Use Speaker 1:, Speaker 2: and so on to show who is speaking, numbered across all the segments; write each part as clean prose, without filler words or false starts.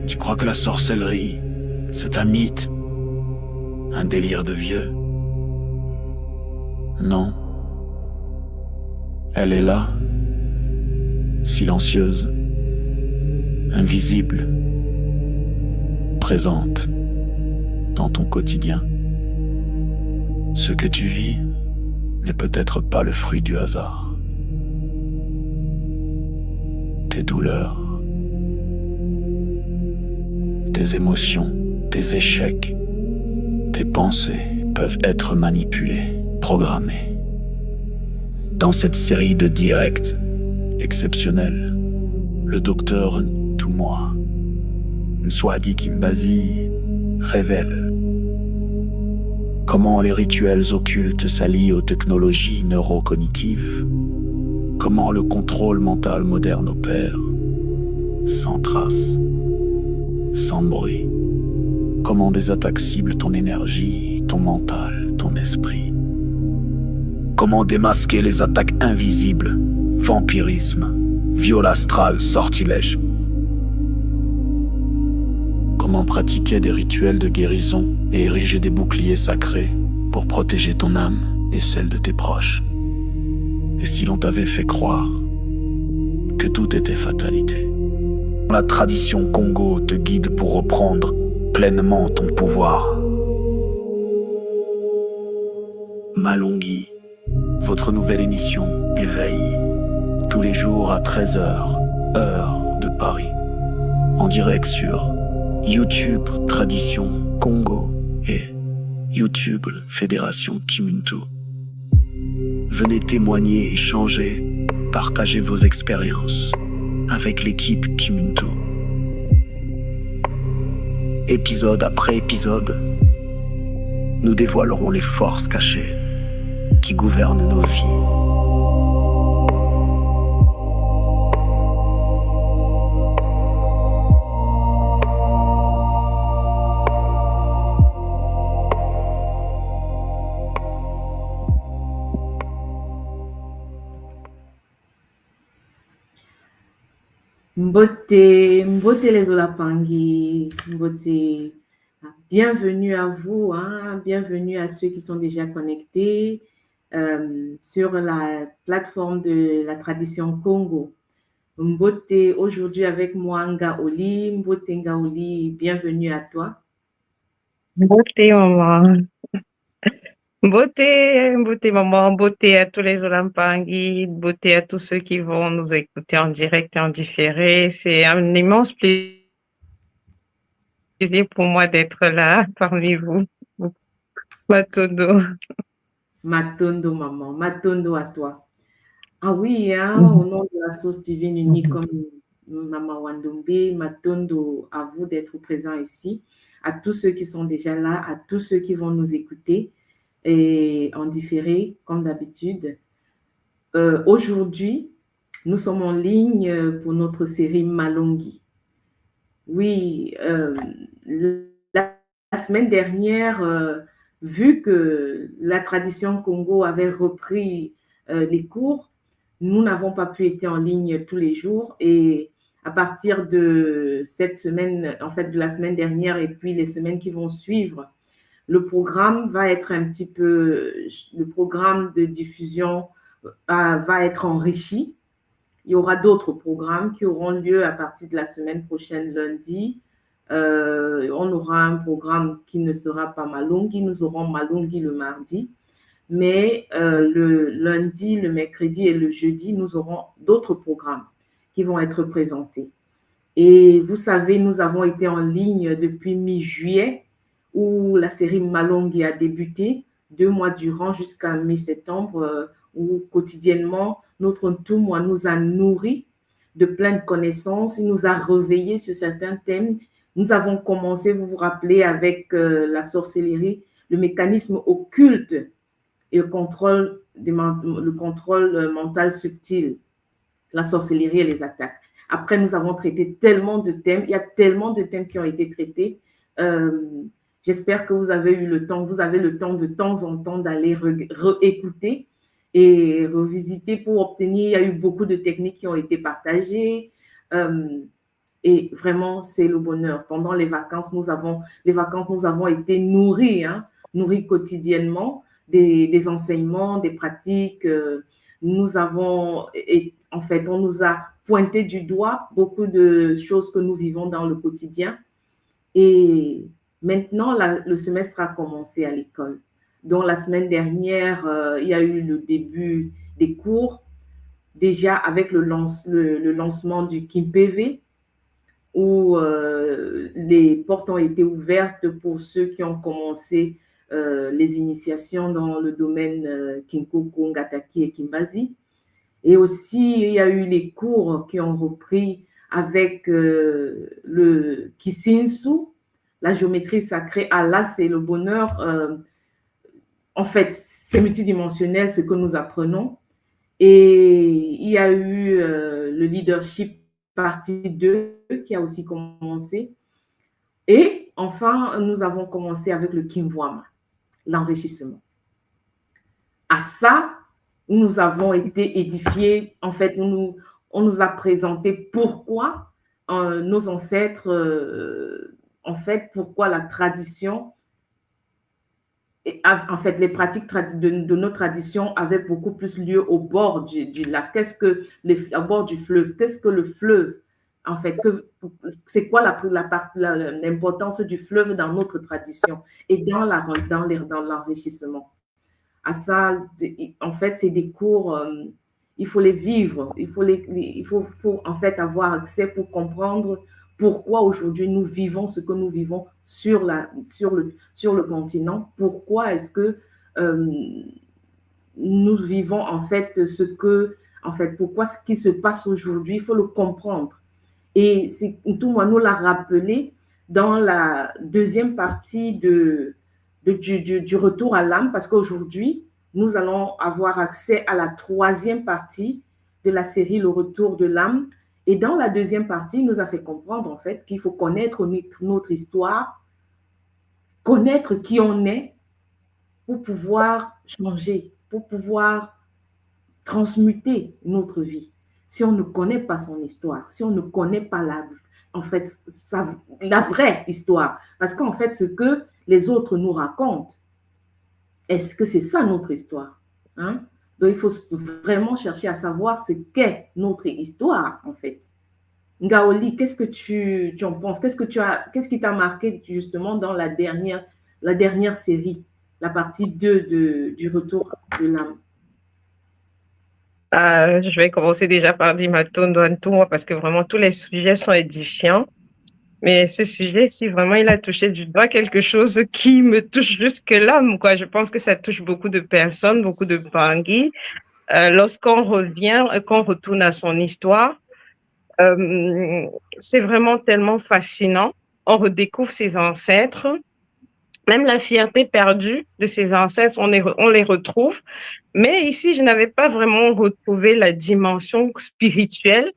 Speaker 1: Tu crois que la sorcellerie, c'est un mythe, un délire de vieux? Non. Elle est là, silencieuse, invisible, présente dans ton quotidien. Ce que tu vis n'est peut-être pas le fruit du hasard. Tes douleurs, tes émotions, tes échecs, tes pensées peuvent être manipulées, programmées. Dans cette série de directs exceptionnels, le docteur Toumoua, Nswadi Kimbazi, révèle comment les rituels occultes s'allient aux technologies neurocognitives, comment le contrôle mental moderne opère, sans trace, sans bruit, comment des attaques ciblent ton énergie, ton mental, ton esprit, comment démasquer les attaques invisibles, vampirisme, viol astral, sortilège, comment pratiquer des rituels de guérison et ériger des boucliers sacrés pour protéger ton âme et celle de tes proches. Et si l'on t'avait fait croire que tout était fatalité? La tradition Congo te guide pour reprendre pleinement ton pouvoir. Malongi, votre nouvelle émission Éveil, tous les jours à 13h, heure de Paris, en direct sur YouTube Tradition Congo et YouTube Fédération Kimuntu. Venez témoigner, échanger, partager vos expériences avec l'équipe Kimuntu. Épisode après épisode, nous dévoilerons les forces cachées qui gouvernent nos vies.
Speaker 2: Mbote les Olapangi, Mbote, bienvenue à vous, bienvenue à ceux qui sont déjà connectés sur la plateforme de la tradition Congo. Mbote, aujourd'hui avec moi Ngaoli. Mbote Ngaoli, bienvenue à toi.
Speaker 3: Beauté, maman. Beauté, maman. Beauté à tous les Olampangui. Beauté à tous ceux qui vont nous écouter en direct et en différé. C'est un immense plaisir pour moi d'être là parmi vous. Matondo.
Speaker 2: Matondo, maman. Matondo à toi. Ah oui, au nom de la source divine unie comme Maman Wandombe, Matondo, à vous d'être présents ici, à tous ceux qui sont déjà là, à tous ceux qui vont nous écouter et en différé, comme d'habitude. Aujourd'hui, nous sommes en ligne pour notre série Malongi. Oui, la semaine dernière, vu que la tradition Congo avait repris les cours, nous n'avons pas pu être en ligne tous les jours et à partir de cette semaine, en fait de la semaine dernière et puis les semaines qui vont suivre, le programme va être le programme de diffusion va être enrichi. Il y aura d'autres programmes qui auront lieu à partir de la semaine prochaine, lundi. On aura un programme qui ne sera pas Malongi, nous aurons Malongi le mardi. Mais le lundi, le mercredi et le jeudi, nous aurons d'autres programmes qui vont être présentés. Et vous savez, nous avons été en ligne depuis mi-juillet où la série Malongi a débuté, 2 mois durant jusqu'à mi-septembre, où quotidiennement, notre Toumoua nous a nourris de plein de connaissances, il nous a réveillés sur certains thèmes. Nous avons commencé, vous vous rappelez, avec la sorcellerie, le mécanisme occulte et le contrôle mental subtil, la sorcellerie et les attaques. Après, nous avons traité tellement de thèmes, il y a tellement de thèmes qui ont été traités. J'espère que vous avez eu le temps, vous avez le temps de temps en temps d'aller réécouter et revisiter pour obtenir. Il y a eu beaucoup de techniques qui ont été partagées. Et vraiment, c'est le bonheur. Pendant les vacances, nous avons été nourris, hein, nourris quotidiennement des enseignements, des pratiques. Nous avons, et, en fait, on nous a pointé du doigt beaucoup de choses que nous vivons dans le quotidien. Et maintenant, le semestre a commencé à l'école. Donc, la semaine dernière, il y a eu le début des cours, déjà avec le lancement du KIMPV, où les portes ont été ouvertes pour ceux qui ont commencé les initiations dans le domaine Kinkoko, Ngataki et Kimbazi. Et aussi, il y a eu les cours qui ont repris avec le Kisinsu, la géométrie sacrée. Ah là, c'est le bonheur. En fait, c'est multidimensionnel ce que nous apprenons. Et il y a eu le leadership partie 2 qui a aussi commencé. Et enfin, nous avons commencé avec le Kimwama, l'enrichissement. À ça, nous avons été édifiés. En fait, on nous a présenté pourquoi nos ancêtres, en fait, pourquoi la tradition, en fait, les pratiques de nos traditions avaient beaucoup plus lieu au bord du lac. Au bord du fleuve? Qu'est-ce que le fleuve? En fait, c'est quoi l'importance du fleuve dans notre tradition et dans l'enrichissement? À ça, en fait, c'est des cours, il faut les vivre, il faut en fait avoir accès pour comprendre pourquoi aujourd'hui nous vivons ce que nous vivons sur le continent. Pourquoi est-ce que nous vivons en fait pourquoi ce qui se passe aujourd'hui, il faut le comprendre. Et tout moi nous l'a rappelé dans la deuxième partie du retour à l'âme, parce qu'aujourd'hui, nous allons avoir accès à la troisième partie de la série Le Retour de l'âme. Et dans la deuxième partie, il nous a fait comprendre en fait qu'il faut connaître notre histoire, connaître qui on est pour pouvoir changer, pour pouvoir transmuter notre vie. Si on ne connaît pas son histoire, si on ne connaît pas la vraie histoire, parce qu'en fait, ce que les autres nous racontent, est-ce que c'est ça notre histoire, hein? Donc, il faut vraiment chercher à savoir ce qu'est notre histoire, en fait. Ngaoli, qu'est-ce que tu en penses? Qu'est-ce qui t'a marqué justement dans la dernière série, la partie 2 du Retour de l'âme?
Speaker 3: Je vais commencer déjà par dire Maton parce que vraiment tous les sujets sont édifiants. Mais ce sujet-ci, vraiment, il a touché du doigt quelque chose qui me touche jusque l'âme, quoi. Je pense que ça touche beaucoup de personnes, beaucoup de Bangui. Lorsqu'on revient, qu'on retourne à son histoire, c'est vraiment tellement fascinant. On redécouvre ses ancêtres. Même la fierté perdue de ses ancêtres, on les retrouve. Mais ici, je n'avais pas vraiment retrouvé la dimension spirituelle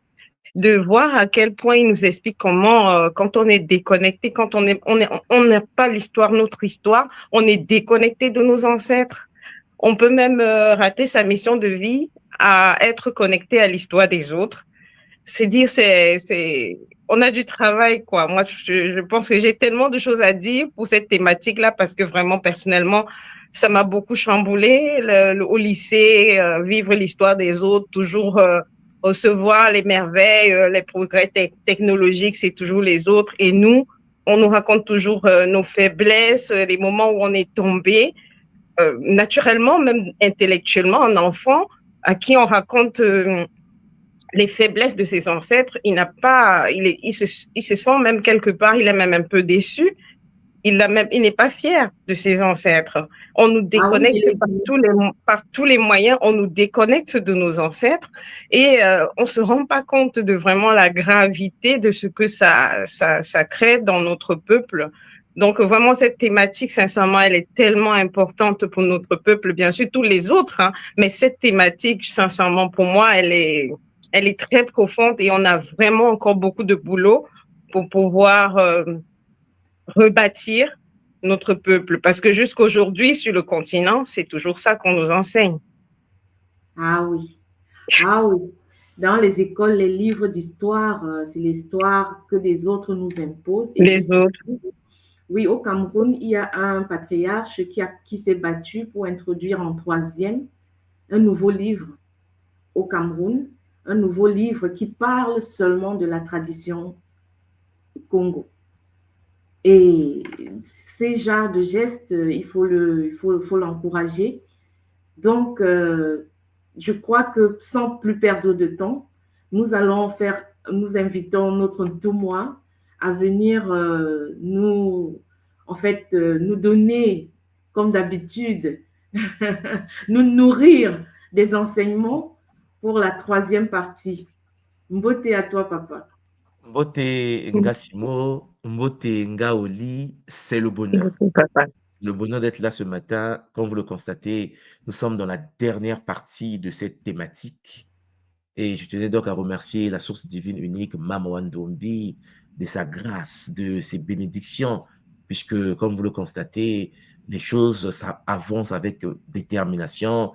Speaker 3: de voir à quel point il nous explique comment, quand on est déconnecté, quand on n'a pas notre histoire, on est déconnecté de nos ancêtres. On peut même rater sa mission de vie à être connecté à l'histoire des autres. C'est dire, on a du travail, quoi. Moi, je pense que j'ai tellement de choses à dire pour cette thématique-là parce que vraiment, personnellement, ça m'a beaucoup chamboulé au lycée, vivre l'histoire des autres, toujours recevoir les merveilles, les progrès technologiques, c'est toujours les autres. Et nous, on nous raconte toujours nos faiblesses, les moments où on est tombé. Naturellement, même intellectuellement, un enfant à qui on raconte les faiblesses de ses ancêtres, il se sent même quelque part, il est même un peu déçu. Il n'est pas fier de ses ancêtres. On nous déconnecte par tous les moyens, on nous déconnecte de nos ancêtres et on se rend pas compte de vraiment la gravité de ce que ça crée dans notre peuple. Donc vraiment cette thématique, sincèrement, elle est tellement importante pour notre peuple, bien sûr tous les autres, hein, mais cette thématique, sincèrement, pour moi, elle est très profonde et on a vraiment encore beaucoup de boulot pour pouvoir rebâtir notre peuple. Parce que jusqu'aujourd'hui, sur le continent, c'est toujours ça qu'on nous enseigne.
Speaker 2: Ah oui, ah oui. Dans les écoles, les livres d'histoire, c'est l'histoire que les autres nous imposent. Et je
Speaker 3: Les
Speaker 2: sais,
Speaker 3: autres.
Speaker 2: oui, au Cameroun, il y a un patriarche qui s'est battu pour introduire en troisième un nouveau livre au Cameroun, un nouveau livre qui parle seulement de la tradition Congo. Et ces genres de gestes, faut l'encourager. Donc, je crois que sans plus perdre de temps, nous invitons notre Toumois à venir nous donner, comme d'habitude, nous nourrir des enseignements pour la troisième partie. Mbote à toi, papa.
Speaker 4: Mbote Ngasimo, Mbote Ngaoli, c'est le bonheur.
Speaker 3: Papa.
Speaker 4: Le bonheur d'être là ce matin. Comme vous le constatez, nous sommes dans la dernière partie de cette thématique. Et je tenais donc à remercier la source divine unique, Mama Ndombi, de sa grâce, de ses bénédictions, puisque, comme vous le constatez, les choses ça avance avec détermination.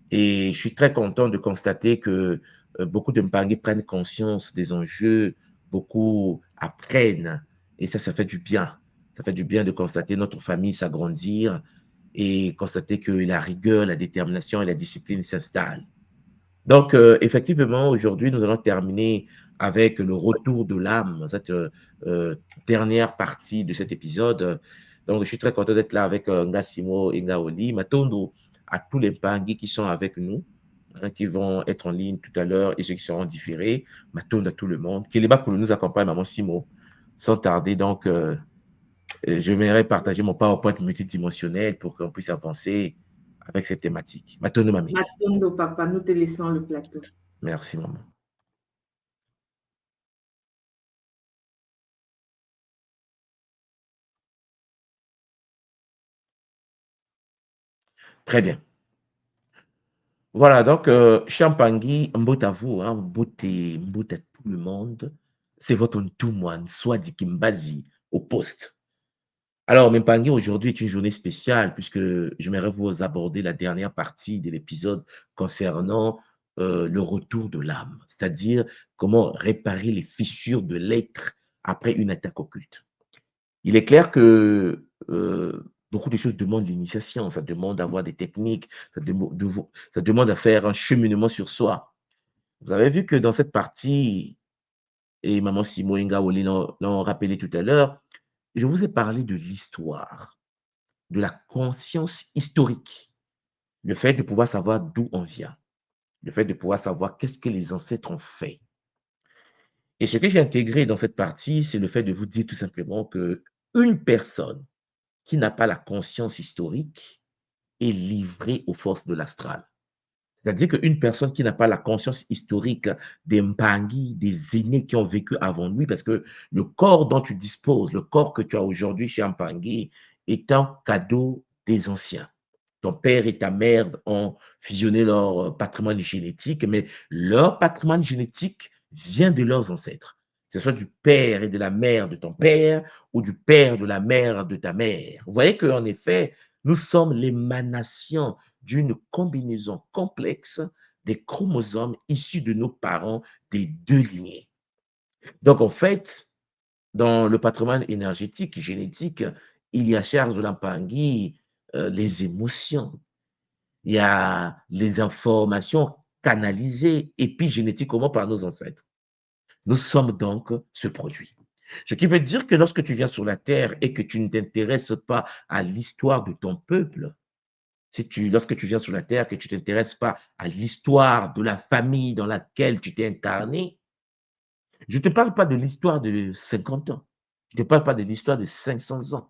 Speaker 4: Et je suis très content de constater que beaucoup de Mpangé prennent conscience des enjeux, beaucoup apprennent, et ça fait du bien. Ça fait du bien de constater notre famille s'agrandir et constater que la rigueur, la détermination et la discipline s'installent. Donc, effectivement, aujourd'hui, nous allons terminer avec le retour de l'âme, cette dernière partie de cet épisode. Donc, je suis très content d'être là avec Ngassimo et Ngaoli, Matondo, à tous les Pangui qui sont avec nous, hein, qui vont être en ligne tout à l'heure et ceux qui seront différés. Matondo à tout le monde. Kéléba pour nous accompagne, Maman Simo, sans tarder. Donc, je m'aimerais partager mon PowerPoint multidimensionnel pour qu'on puisse avancer avec cette thématique. Matondo, mamie.
Speaker 2: Matondo, papa, nous te laissons le plateau.
Speaker 4: Merci, maman. Très bien. Voilà, donc, Champangui, Mbot à vous, hein, Mbot à tout le monde. C'est votre Ntoumouane, soit dit Kimbazi, au poste. Alors, Mpangui, aujourd'hui est une journée spéciale puisque j'aimerais vous aborder la dernière partie de l'épisode concernant le retour de l'âme, c'est-à-dire comment réparer les fissures de l'être après une attaque occulte. Il est clair que beaucoup de choses demandent l'initiation, ça demande d'avoir des techniques, ça demande à faire un cheminement sur soi. Vous avez vu que dans cette partie, et Maman Simo Inga Oli l'ont rappelé tout à l'heure, je vous ai parlé de l'histoire, de la conscience historique, le fait de pouvoir savoir d'où on vient, le fait de pouvoir savoir qu'est-ce que les ancêtres ont fait. Et ce que j'ai intégré dans cette partie, c'est le fait de vous dire tout simplement que une personne qui n'a pas la conscience historique est livré aux forces de l'astral. C'est-à-dire qu'une personne qui n'a pas la conscience historique des Mpangi, des aînés qui ont vécu avant lui, parce que le corps dont tu disposes, le corps que tu as aujourd'hui chez Mpangi, est un cadeau des anciens. Ton père et ta mère ont fusionné leur patrimoine génétique, mais leur patrimoine génétique vient de leurs ancêtres. Que ce soit du père et de la mère de ton père ou du père de la mère de ta mère. Vous voyez qu'en effet, nous sommes l'émanation d'une combinaison complexe des chromosomes issus de nos parents des deux lignées. Donc, en fait, dans le patrimoine énergétique, génétique, il y a, cher Zolampangui, les émotions, il y a les informations canalisées épigénétiquement par nos ancêtres. Nous sommes donc ce produit. Ce qui veut dire que lorsque tu viens sur la Terre et que tu ne t'intéresses pas à l'histoire de ton peuple, lorsque tu viens sur la Terre, que tu ne t'intéresses pas à l'histoire de la famille dans laquelle tu t'es incarné, je ne te parle pas de l'histoire de 50 ans. Je ne te parle pas de l'histoire de 500 ans.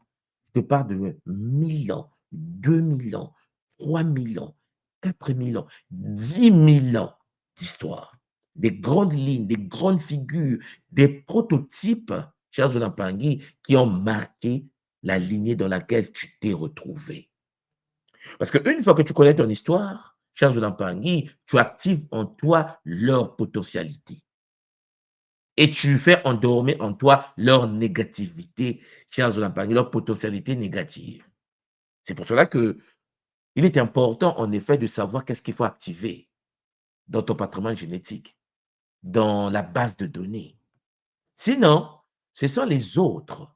Speaker 4: Je te parle de 1000 ans, 2000 ans, 3000 ans, 4000 ans, 10 000 ans d'histoire. Des grandes lignes, des grandes figures, des prototypes, chers Zonampangui, qui ont marqué la lignée dans laquelle tu t'es retrouvé. Parce qu'une fois que tu connais ton histoire, cher Zonampangui, tu actives en toi leur potentialité. Et tu fais endormir en toi leur négativité, cher Zonampangui, leur potentialité négative. C'est pour cela que il est important, en effet, de savoir qu'est-ce qu'il faut activer. dans ton patrimoine génétique, dans la base de données. Sinon, ce sont les autres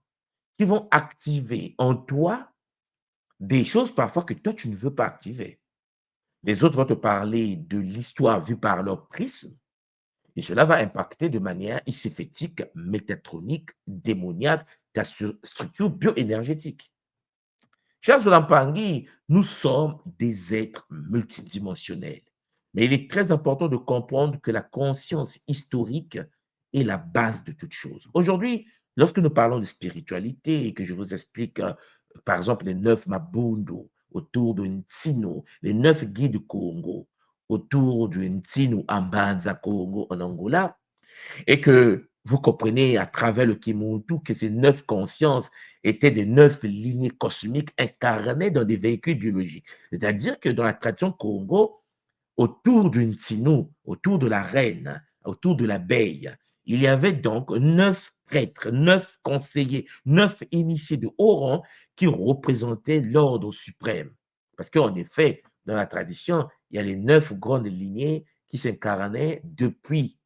Speaker 4: qui vont activer en toi des choses parfois que toi, tu ne veux pas activer. Les autres vont te parler de l'histoire vue par leur prisme, et cela va impacter de manière icéphétique, métatronique, démoniaque, ta structure bioénergétique. Chers Zolampangi, nous sommes des êtres multidimensionnels. Mais il est très important de comprendre que la conscience historique est la base de toute chose. Aujourd'hui, lorsque nous parlons de spiritualité et que je vous explique, par exemple, les 9 Mabundo autour de Ntino, les 9 guides Congo autour de Ntino Ambanza Congo en Angola, et que vous comprenez à travers le Kimuntu que ces 9 consciences étaient des 9 lignées cosmiques incarnées dans des véhicules biologiques. C'est-à-dire que dans la tradition Congo, autour d'une Ntino, autour de la reine, autour de l'abeille, il y avait donc 9 prêtres, 9 conseillers, 9 initiés de haut rang qui représentaient l'ordre suprême. Parce qu'en effet, dans la tradition, il y a les 9 grandes lignées qui s'incarnaient depuis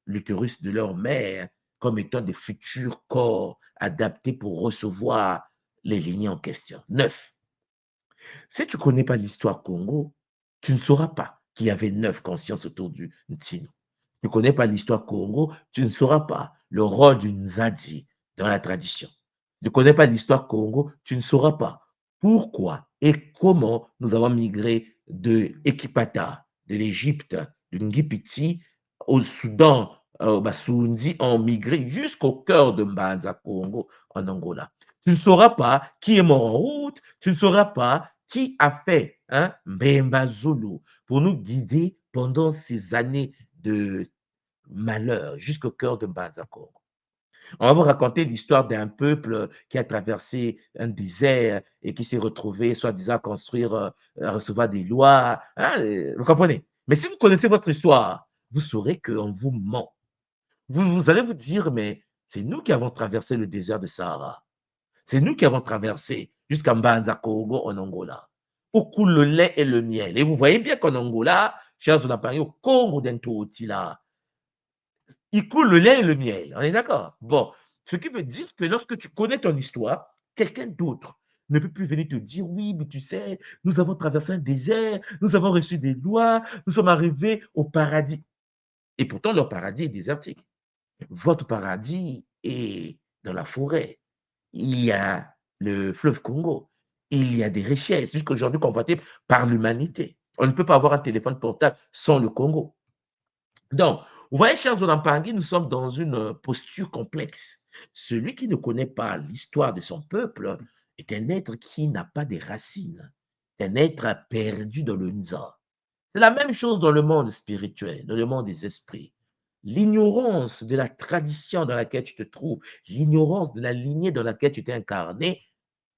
Speaker 4: l'utérus de leur mère comme étant des futurs corps adaptés pour recevoir les lignées en question. 9. Si tu ne connais pas l'histoire Congo, tu ne sauras pas qu'il y avait 9 consciences autour du Ntino. Si tu ne connais pas l'histoire Congo, tu ne sauras pas le rôle du Nzadi dans la tradition. Si tu ne connais pas l'histoire Congo, tu ne sauras pas pourquoi et comment nous avons migré de Ekipata, de l'Égypte, de Ngipiti, au Soudan, au Basundi, ont migré jusqu'au cœur de Mbanza Congo, en Angola. Tu ne sauras pas qui est mort en route, tu ne sauras pas qui a fait Mbemba Zulu pour nous guider pendant ces années de malheur jusqu'au cœur de Mbanza Congo. On va vous raconter l'histoire d'un peuple qui a traversé un désert et qui s'est retrouvé, soi-disant, à construire, à recevoir des lois. Vous comprenez? Mais si vous connaissez votre histoire, vous saurez qu'on vous ment. Vous allez vous dire, mais c'est nous qui avons traversé le désert de Sahara. C'est nous qui avons traversé jusqu'à Mbanza Congo en Angola, où coule le lait et le miel. Et vous voyez bien qu'en Angola, chers Zonapangi, au Congo d'Entotila, il coule le lait et le miel. On est d'accord? Bon, ce qui veut dire que lorsque tu connais ton histoire, quelqu'un d'autre ne peut plus venir te dire, oui, mais tu sais, nous avons traversé un désert, nous avons reçu des lois, nous sommes arrivés au paradis. Et pourtant, leur paradis est désertique. Votre paradis est dans la forêt. Il y a le fleuve Congo. Il y a des richesses, jusqu'aujourd'hui convoitées par l'humanité. On ne peut pas avoir un téléphone portable sans le Congo. Donc, vous voyez, chers Zonampangui, nous sommes dans une posture complexe. Celui qui ne connaît pas l'histoire de son peuple est un être qui n'a pas de racines, un être perdu dans le Nza. C'est la même chose dans le monde spirituel, dans le monde des esprits. L'ignorance de la tradition dans laquelle tu te trouves, l'ignorance de la lignée dans laquelle tu t'es incarné,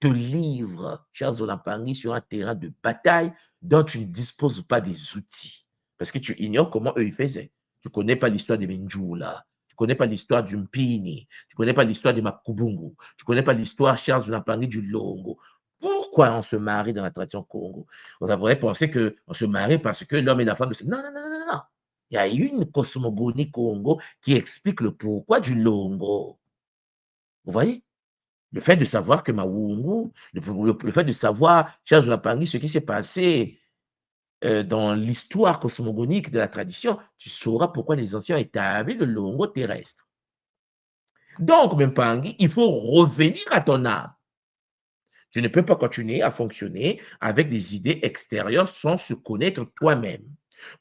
Speaker 4: te livre, chers Zonampangui, sur un terrain de bataille dont tu ne disposes pas des outils. Parce que tu ignores comment eux ils faisaient. Tu ne connais pas l'histoire des Benjoula, tu ne connais pas l'histoire du Mpini, tu ne connais pas l'histoire de Makubungu, tu ne connais pas l'histoire, chers Zonampangui, du Longo. Pourquoi on se marie dans la tradition Congo? On devrait penser qu'on se marie parce que l'homme et la femme... Non, non, non, non, non. Il y a une cosmogonie Congo qui explique le pourquoi du Longo. Vous voyez? Le fait de savoir que Mawungu, le fait de savoir, cher Zonampangui, ce qui s'est passé dans l'histoire cosmogonique de la tradition, tu sauras pourquoi les anciens établis le Longo terrestre. Donc, Mpangui, il faut revenir à ton âme. Tu ne peux pas continuer à fonctionner avec des idées extérieures sans se connaître toi-même.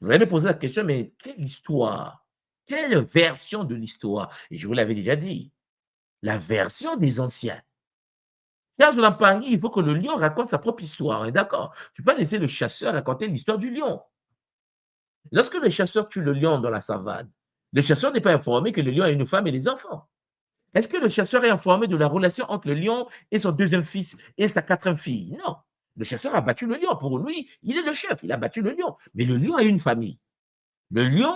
Speaker 4: Vous allez me poser la question, mais quelle histoire? Quelle version de l'histoire? Et je vous l'avais déjà dit, la version des anciens. Dans Zonampangui, il faut que le lion raconte sa propre histoire, hein, d'accord? Tu peux pas laisser le chasseur raconter l'histoire du lion. Lorsque le chasseur tue le lion dans la savane, le chasseur n'est pas informé que le lion a une femme et des enfants. Est-ce que le chasseur est informé de la relation entre le lion et son deuxième fils et sa quatrième fille? Non. Le chasseur a battu le lion. Pour lui, il est le chef, il a battu le lion. Mais le lion a une famille. Le lion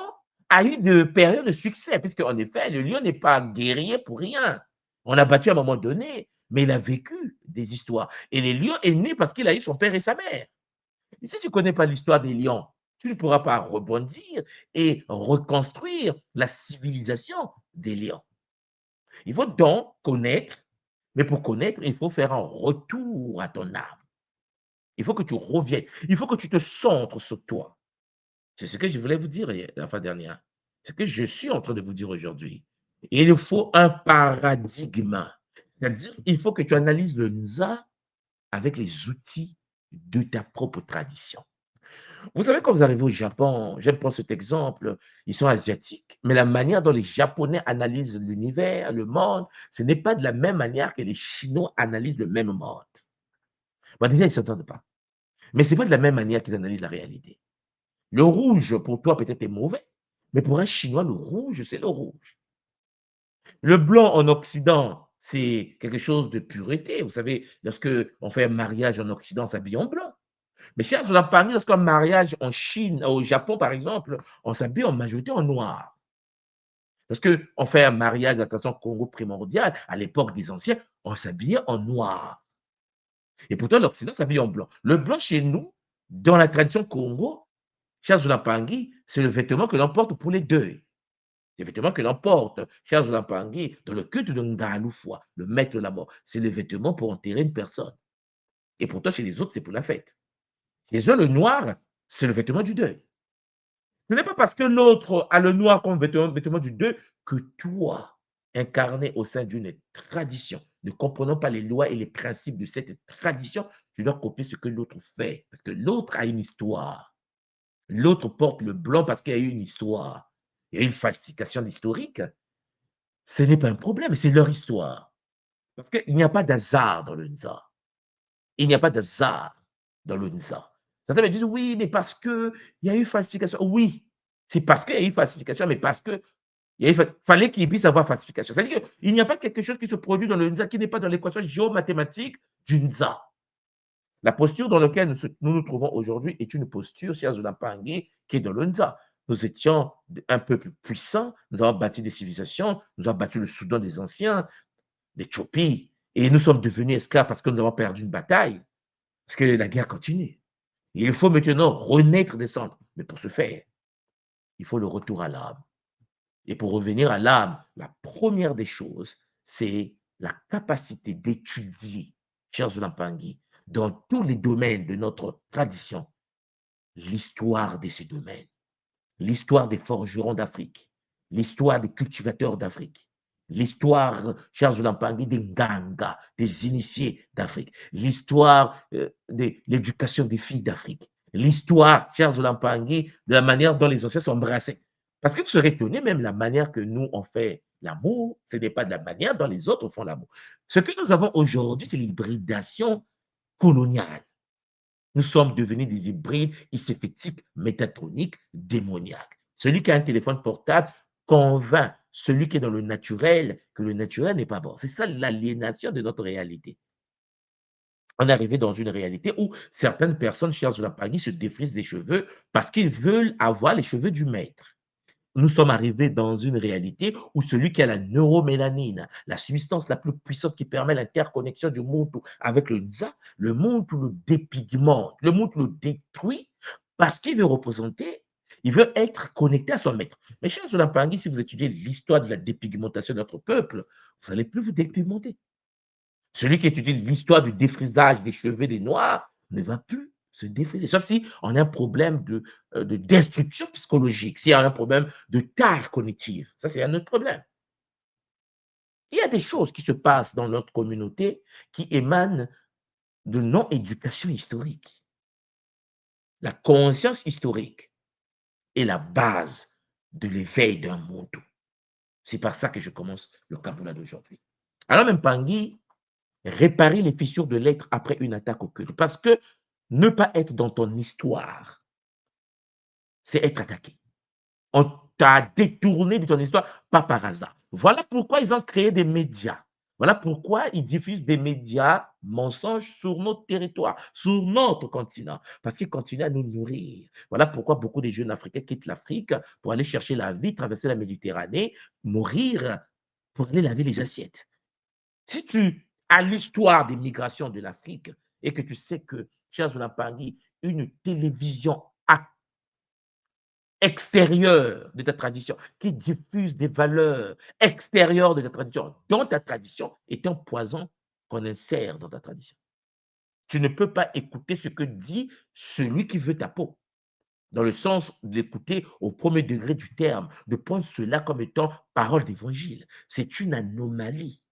Speaker 4: a eu de périodes de succès, puisque en effet, le lion n'est pas guerrier pour rien. On l'a battu à un moment donné, mais il a vécu des histoires. Et le lion est né parce qu'il a eu son père et sa mère. Et si tu ne connais pas l'histoire des lions, tu ne pourras pas rebondir et reconstruire la civilisation des lions. Il faut donc connaître, mais pour connaître, il faut faire un retour à ton âme. Il faut que tu reviennes. Il faut que tu te centres sur toi. C'est ce que je voulais vous dire la fois dernière. C'est ce que je suis en train de vous dire aujourd'hui. Il faut un paradigme. C'est-à-dire, il faut que tu analyses le Nza avec les outils de ta propre tradition. Vous savez, quand vous arrivez au Japon, j'aime prendre cet exemple, ils sont asiatiques, mais la manière dont les Japonais analysent l'univers, le monde, ce n'est pas de la même manière que les Chinois analysent le même monde. Bon, déjà, ils ne s'entendent pas. Mais ce n'est pas de la même manière qu'ils analysent la réalité. Le rouge, pour toi, peut-être est mauvais, mais pour un Chinois, le rouge, c'est le rouge. Le blanc en Occident, c'est quelque chose de pureté. Vous savez, lorsque on fait un mariage en Occident, on s'habille en blanc. Mais cher Zolapani, lorsqu'un mariage en Chine, au Japon, par exemple, on s'habille en majorité en noir. Lorsqu'on fait un mariage, attention, Congo primordial, à l'époque des anciens, on s'habillait en noir. Et pourtant, l'Occident s'habille en blanc. Le blanc, chez nous, dans la tradition Congo, cher Zolapangui, c'est le vêtement que l'on porte pour les deuils. Les vêtements que l'on porte, cher Zolapangui, dans le culte de Ngaloufwa, le maître de la mort. C'est le vêtement pour enterrer une personne. Et pourtant, chez les autres, c'est pour la fête. Chez eux, le noir, c'est le vêtement du deuil. Ce n'est pas parce que l'autre a le noir comme vêtement du deuil que toi, incarné au sein d'une tradition, ne comprenant pas les lois et les principes de cette tradition, tu dois copier ce que l'autre fait. Parce que l'autre a une histoire. L'autre porte le blanc parce qu'il y a eu une histoire. Il y a une falsification historique. Ce n'est pas un problème, c'est leur histoire. Parce qu'il n'y a pas d'hasard dans le Nza. Il n'y a pas d'hasard dans le Nza. Certains me disent, oui, mais parce qu'il y a eu falsification. Oui, c'est parce qu'il y a eu falsification, mais parce que il fallait qu'il puisse avoir falsification. C'est-à-dire qu'il n'y a pas quelque chose qui se produit dans le Nza qui n'est pas dans l'équation géomathématique du Nza. La posture dans laquelle nous trouvons aujourd'hui est une posture, cher Zolapangui, qui est dans le Nza. Nous étions un peu plus puissants, nous avons bâti des civilisations, nous avons battu le Soudan des anciens, l'Éthiopie, et nous sommes devenus esclaves parce que nous avons perdu une bataille, parce que la guerre continue. Et il faut maintenant renaître des cendres. Mais pour ce faire, il faut le retour à l'âme. Et pour revenir à l'âme, la première des choses, c'est la capacité d'étudier, cher Zolapangui, dans tous les domaines de notre tradition, l'histoire de ces domaines, l'histoire des forgerons d'Afrique, l'histoire des cultivateurs d'Afrique, l'histoire, cher Zolapangui, des Nganga, des initiés d'Afrique, l'histoire de l'éducation des filles d'Afrique, l'histoire, cher Zolapangui, de la manière dont les anciens s'embrassaient. Parce que vous serez étonné, même la manière que nous, on fait l'amour, ce n'est pas de la manière dont les autres font l'amour. Ce que nous avons aujourd'hui, c'est l'hybridation coloniale. Nous sommes devenus des hybrides iséphétiques, métatroniques, démoniaques. Celui qui a un téléphone portable convainc celui qui est dans le naturel que le naturel n'est pas bon. C'est ça l'aliénation de notre réalité. On est arrivé dans une réalité où certaines personnes, chers Zolapangui, se défrisent les cheveux parce qu'ils veulent avoir les cheveux du maître. Nous sommes arrivés dans une réalité où celui qui a la neuromélanine, la substance la plus puissante qui permet l'interconnexion du Muntu avec le Nza, le Muntu le dépigmente, le Muntu le détruit parce qu'il veut représenter, il veut être connecté à son maître. Mais cher Zolapangui, si vous étudiez l'histoire de la dépigmentation de notre peuple, vous n'allez plus vous dépigmenter. Celui qui étudie l'histoire du défrisage des cheveux des Noirs ne va plus se défriser. Sauf si on a un problème de destruction psychologique, s'il y a un problème de tare cognitive. Ça, c'est un autre problème. Il y a des choses qui se passent dans notre communauté qui émanent de non-éducation historique. La conscience historique est la base de l'éveil d'un monde. C'est par ça que je commence le Kabbalah d'aujourd'hui. Alors, même Pangui, réparer les fissures de l'être après une attaque occulte. Parce que ne pas être dans ton histoire, c'est être attaqué. On t'a détourné de ton histoire, pas par hasard. Voilà pourquoi ils ont créé des médias. Voilà pourquoi ils diffusent des médias mensonges sur notre territoire, sur notre continent, parce qu'ils continuent à nous nourrir. Voilà pourquoi beaucoup de jeunes Africains quittent l'Afrique pour aller chercher la vie, traverser la Méditerranée, mourir pour aller laver les assiettes. Si tu as l'histoire des migrations de l'Afrique et que tu sais que, cher Zolapangui, une télévision extérieure de ta tradition, qui diffuse des valeurs extérieures de ta tradition, dont ta tradition est un poison qu'on insère dans ta tradition. Tu ne peux pas écouter ce que dit celui qui veut ta peau, dans le sens d'écouter au premier degré du terme, de prendre cela comme étant parole d'évangile. C'est une anomalie.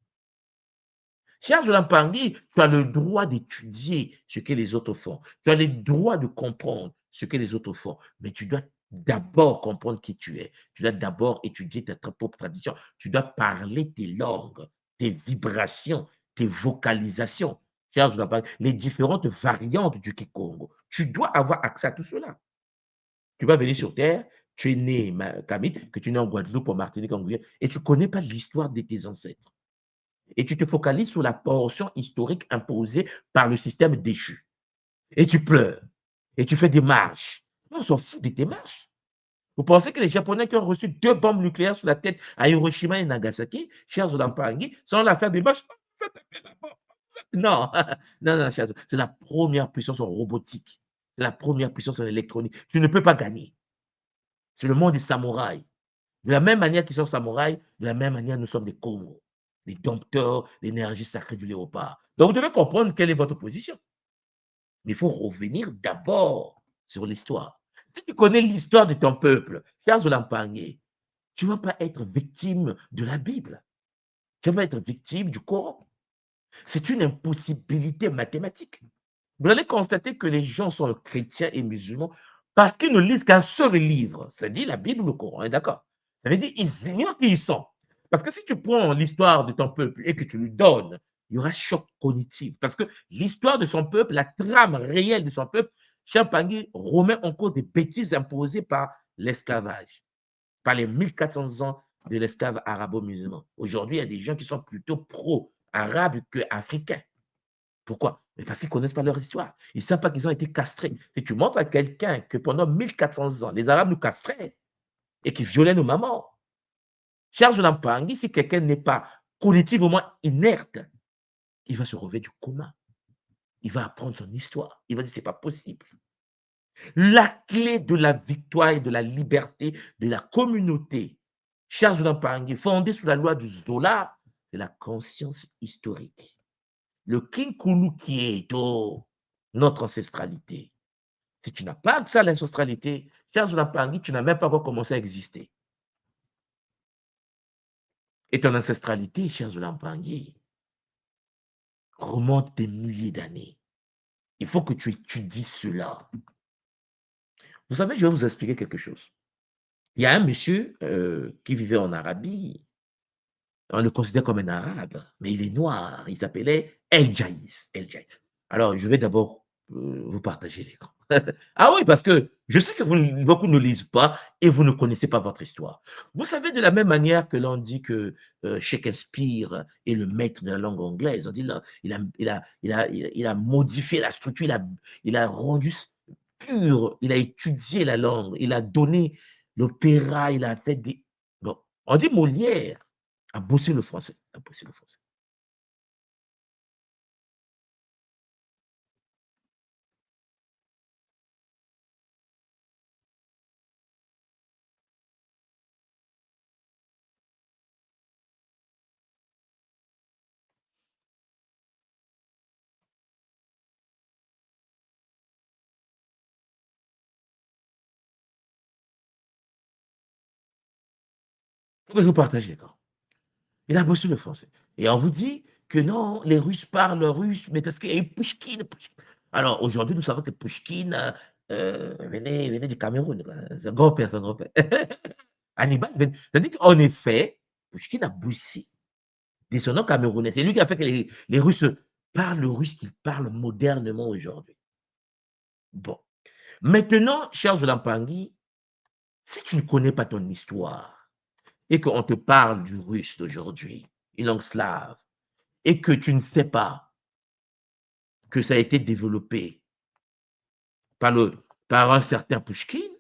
Speaker 4: Cher Jolan Pangui, tu as le droit d'étudier ce que les autres font. Tu as le droit de comprendre ce que les autres font. Mais tu dois d'abord comprendre qui tu es. Tu dois d'abord étudier ta propre tradition. Tu dois parler tes langues, tes vibrations, tes vocalisations. Cher Jolan Pangui, les différentes variantes du Kikongo. Tu dois avoir accès à tout cela. Tu vas venir sur Terre, tu es né, Kamit, que tu es né en Guadeloupe, en Martinique, en Guyane, et tu ne connais pas l'histoire de tes ancêtres. Et tu te focalises sur la portion historique imposée par le système déchu. Et tu pleures. Et tu fais des marches. On s'en fout de tes marches. Vous pensez que les Japonais qui ont reçu 2 bombes nucléaires sur la tête à Hiroshima et Nagasaki, chers Olampangi, sans la faire des marches? Non, non, non, chers, c'est la première puissance en robotique. C'est la première puissance en électronique. Tu ne peux pas gagner. C'est le monde des samouraïs. De la même manière qu'ils sont samouraïs, de la même manière, nous sommes des Congos, des dompteurs d'énergie sacrée du léopard. Donc, vous devez comprendre quelle est votre position. Mais il faut revenir d'abord sur l'histoire. Si tu connais l'histoire de ton peuple, cher Zolampangé, tu ne vas pas être victime de la Bible. Tu vas être victime du Coran. C'est une impossibilité mathématique. Vous allez constater que les gens sont chrétiens et musulmans parce qu'ils ne lisent qu'un seul livre, c'est-à-dire la Bible ou le Coran, d'accord? Ça veut dire qu'ils ignorent qui ils sont. Parce que si tu prends l'histoire de ton peuple et que tu lui donnes, il y aura choc cognitif. Parce que l'histoire de son peuple, la trame réelle de son peuple, Champagne remet en cause des bêtises imposées par l'esclavage, par les 1400 ans de l'esclave arabo-musulman. Aujourd'hui, il y a des gens qui sont plutôt pro-arabes qu'africains. Pourquoi? Mais parce qu'ils ne connaissent pas leur histoire. Ils ne savent pas qu'ils ont été castrés. Si tu montres à quelqu'un que pendant 1400 ans, les Arabes nous castraient et qu'ils violaient nos mamans, cher Jonampangui, si quelqu'un n'est pas cognitivement inerte, il va se relever du coma. Il va apprendre son histoire. Il va dire, c'est pas possible. La clé de la victoire et de la liberté de la communauté, cher Jonampangui, fondée sur la loi du Zola, c'est la conscience historique. Le Kinkulu qui est notre ancestralité. Si tu n'as pas accès à l'ancestralité, cher Jonampangui, tu n'as même pas encore commencé à exister. Et ton ancestralité, cher Jonampangui, remonte des milliers d'années. Il faut que tu étudies cela. Vous savez, je vais vous expliquer quelque chose. Il y a un monsieur qui vivait en Arabie. On le considère comme un arabe, mais il est noir. Il s'appelait El Jaïs. El Jaïs. Alors, je vais d'abord vous partager l'écran. Ah oui, parce que je sais que beaucoup ne lisent pas et vous ne connaissez pas votre histoire. Vous savez, de la même manière que l'on dit que Shakespeare est le maître de la langue anglaise, on dit là, il a modifié la structure, il a rendu pur, il a étudié la langue, il a donné l'opéra, il a fait des... Bon, on dit Molière a bossé le français, a bossé le français. Je vous partage l'écran. Il a bossé le français. Et on vous dit que non, les Russes parlent russe, mais parce qu'il y a eu Pouchkine. Alors aujourd'hui, nous savons que Pouchkine venait du Cameroun. C'est un grand-père, c'est un grand-père. Hannibal, c'est-à-dire qu'en effet, Pouchkine a bossé. Des son nom camerounais. C'est lui qui a fait que les Russes parlent le russe qu'ils parlent modernement aujourd'hui. Bon. Maintenant, cher Zolampangui, si tu ne connais pas ton histoire et qu'on te parle du russe d'aujourd'hui, une langue slave, et que tu ne sais pas que ça a été développé par, par un certain Pouchkine,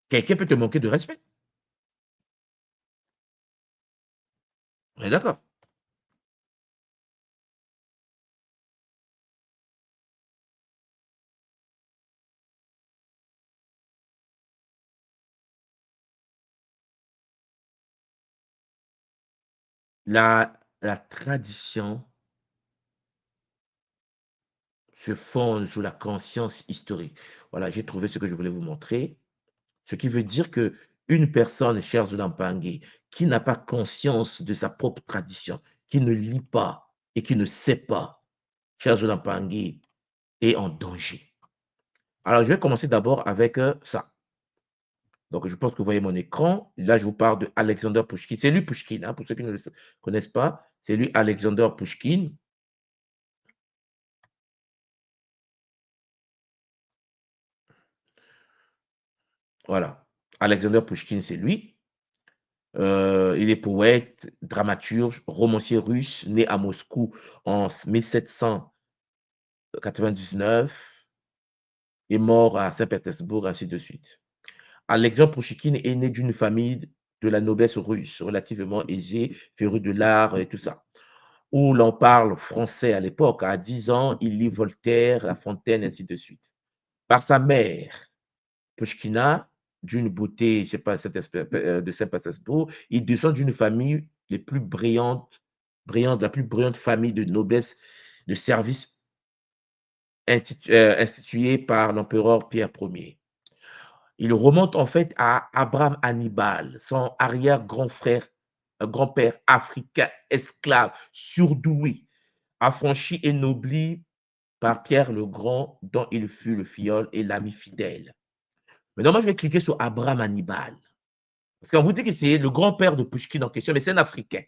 Speaker 4: quelqu'un peut te manquer de respect. On est d'accord. la tradition se fonde sur la conscience historique. Voilà, j'ai trouvé ce que je voulais vous montrer. Ce qui veut dire que une personne, cher Zoulampangui, qui n'a pas conscience de sa propre tradition, qui ne lit pas et qui ne sait pas, cher Zoulampangui, est en danger. Alors, je vais commencer d'abord avec ça. Donc, je pense que vous voyez mon écran. Là, je vous parle de Alexander Pouchkine. C'est lui Pouchkine, hein, pour ceux qui ne le connaissent pas. C'est lui Alexander Pouchkine. Voilà. Alexander Pouchkine, c'est lui. Il est poète, dramaturge, romancier russe, né à Moscou en 1799 et mort à Saint-Pétersbourg, ainsi de suite. Alexandre Pouchkine est né d'une famille de la noblesse russe, relativement aisée, férue de l'art et tout ça, où l'on parle français à l'époque. À 10 ans, il lit Voltaire, La Fontaine, ainsi de suite. Par sa mère, Pouchkina, d'une beauté, je sais pas, de Saint-Pétersbourg, il descend d'une famille les plus brillante, la plus brillante famille de noblesse de service instituée par l'empereur Pierre Ier. Il remonte en fait à Abraham Hannibal, son arrière-grand frère, grand-père africain, esclave, surdoué, affranchi et nobli par Pierre le Grand, dont il fut le filleul et l'ami fidèle. Maintenant, moi, je vais cliquer sur Abraham Hannibal. Parce qu'on vous dit que c'est le grand-père de Pouchkine en question, mais c'est un Africain.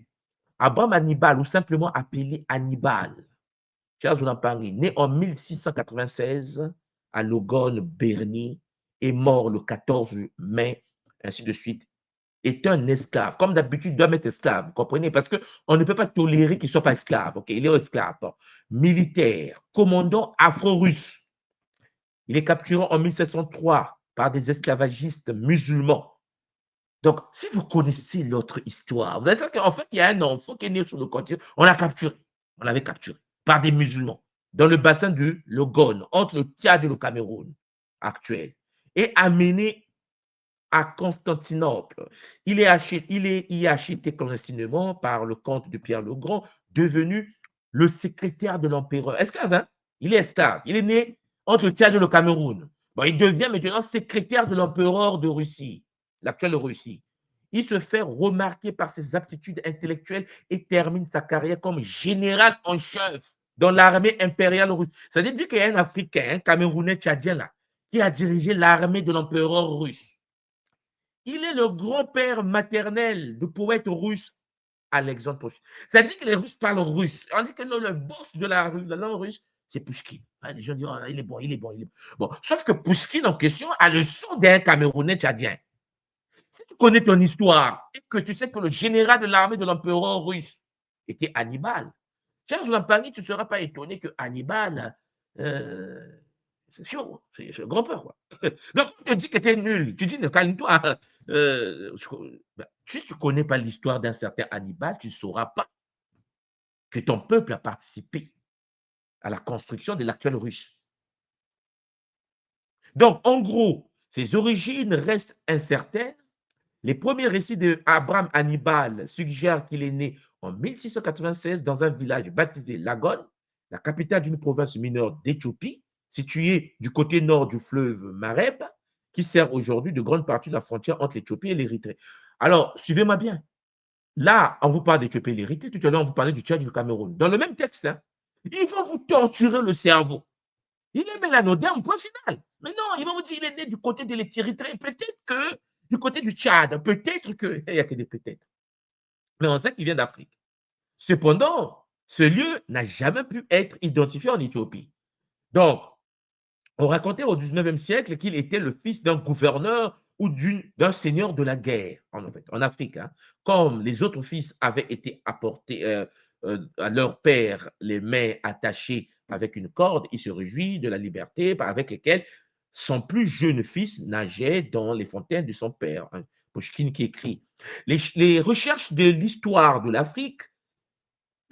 Speaker 4: Abraham Hannibal, ou simplement appelé Hannibal, Charles Jonampangui, né en 1696 à Logone, Berny, est mort le 14 mai, ainsi de suite, est un esclave. Comme d'habitude, il doit être esclave, vous comprenez? Parce qu'on ne peut pas tolérer qu'il ne soit pas esclave. Okay? Il est esclave. Militaire, commandant afro-russe. Il est capturé en 1703 par des esclavagistes musulmans. Donc, si vous connaissez l'autre histoire, vous allez savoir qu'en fait, il y a un enfant qui est né sur le continent, on l'a capturé. On l'avait capturé par des musulmans dans le bassin du Logone, entre le Tchad et le Cameroun actuel, et amené à Constantinople. Il y acheté clandestinement par le comte de Pierre le Grand, devenu le secrétaire de l'empereur. Esclave, hein? Il est esclave. Il est né entre le Tchad et le Cameroun. Bon, il devient maintenant secrétaire de l'empereur de Russie, l'actuelle Russie. Il se fait remarquer par ses aptitudes intellectuelles et termine sa carrière comme général en chef dans l'armée impériale russe. Ça veut dire qu'il y a un Africain, un Camerounais tchadien là, qui a dirigé l'armée de l'empereur russe. Il est le grand-père maternel du poète russe Alexandre Pouchkine. C'est-à-dire que les Russes parlent russe. On dit que le boss de la langue russe, c'est Pouchkine. Les gens disent, oh, il est bon, il est bon, il est bon. Bon, sauf que Pouchkine en question a le son d'un Camerounais tchadien. Si tu connais ton histoire et que tu sais que le général de l'armée de l'empereur russe était Hannibal, Charles Lampagny, tu ne seras pas étonné que Hannibal, c'est sûr, c'est le grand-père, quoi. Donc, tu te dis que tu es nul. Tu dis, calme-toi. Si tu ne connais pas l'histoire d'un certain Hannibal, tu ne sauras pas que ton peuple a participé à la construction de l'actuelle Russie. Donc, en gros, ses origines restent incertaines. Les premiers récits d'Abraham Hannibal suggèrent qu'il est né en 1696 dans un village baptisé Lagone, la capitale d'une province mineure d'Éthiopie, située du côté nord du fleuve Mareb, qui sert aujourd'hui de grande partie de la frontière entre l'Éthiopie et l'Érythrée. Alors, suivez-moi bien. Là, on vous parle d'Éthiopie et l'Érythrée, tout à l'heure, on vous parlait du Tchad et du Cameroun. Dans le même texte, hein, ils vont vous torturer le cerveau. Il est mélanodème, point final. Mais non, ils vont vous dire qu'il est né du côté de l'Érythrée. Peut-être que du côté du Tchad, peut-être que, il n'y a que des peut-être. Mais on sait qu'il vient d'Afrique. Cependant, ce lieu n'a jamais pu être identifié en Éthiopie. Donc, on racontait au 19e siècle qu'il était le fils d'un gouverneur ou d'un seigneur de la guerre, en Afrique. Hein. Comme les autres fils avaient été apportés à leur père, les mains attachées avec une corde, il se réjouit de la liberté avec laquelle son plus jeune fils nageait dans les fontaines de son père. Hein. Pouchkine qui écrit. Les recherches de l'histoire de l'Afrique,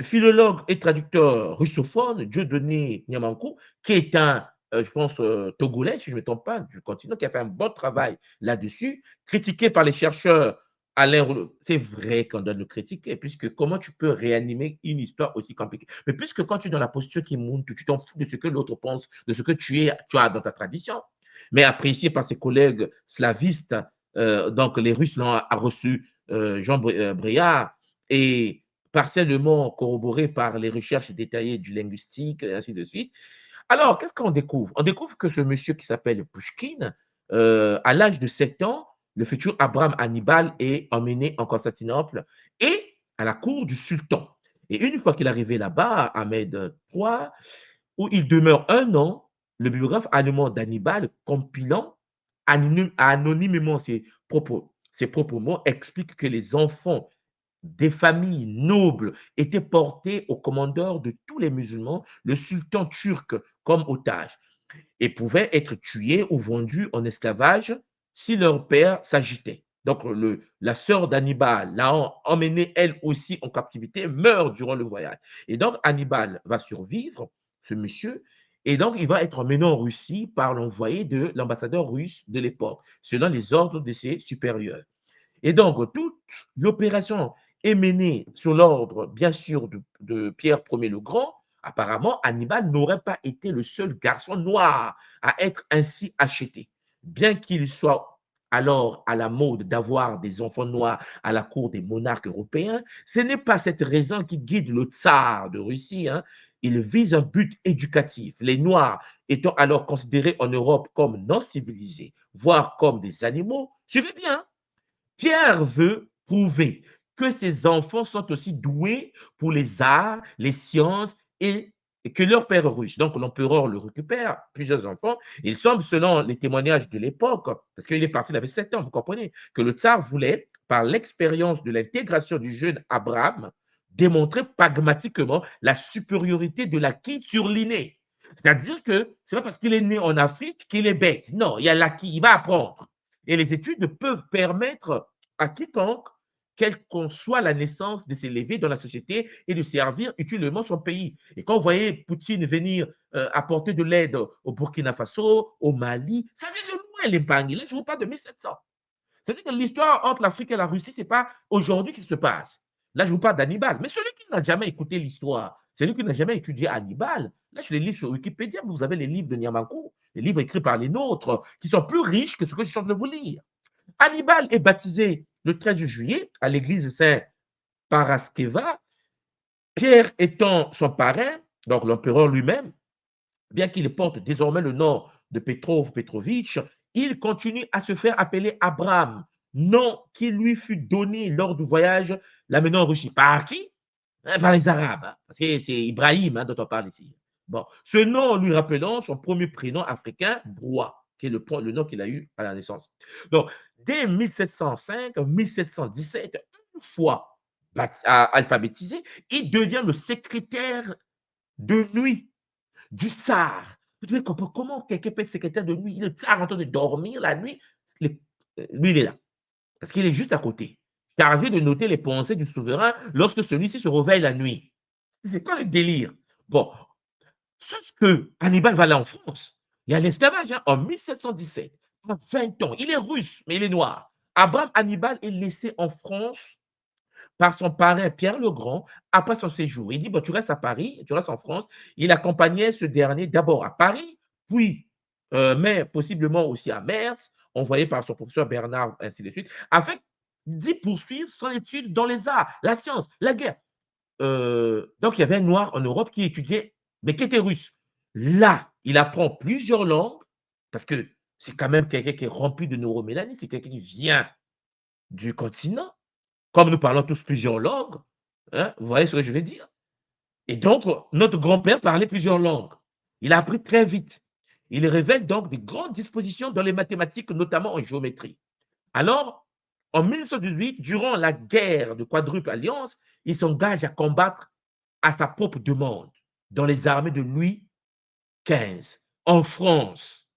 Speaker 4: philologue et traducteur russophone, Dieudonné Niamankou, qui est un, je pense, togolais, si je ne me trompe pas, du continent, qui a fait un bon travail là-dessus, critiqué par les chercheurs Alain Rouleau, c'est vrai qu'on doit le critiquer, puisque comment tu peux réanimer une histoire aussi compliquée? Mais puisque quand tu es dans la posture qui monte, tu t'en fous de ce que l'autre pense, de ce que tu as dans ta tradition. Mais apprécié par ses collègues slavistes, donc les Russes l'ont a reçu, Jean Bréard, et partiellement corroboré par les recherches détaillées du linguistique, et ainsi de suite. Alors, qu'est-ce qu'on découvre? On découvre que ce monsieur qui s'appelle Pushkin, à l'âge de 7 ans, le futur Abraham Hannibal est emmené en Constantinople et à la cour du sultan. Et une fois qu'il est arrivé là-bas, Ahmed III, où il demeure 1 an, le bibliographe allemand d'Hannibal, compilant anonymement ses propres mots, explique que les enfants des familles nobles étaient portés au commandeur de tous les musulmans, le sultan turc, comme otages, et pouvaient être tués ou vendus en esclavage si leur père s'agitait. Donc, la sœur d'Hannibal, l'a emmenée elle aussi en captivité, meurt durant le voyage. Et donc, Hannibal va survivre, ce monsieur, et donc il va être emmené en Russie par l'envoyé de l'ambassadeur russe de l'époque, selon les ordres de ses supérieurs. Et donc, toute l'opération est menée sous l'ordre, bien sûr, de Pierre Ier le Grand. Apparemment, Hannibal n'aurait pas été le seul garçon noir à être ainsi acheté. Bien qu'il soit alors à la mode d'avoir des enfants noirs à la cour des monarques européens, ce n'est pas cette raison qui guide le tsar de Russie, hein. Il vise un but éducatif. Les Noirs étant alors considérés en Europe comme non civilisés, voire comme des animaux. Suivez bien, hein. Pierre veut prouver que ses enfants sont aussi doués pour les arts, les sciences et que leur père est russe. Donc l'empereur le récupère, plusieurs enfants. Il semble, selon les témoignages de l'époque, parce qu'il est parti, il avait 7 ans, vous comprenez, que le tsar voulait, par l'expérience de l'intégration du jeune Abraham, démontrer pragmatiquement la supériorité de l'acquis sur l'inné. C'est-à-dire que ce n'est pas parce qu'il est né en Afrique qu'il est bête. Non, il y a l'acquis, il va apprendre. Et les études peuvent permettre à quiconque, quelle qu'en soit la naissance, de s'élever dans la société et de servir utilement son pays. Et quand vous voyez Poutine venir apporter de l'aide au Burkina Faso, au Mali, ça vient de loin, l'Empangui. Là, je vous parle de 1700. C'est-à-dire que l'histoire entre l'Afrique et la Russie, ce n'est pas aujourd'hui qui se passe. Là, je vous parle d'Hannibal. Mais celui qui n'a jamais écouté l'histoire, celui qui n'a jamais étudié Hannibal, là, je les lis sur Wikipédia, vous avez les livres de Niamankou, les livres écrits par les nôtres, qui sont plus riches que ce que je suis en train de vous lire. Hannibal est baptisé le 13 juillet à l'église Saint-Paraskeva, Pierre étant son parrain, donc l'empereur lui-même, bien qu'il porte désormais le nom de Petrov Petrovitch, il continue à se faire appeler Abraham, nom qui lui fut donné lors du voyage l'amenant en Russie. Par qui? Par les Arabes, hein, parce que c'est Ibrahim, hein, dont on parle ici. Bon, ce nom lui rappelant son premier prénom africain, Broie, qui est le nom qu'il a eu à la naissance. Donc, dès 1705-1717, une fois alphabétisé, il devient le secrétaire de nuit du tsar. Vous devez comprendre comment quelqu'un peut être secrétaire de nuit. Le tsar en train de dormir la nuit, lui, il est là. Parce qu'il est juste à côté, chargé de noter les pensées du souverain lorsque celui-ci se réveille la nuit. C'est quoi le délire? Bon, sauf que Hannibal va aller en France. Il y a l'esclavage, hein, en 1717, à 20 ans. Il est russe, mais il est noir. Abraham Hannibal est laissé en France par son parrain Pierre le Grand après son séjour. Il dit, bon, tu restes à Paris, tu restes en France. Il accompagnait ce dernier d'abord à Paris, puis, mais possiblement aussi à Metz, envoyé par son professeur Bernard, ainsi de suite, afin d'y poursuivre son étude dans les arts, la science, la guerre. Donc, il y avait un noir en Europe qui étudiait, mais qui était russe. Là, il apprend plusieurs langues, parce que c'est quand même quelqu'un qui est rempli de neuromélanie, c'est quelqu'un qui vient du continent. Comme nous parlons tous plusieurs langues, hein, vous voyez ce que je veux dire? Et donc, notre grand-père parlait plusieurs langues. Il a appris très vite. Il révèle donc de grandes dispositions dans les mathématiques, notamment en géométrie. Alors, en 1918, durant la guerre de Quadruple Alliance, il s'engage à combattre à sa propre demande dans les armées de Louis XV en France,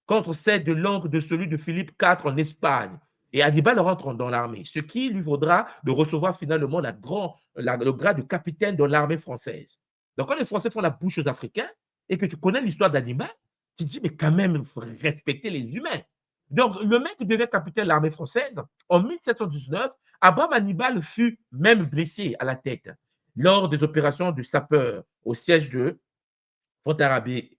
Speaker 4: contre celle de l'oncle de celui de Philippe IV en Espagne. Et Hannibal rentre dans l'armée, ce qui lui vaudra de recevoir finalement le grade de capitaine de l'armée française. Donc, quand les Français font la bouche aux Africains et que tu connais l'histoire d'Hannibal, tu te dis, mais quand même, il faut respecter les humains. Donc, le mec devient capitaine de l'armée française. En 1719, Abraham Hannibal fut même blessé à la tête lors des opérations de sapeurs au siège de Fontarabie,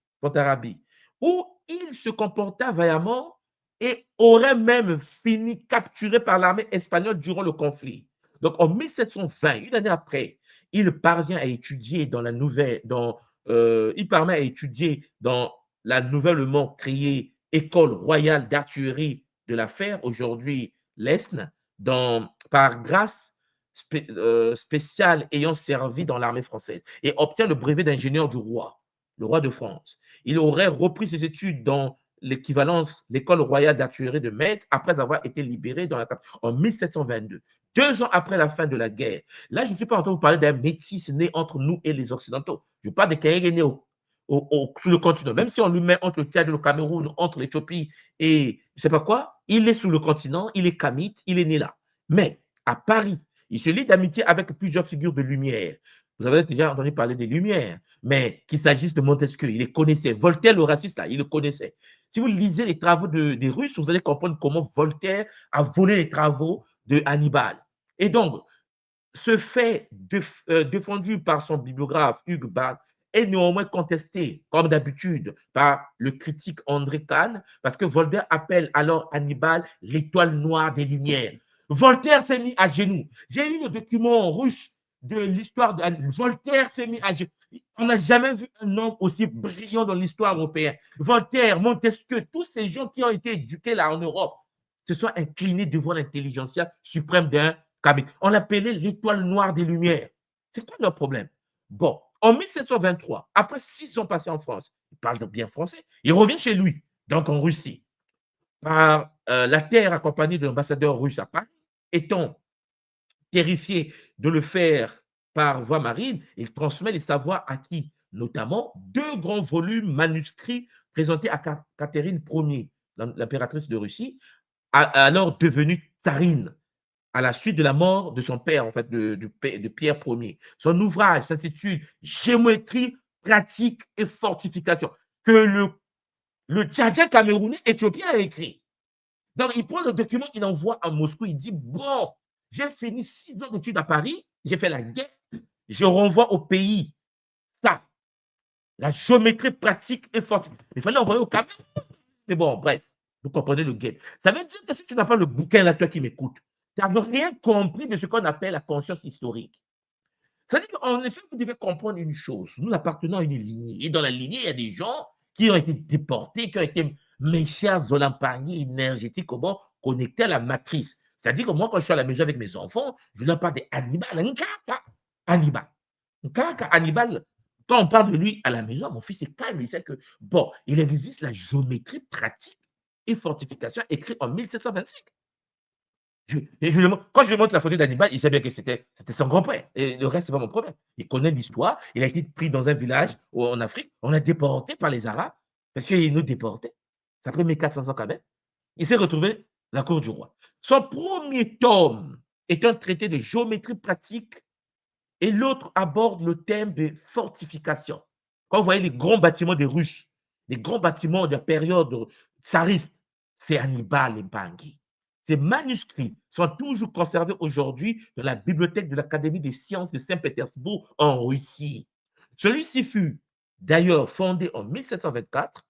Speaker 4: où il se comporta vaillamment et aurait même fini capturé par l'armée espagnole durant le conflit. Donc, en 1720, une année après, il parvient à étudier il parvient à étudier dans la nouvellement créée École royale d'artillerie de la Fer, aujourd'hui l'ESN, par grâce spéciale ayant servi dans l'armée française, et obtient le brevet d'ingénieur du roi, le roi de France. Il aurait repris ses études dans l'école royale d'artillerie de Metz après avoir été libéré en 1722, 2 ans après la fin de la guerre. Là, je ne suis pas en train de vous parler d'un métis né entre nous et les Occidentaux. Je parle de quelqu'un né sur le continent. Même si on lui met entre le Tchad et le Cameroun, entre l'Éthiopie et je ne sais pas quoi, il est sur le continent, il est kamite, il est né là. Mais à Paris, il se lie d'amitié avec plusieurs figures de lumière. Vous avez déjà entendu parler des Lumières, mais qu'il s'agisse de Montesquieu, il les connaissait. Voltaire, le raciste, là, il le connaissait. Si vous lisez les travaux des Russes, vous allez comprendre comment Voltaire a volé les travaux de Hannibal. Et donc, ce fait défendu par son bibliographe Hugues Ball est néanmoins contesté, comme d'habitude, par le critique André Kahn, parce que Voltaire appelle alors Hannibal l'étoile noire des Lumières. Voltaire s'est mis à genoux. J'ai lu le document russe de l'histoire de Voltaire s'est mis à genoux. On n'a jamais vu un homme aussi brillant dans l'histoire européenne. Voltaire, Montesquieu, tous ces gens qui ont été éduqués là en Europe se sont inclinés devant l'intelligentsia suprême d'un Kabyle. On l'appelait l'étoile noire des Lumières. C'est quoi leur problème? Bon, en 1723, après 6 ans passés en France, il parle bien français, il revient chez lui, donc en Russie, par la terre accompagné de l'ambassadeur russe à Paris, étant terrifié de le faire par voie marine, il transmet les savoirs acquis, notamment 2 grands volumes manuscrits présentés à Catherine Ier, l'impératrice de Russie, alors devenue tsarine, à la suite de la mort de son père, en fait, de Pierre Ier. Son ouvrage s'intitule Géométrie, pratique et fortification, que le Tchadien camerounais éthiopien a écrit. Donc, il prend le document, il envoie à Moscou, il dit, bon, j'ai fini 6 ans d'études à Paris, j'ai fait la guerre, je renvoie au pays ça, la géométrie pratique et fortification. Il fallait envoyer au Cameroun. Mais bon, bref, vous comprenez le game. Ça veut dire que si tu n'as pas le bouquin là, toi qui m'écoutes, tu n'as rien compris de ce qu'on appelle la conscience historique. C'est-à-dire qu'en effet, vous devez comprendre une chose. Nous appartenons à une lignée. Et dans la lignée, il y a des gens qui ont été déportés, qui ont été, mes chers olampagnis énergétiques, comment connectés à la matrice. C'est-à-dire que moi, quand je suis à la maison avec mes enfants, je leur parle d'Hannibal. Hannibal. Hannibal, quand on parle de lui à la maison, mon fils est calme. Il sait que, bon, il existe la géométrie pratique et fortification écrite en 1725. Quand je lui montre la photo d'Hannibal, il sait bien que c'était son grand-père. Et le reste, ce n'est pas mon problème. Il connaît l'histoire. Il a été pris dans un village en Afrique. On l'a déporté par les Arabes parce qu'ils nous déportaient. Ça a pris 1400 ans quand même. Il s'est retrouvé à la cour du roi. Son premier tome est un traité de géométrie pratique et l'autre aborde le thème de fortification. Quand vous voyez les grands bâtiments des Russes, les grands bâtiments de la période tsariste, c'est Hannibal et Bangui. Ces manuscrits sont toujours conservés aujourd'hui dans la bibliothèque de l'Académie des sciences de Saint-Pétersbourg en Russie. Celui-ci fut d'ailleurs fondé en 1724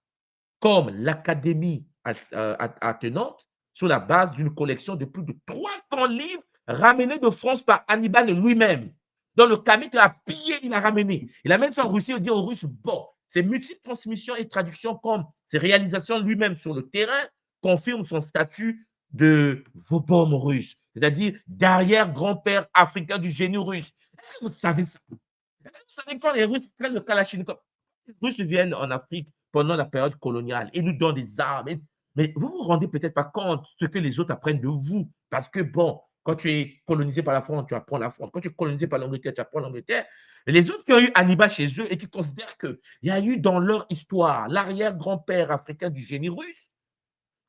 Speaker 4: comme l'Académie attenante sur la base d'une collection de plus de 300 livres ramenés de France par Hannibal lui-même. Dans le Kamite a pillé, il a ramené. Il a même fait en Russie, il dit aux Russes, bon, ses multiples transmissions et traductions comme ses réalisations lui-même sur le terrain confirment son statut de Vobom russe, c'est-à-dire d'arrière-grand-père africain du génie russe. Est-ce que vous savez ça? Est-ce que vous savez quand les Russes prennent le Kalachnikov? Les Russes viennent en Afrique pendant la période coloniale et nous donnent des armes. Mais vous vous rendez peut-être pas compte ce que les autres apprennent de vous. Parce que bon, quand tu es colonisé par la France, tu apprends la France. Quand tu es colonisé par l'Angleterre, tu apprends l'Angleterre. Les autres qui ont eu Hannibal chez eux et qui considèrent qu'il y a eu dans leur histoire l'arrière-grand-père africain du génie russe,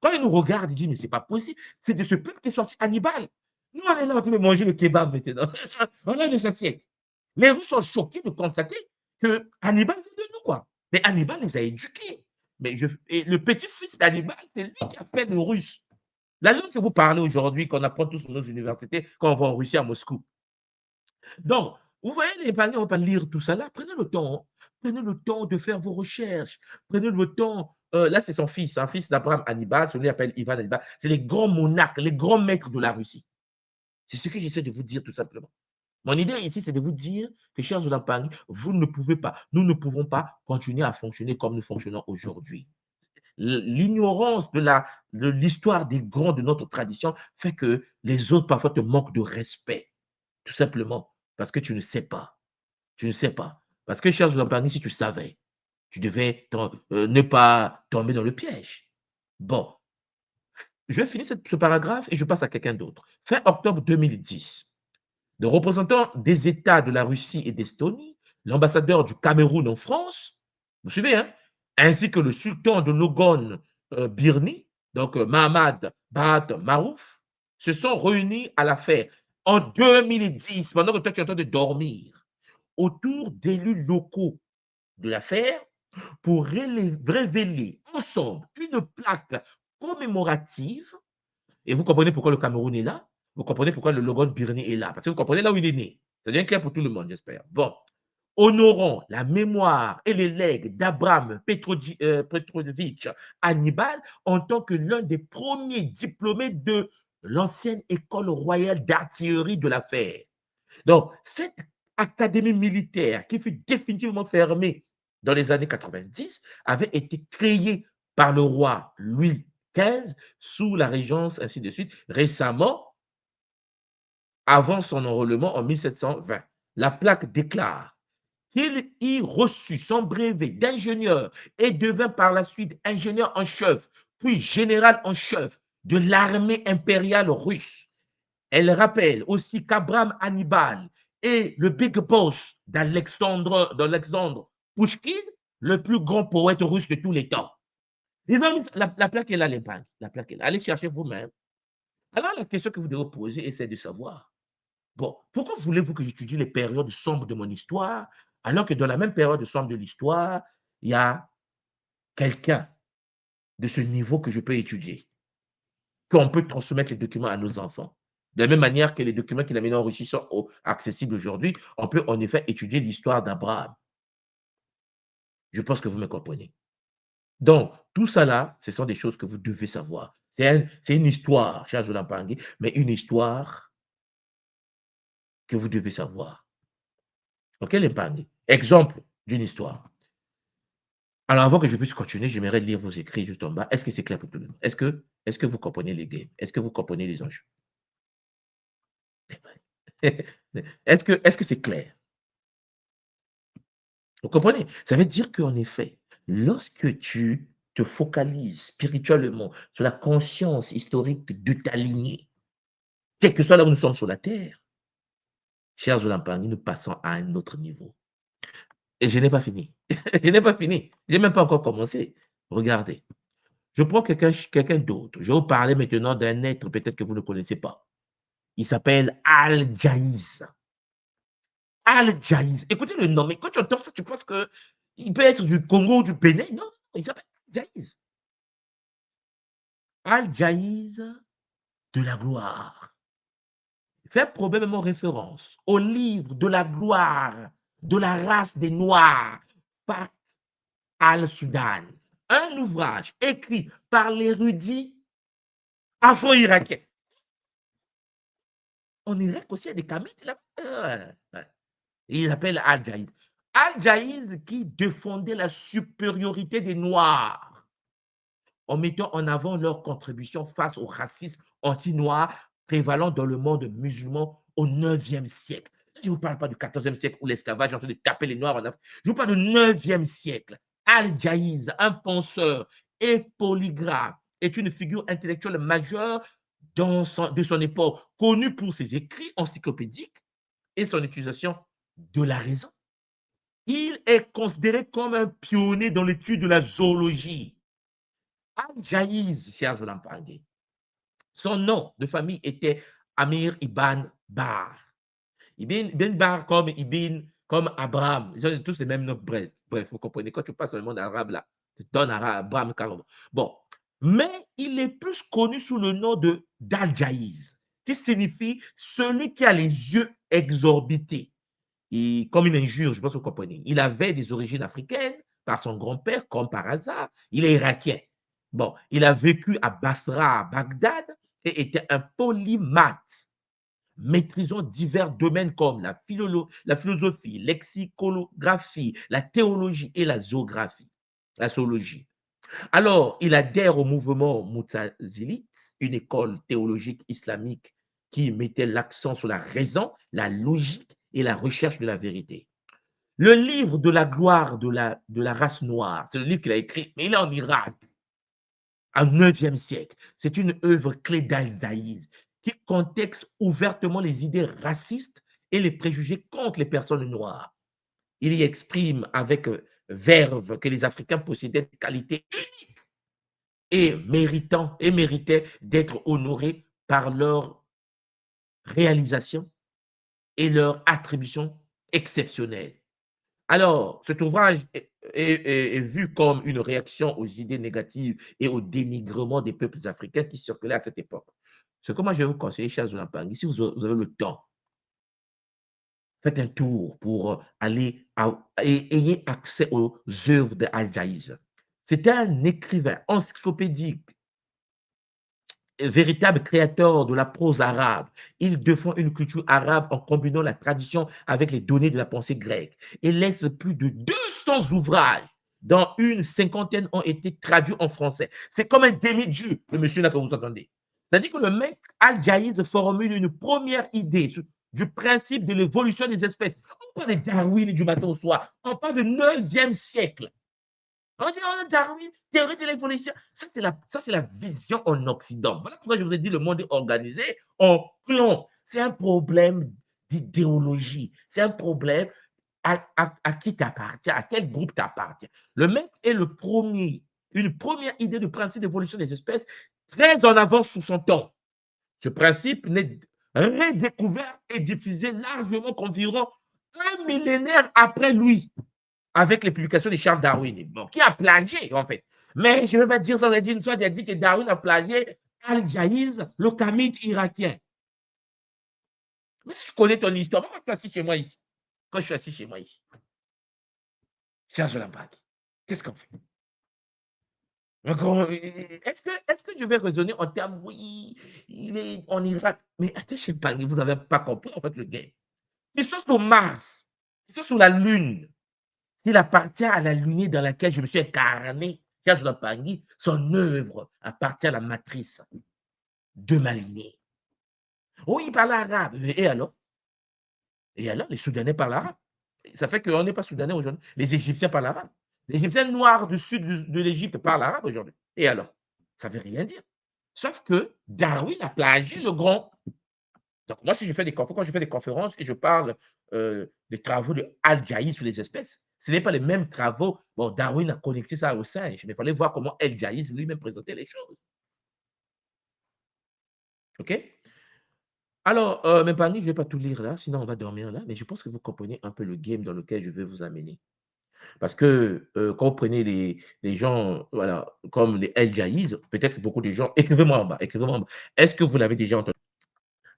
Speaker 4: quand ils nous regardent, ils disent, mais c'est pas possible. C'est de ce peuple qui est sorti Hannibal. Nous, on est là en train de manger le kebab maintenant. On a des assiettes. Les Russes sont choqués de constater que Hannibal vient de nous, quoi. Mais Hannibal les a éduqués. Et le petit-fils d'Hannibal, c'est lui qui a fait le russe. La langue que vous parlez aujourd'hui, qu'on apprend tous dans nos universités, quand on va en Russie, à Moscou. Donc, vous voyez, les parents, on va pas lire tout ça là. Prenez le temps. Hein. Prenez le temps de faire vos recherches. Prenez le temps. Là, c'est son fils, un fils d'Abraham Hannibal, celui appelle Ivan Hannibal. C'est les grands monarques, les grands maîtres de la Russie. C'est ce que j'essaie de vous dire tout simplement. Mon idée ici, c'est de vous dire que, chers Olampang, vous ne pouvez pas, nous ne pouvons pas continuer à fonctionner comme nous fonctionnons aujourd'hui. L'ignorance de l'histoire des grands de notre tradition fait que les autres parfois te manquent de respect, tout simplement, parce que tu ne sais pas. Tu ne sais pas. Parce que, chers Olampang, si tu savais, tu devais ne pas tomber dans le piège. Bon, je vais finir ce paragraphe et je passe à quelqu'un d'autre. Fin octobre 2010. Le représentant des États de la Russie et d'Estonie, l'ambassadeur du Cameroun en France, vous suivez, hein, ainsi que le sultan de Logon Birni, donc Mahamad Bahat Marouf, se sont réunis à l'affaire en 2010, pendant que toi tu es en train de dormir, autour d'élus locaux de l'affaire pour révéler ensemble une plaque commémorative. Et vous comprenez pourquoi le Cameroun est là? Vous comprenez pourquoi le Logon Birni est là? Parce que vous comprenez là où il est né. C'est bien clair pour tout le monde, j'espère. Bon. Honorant la mémoire et les legs d'Abraham Petrovitch Hannibal en tant que l'un des premiers diplômés de l'ancienne école royale d'artillerie de l'affaire. Donc, cette académie militaire qui fut définitivement fermée dans les années 90 avait été créée par le roi Louis XV sous la régence, ainsi de suite, récemment, avant son enrôlement en 1720. La plaque déclare qu'il y reçut son brevet d'ingénieur et devint par la suite ingénieur en chef, puis général en chef de l'armée impériale russe. Elle rappelle aussi qu'Abraham Hannibal est le big boss d'Alexandre Pouchkine, le plus grand poète russe de tous les temps. La plaque est là, l'Espagne. La plaque est là. Allez chercher vous-même. Alors, la question que vous devez poser, c'est de savoir, bon, pourquoi voulez-vous que j'étudie les périodes sombres de mon histoire, alors que dans la même période sombre de l'histoire, il y a quelqu'un de ce niveau que je peux étudier, qu'on peut transmettre les documents à nos enfants. De la même manière que les documents qu'il a mis en Russie sont accessibles aujourd'hui, on peut en effet étudier l'histoire d'Abraham. Je pense que vous me comprenez. Donc, tout ça là, ce sont des choses que vous devez savoir. C'est une histoire, cher Zolampangi, mais une histoire que vous devez savoir. OK, l'épargne. Exemple d'une histoire. Alors, avant que je puisse continuer, j'aimerais lire vos écrits juste en bas. Est-ce que c'est clair pour tout le monde? Est-ce que vous comprenez les games? Est-ce que vous comprenez les enjeux? Est-ce que c'est clair? Vous comprenez? Ça veut dire qu'en effet, lorsque tu te focalises spirituellement sur la conscience historique de ta lignée, quel que soit là où nous sommes sur la terre, chers Olampani, nous passons à un autre niveau. Et je n'ai pas fini. Je n'ai pas fini. Je n'ai même pas encore commencé. Regardez. Je prends quelqu'un d'autre. Je vais vous parler maintenant d'un être peut-être que vous ne connaissez pas. Il s'appelle Al-Jaïz. Al-Jaïz. Écoutez le nom, mais quand tu entends ça, tu penses qu'il peut être du Congo ou du Bénin. Non, il s'appelle Al-Jaïz. Al-Jaïz de la gloire. Il fait probablement référence au livre de la gloire de la race des Noirs, Fath al-Soudan. Un ouvrage écrit par l'érudit afro-irakien. En Irak aussi, il y a des Kamites là. Il s'appelle Al-Jaïz. Al-Jaïz qui défendait la supériorité des Noirs en mettant en avant leur contribution face au racisme anti-noir prévalant dans le monde musulman au 9e siècle. Je ne vous parle pas du 14e siècle où l'esclavage est en train de taper les Noirs en Afrique. Je vous parle du 9e siècle. Al-Jaïz, un penseur et polygraphe, est une figure intellectuelle majeure de son époque, connu pour ses écrits encyclopédiques et son utilisation de la raison. Il est considéré comme un pionnier dans l'étude de la zoologie. Al-Jaïz, chers Olampangé, son nom de famille était Amir Ibn Bar. Ibn Bar comme Ibn, comme Abraham. Ils ont tous les mêmes noms. Bref, vous comprenez, quand tu passes dans le monde arabe, là, Don Abraham Kalongo. Bon, mais il est plus connu sous le nom de d'Al-Jaïz, qui signifie celui qui a les yeux exorbités. Et comme une injure, je pense que vous comprenez. Il avait des origines africaines par son grand-père, comme par hasard. Il est irakien. Bon, il a vécu à Basra, à Bagdad, et était un polymathe, maîtrisant divers domaines comme la philosophie, lexicolographie, la théologie et la zoologie. Alors, il adhère au mouvement Moutazilite, une école théologique islamique qui mettait l'accent sur la raison, la logique et la recherche de la vérité. Le livre de la gloire de la race noire, c'est le livre qu'il a écrit, mais il est en Irak, au 9e siècle. C'est une œuvre clé d'Al-Daïs qui contexte ouvertement les idées racistes et les préjugés contre les personnes noires. Il y exprime avec verve que les Africains possédaient des qualités uniques et méritaient d'être honorés par leur réalisation et leur attribution exceptionnelle. Alors, cet ouvrage est vu comme une réaction aux idées négatives et au dénigrement des peuples africains qui circulaient à cette époque. Ce que moi, je vais vous conseiller, chers Zolapangui, si vous avez le temps, faites un tour pour aller et ayez accès aux œuvres de Al-Jaïz. C'était un écrivain encyclopédique, véritable créateur de la prose arabe. Il défend une culture arabe en combinant la tradition avec les données de la pensée grecque et laisse plus de 200 ouvrages, dont une cinquantaine ont été traduits en français. C'est comme un demi-dieu, le monsieur là que vous entendez. C'est-à-dire que le mec Al-Jaïz formule une première idée du principe de l'évolution des espèces. On parle de Darwin du matin au soir. On parle du 9e siècle. On dit, oh, Darwin, théorie de l'évolution. Ça, c'est la vision en Occident. Voilà pourquoi je vous ai dit le monde est organisé en clan. C'est un problème d'idéologie. C'est un problème à qui t'appartient, à quel groupe t'appartient. Le mec est une première idée de principe d'évolution des espèces très en avance sous son temps. Ce principe n'est redécouvert et diffusé largement qu'environ un millénaire après lui, avec les publications de Charles Darwin, bon, qui a plagié, en fait. Mais je ne vais pas dire ça, une fois, il a dit que Darwin a plagié Al-Jaïz, le kamite irakien. Mais si je connais ton histoire, pourquoi tu es assis chez moi ici? Quand je suis assis chez moi ici, Serge Lambac, qu'est-ce qu'on fait? Est-ce que je vais raisonner en termes, oui, il est en Irak, mais attends, je sais pas, vous n'avez pas compris, en fait, le game. Ils sont sur Mars, ils sont sur la Lune. Il appartient à la lignée dans laquelle je me suis incarné, Serge Lambac, son œuvre appartient à la matrice de ma lignée. Oui, il parle arabe, et alors? Et alors, les Soudanais parlent arabe. Ça fait qu'on n'est pas Soudanais aujourd'hui. Les Égyptiens parlent arabe. Les Égyptiens noirs du sud de l'Égypte parlent arabe aujourd'hui. Et alors? Ça ne veut rien dire. Sauf que Darwin a plagié le grand. Donc, moi, si je fais des conférences, quand je fais des conférences et je parle des travaux de Al-Jaïz sur les espèces, ce n'est pas les mêmes travaux. Bon, Darwin a connecté ça au singe, mais il fallait voir comment Al-Jaïz lui-même présentait les choses. OK? Alors, mes amis, je ne vais pas tout lire là, sinon on va dormir là, mais je pense que vous comprenez un peu le game dans lequel je vais vous amener. Parce que quand vous prenez les gens voilà, comme les El Jaïz, peut-être que beaucoup de gens, écrivez-moi en bas, écrivez-moi en bas. Est-ce que vous l'avez déjà entendu?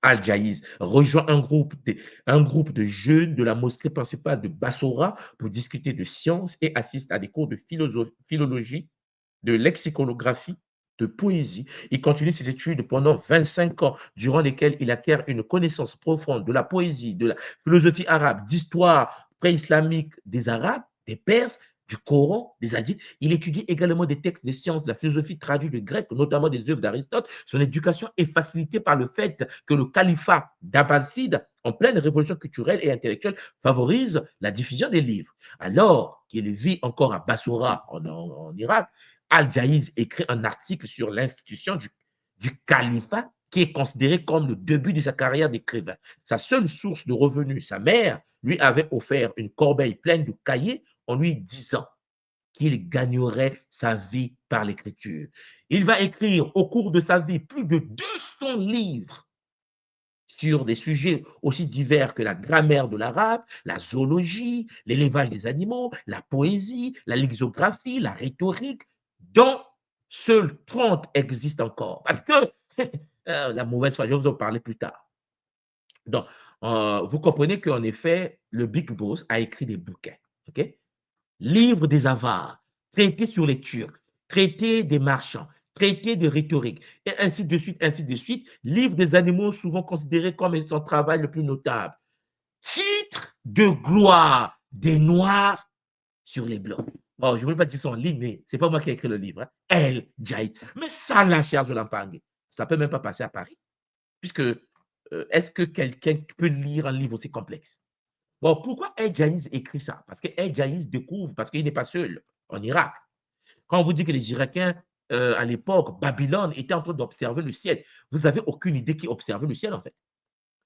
Speaker 4: Al Jaïz rejoint un groupe de jeunes de la mosquée principale de Bassora pour discuter de sciences et assiste à des cours de philologie, de lexicolographie, de poésie. Il continue ses études pendant 25 ans, durant lesquels il acquiert une connaissance profonde de la poésie, de la philosophie arabe, d'histoire pré-islamique des Arabes, des Perses, du Coran, des hadiths. Il étudie également des textes des sciences, de la philosophie traduite de grec, notamment des œuvres d'Aristote. Son éducation est facilitée par le fait que le califat d'Abbasside, en pleine révolution culturelle et intellectuelle, favorise la diffusion des livres. Alors qu'il vit encore à Bassora, en Irak, Al-Jaïz écrit un article sur l'institution du califat qui est considéré comme le début de sa carrière d'écrivain. Sa seule source de revenus, sa mère, lui avait offert une corbeille pleine de cahiers en lui disant qu'il gagnerait sa vie par l'écriture. Il va écrire au cours de sa vie plus de 200 livres sur des sujets aussi divers que la grammaire de l'arabe, la zoologie, l'élevage des animaux, la poésie, la lexiographie, la rhétorique, dont seuls 30 existent encore. Parce que, la mauvaise foi, je vais vous en parler plus tard. Donc, vous comprenez qu'en effet, le Big Boss a écrit des bouquins. OK? Livre des avares, traité sur les Turcs, traité des marchands, traité de rhétorique, et ainsi de suite, ainsi de suite. Livre des animaux, souvent considéré comme son travail le plus notable. Titre de gloire des Noirs sur les Blancs. Bon, je ne voulais pas dire ça en ligne, mais ce n'est pas moi qui ai écrit le livre. Hein. El Jaïd. Mais ça, la cher de Lampangue, ça ne peut même pas passer à Paris. Puisque, est-ce que quelqu'un peut lire un livre aussi complexe? Bon, pourquoi El Jaïz écrit ça? Parce que El Jaïz découvre, parce qu'il n'est pas seul en Irak. Quand on vous dit que les Irakiens, à l'époque, Babylone était en train d'observer le ciel, vous n'avez aucune idée qui observait le ciel, en fait.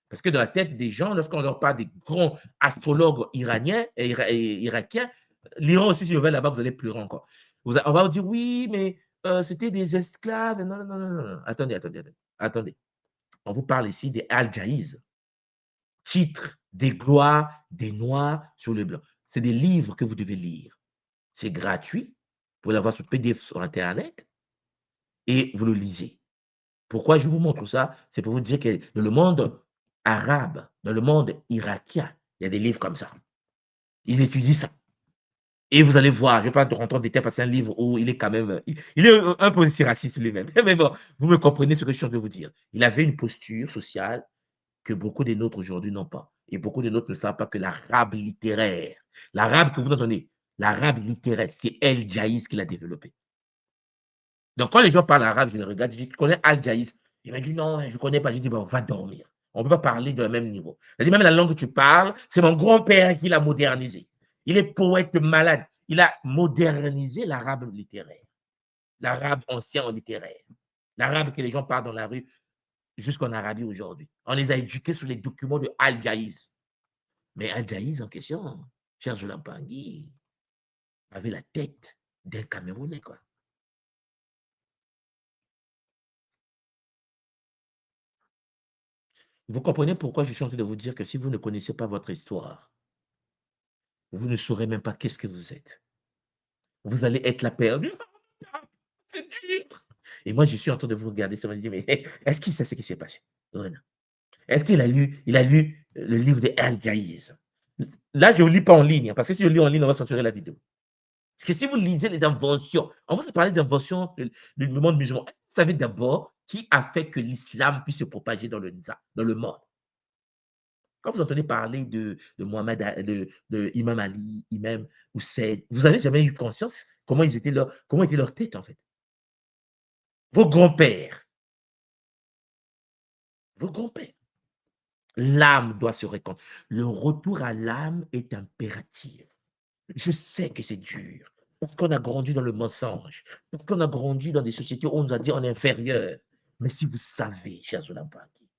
Speaker 4: Parce que dans la tête des gens, lorsqu'on leur parle des grands astrologues iraniens et irakiens, l'Iran aussi, si je vais là-bas, vous allez pleurer encore. On va vous dire, oui, mais c'était des esclaves. Non, non, non, non, non. Attendez, attendez, attendez. Attendez. On vous parle ici des Al-Jaïz. Titre des gloires des Noirs sur le blanc. C'est des livres que vous devez lire. C'est gratuit. Vous pouvez l'avoir sur PDF sur Internet et vous le lisez. Pourquoi je vous montre ça? C'est pour vous dire que dans le monde arabe, dans le monde irakien, il y a des livres comme ça. Il étudie ça. Et vous allez voir, je ne vais pas rentrer en détail parce que c'est un livre où il est quand même, il est un peu aussi raciste lui-même. Mais bon, vous me comprenez ce que je suis en train de vous dire. Il avait une posture sociale que beaucoup des nôtres aujourd'hui n'ont pas. Et beaucoup de nôtres ne savent pas que l'arabe littéraire, l'arabe que vous entendez, l'arabe littéraire, c'est El Jaïs qui l'a développé. Donc, quand les gens parlent arabe, je les regarde, je dis, tu connais Al Jaïs? Il m'a dit, non, je ne connais pas. Je dis, bon, va dormir. On ne peut pas parler de même niveau. Il dit, même la langue que tu parles, c'est mon grand-père qui l'a modernisé. Il est poète malade. Il a modernisé l'arabe littéraire, l'arabe ancien en littéraire, l'arabe que les gens parlent dans la rue jusqu'en Arabie aujourd'hui. On les a éduqués sur les documents de Al-Jaïz. Mais Al-Jaïz en question, cher Jolam Pangui, avait la tête d'un Camerounais, quoi. Vous comprenez pourquoi je suis en train de vous dire que si vous ne connaissez pas votre histoire, vous ne saurez même pas qu'est-ce que vous êtes. Vous allez être la perdue. C'est dur. Et moi, je suis en train de vous regarder, ça me dit, mais est-ce qu'il sait ce qui s'est passé? Vraiment. Est-ce qu'il a lu, il a lu le livre de Al-Jaïz? Là, je ne lis pas en ligne, parce que si je lis en ligne, on va censurer la vidéo. Parce que si vous lisez les inventions, on vous a parlé des inventions du monde musulman. Vous savez d'abord qui a fait que l'islam puisse se propager dans le monde. Quand vous entendez parler de Mohamed, de Imam Ali, Imam Hussein, vous n'avez jamais eu conscience comment était leur tête, en fait. Vos grands-pères, vos grands-pères. L'âme doit se réconcilier. Le retour à l'âme est impératif. Je sais que c'est dur, parce qu'on a grandi dans le mensonge, parce qu'on a grandi dans des sociétés où on nous a dit on est inférieur. Mais si vous savez, chers Olympiques,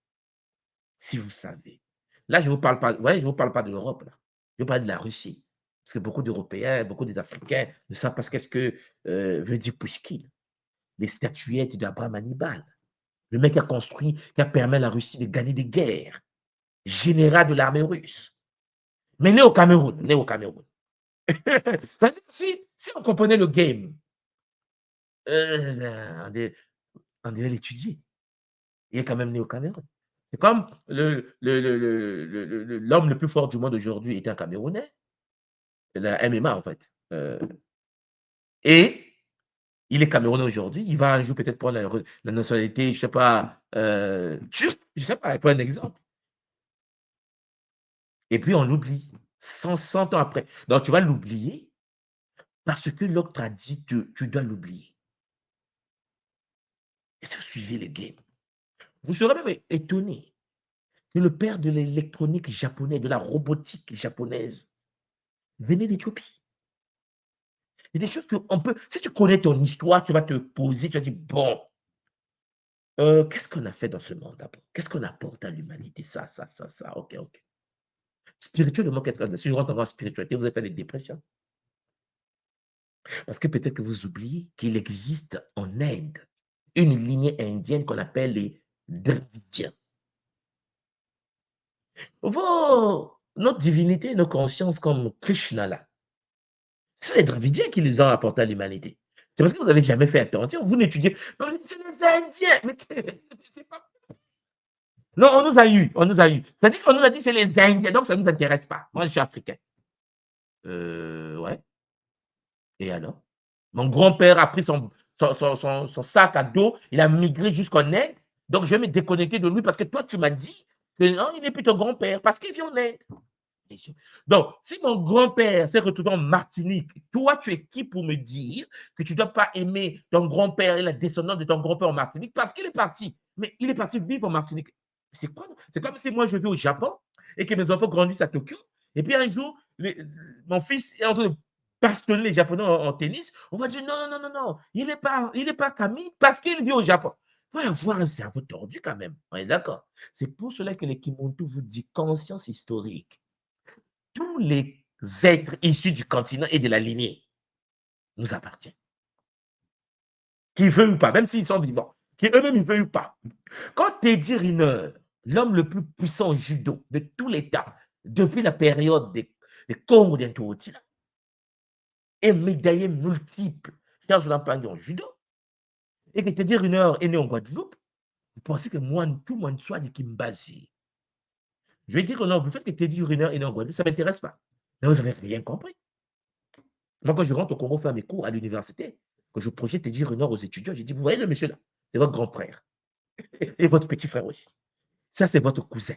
Speaker 4: si vous savez, là, je ne vous parle pas, ouais, je vous parle pas de l'Europe, là. Je vous parle de la Russie. Parce que beaucoup d'Européens, beaucoup des Africains ne savent pas ce qu'est-ce que veut dire Pushkin. Les statuettes d'Abraham Hannibal. Le mec qui a construit, qui a permis à la Russie de gagner des guerres. Général de l'armée russe. Mais né au Cameroun, né au Cameroun. si on comprenait le game, on devait l'étudier. Il est quand même né au Cameroun. C'est comme l'homme le plus fort du monde aujourd'hui était un Camerounais, la MMA en fait. Et il est Camerounais aujourd'hui. Il va un jour peut-être prendre la nationalité, je ne sais pas, turque, je ne sais pas, pour un exemple. Et puis on l'oublie 100 ans après. Donc tu vas l'oublier parce que l'autre t'a dit que tu dois l'oublier. Et si vous suivez les games, vous serez même étonné que le père de l'électronique japonais, de la robotique japonaise, venait d'Éthiopie. Il y a des choses qu'on peut. Si tu connais ton histoire, tu vas te poser, tu vas dire bon, qu'est-ce qu'on a fait dans ce monde d'abord? Qu'est-ce qu'on apporte à l'humanité? Ça. Ok, ok. Spirituellement, qu'est-ce qu'on a? Si je rentre dans la spiritualité, vous allez faire des dépressions. Parce que peut-être que vous oubliez qu'il existe en Inde une lignée indienne qu'on appelle les Dravidiens. Notre divinité, nos consciences comme Krishna, là, c'est les Dravidiens qui les ont apportés à l'humanité. C'est parce que vous n'avez jamais fait attention. Vous n'étudiez pas. C'est les Indiens. Mais c'est pas... Non, on nous a eu. On nous a eu. C'est-à-dire qu'on nous a dit que c'est les Indiens. Donc, ça ne nous intéresse pas. Moi, je suis africain. Ouais. Et alors? Mon grand-père a pris son sac à dos. Il a migré jusqu'en Inde. Donc, je vais me déconnecter de lui parce que toi, tu m'as dit que non, il n'est plus ton grand-père parce qu'il vit en Inde. Donc, si mon grand-père s'est retrouvé en Martinique, toi, tu es qui pour me dire que tu ne dois pas aimer ton grand-père et la descendance de ton grand-père en Martinique parce qu'il est parti. Mais il est parti vivre en Martinique. C'est quoi? C'est comme si moi, je vis au Japon et que mes enfants grandissent à Tokyo. Et puis un jour, mon fils est en train de bastonner les Japonais en tennis. On va dire non, non, non, non, non. Il n'est pas Camille parce qu'il vit au Japon. Il faut avoir un cerveau tordu quand même. On est d'accord. C'est pour cela que les Kimuntu vous dit conscience historique. Tous les êtres issus du continent et de la lignée nous appartiennent. Qu'ils veulent ou pas, même s'ils sont vivants, qu'eux-mêmes ils veulent ou pas. Quand Teddy Riner, l'homme le plus puissant au judo de tous les temps, depuis la période des Congo d'Intuoti, est médaillé multiple, Charles Lampangue en judo, et que Teddy Riner est né en Guadeloupe, vous pensez que moi, tout le monde soit de Kimbasi. Je vais dire que non, le fait que Teddy Riner est né en Guadeloupe, ça ne m'intéresse pas. Mais vous n'avez rien compris. Moi, quand je rentre au Congo faire mes cours à l'université, quand je projette Teddy Riner aux étudiants, je dis, vous voyez le monsieur là, c'est votre grand frère. Et votre petit frère aussi. Ça, c'est votre cousin.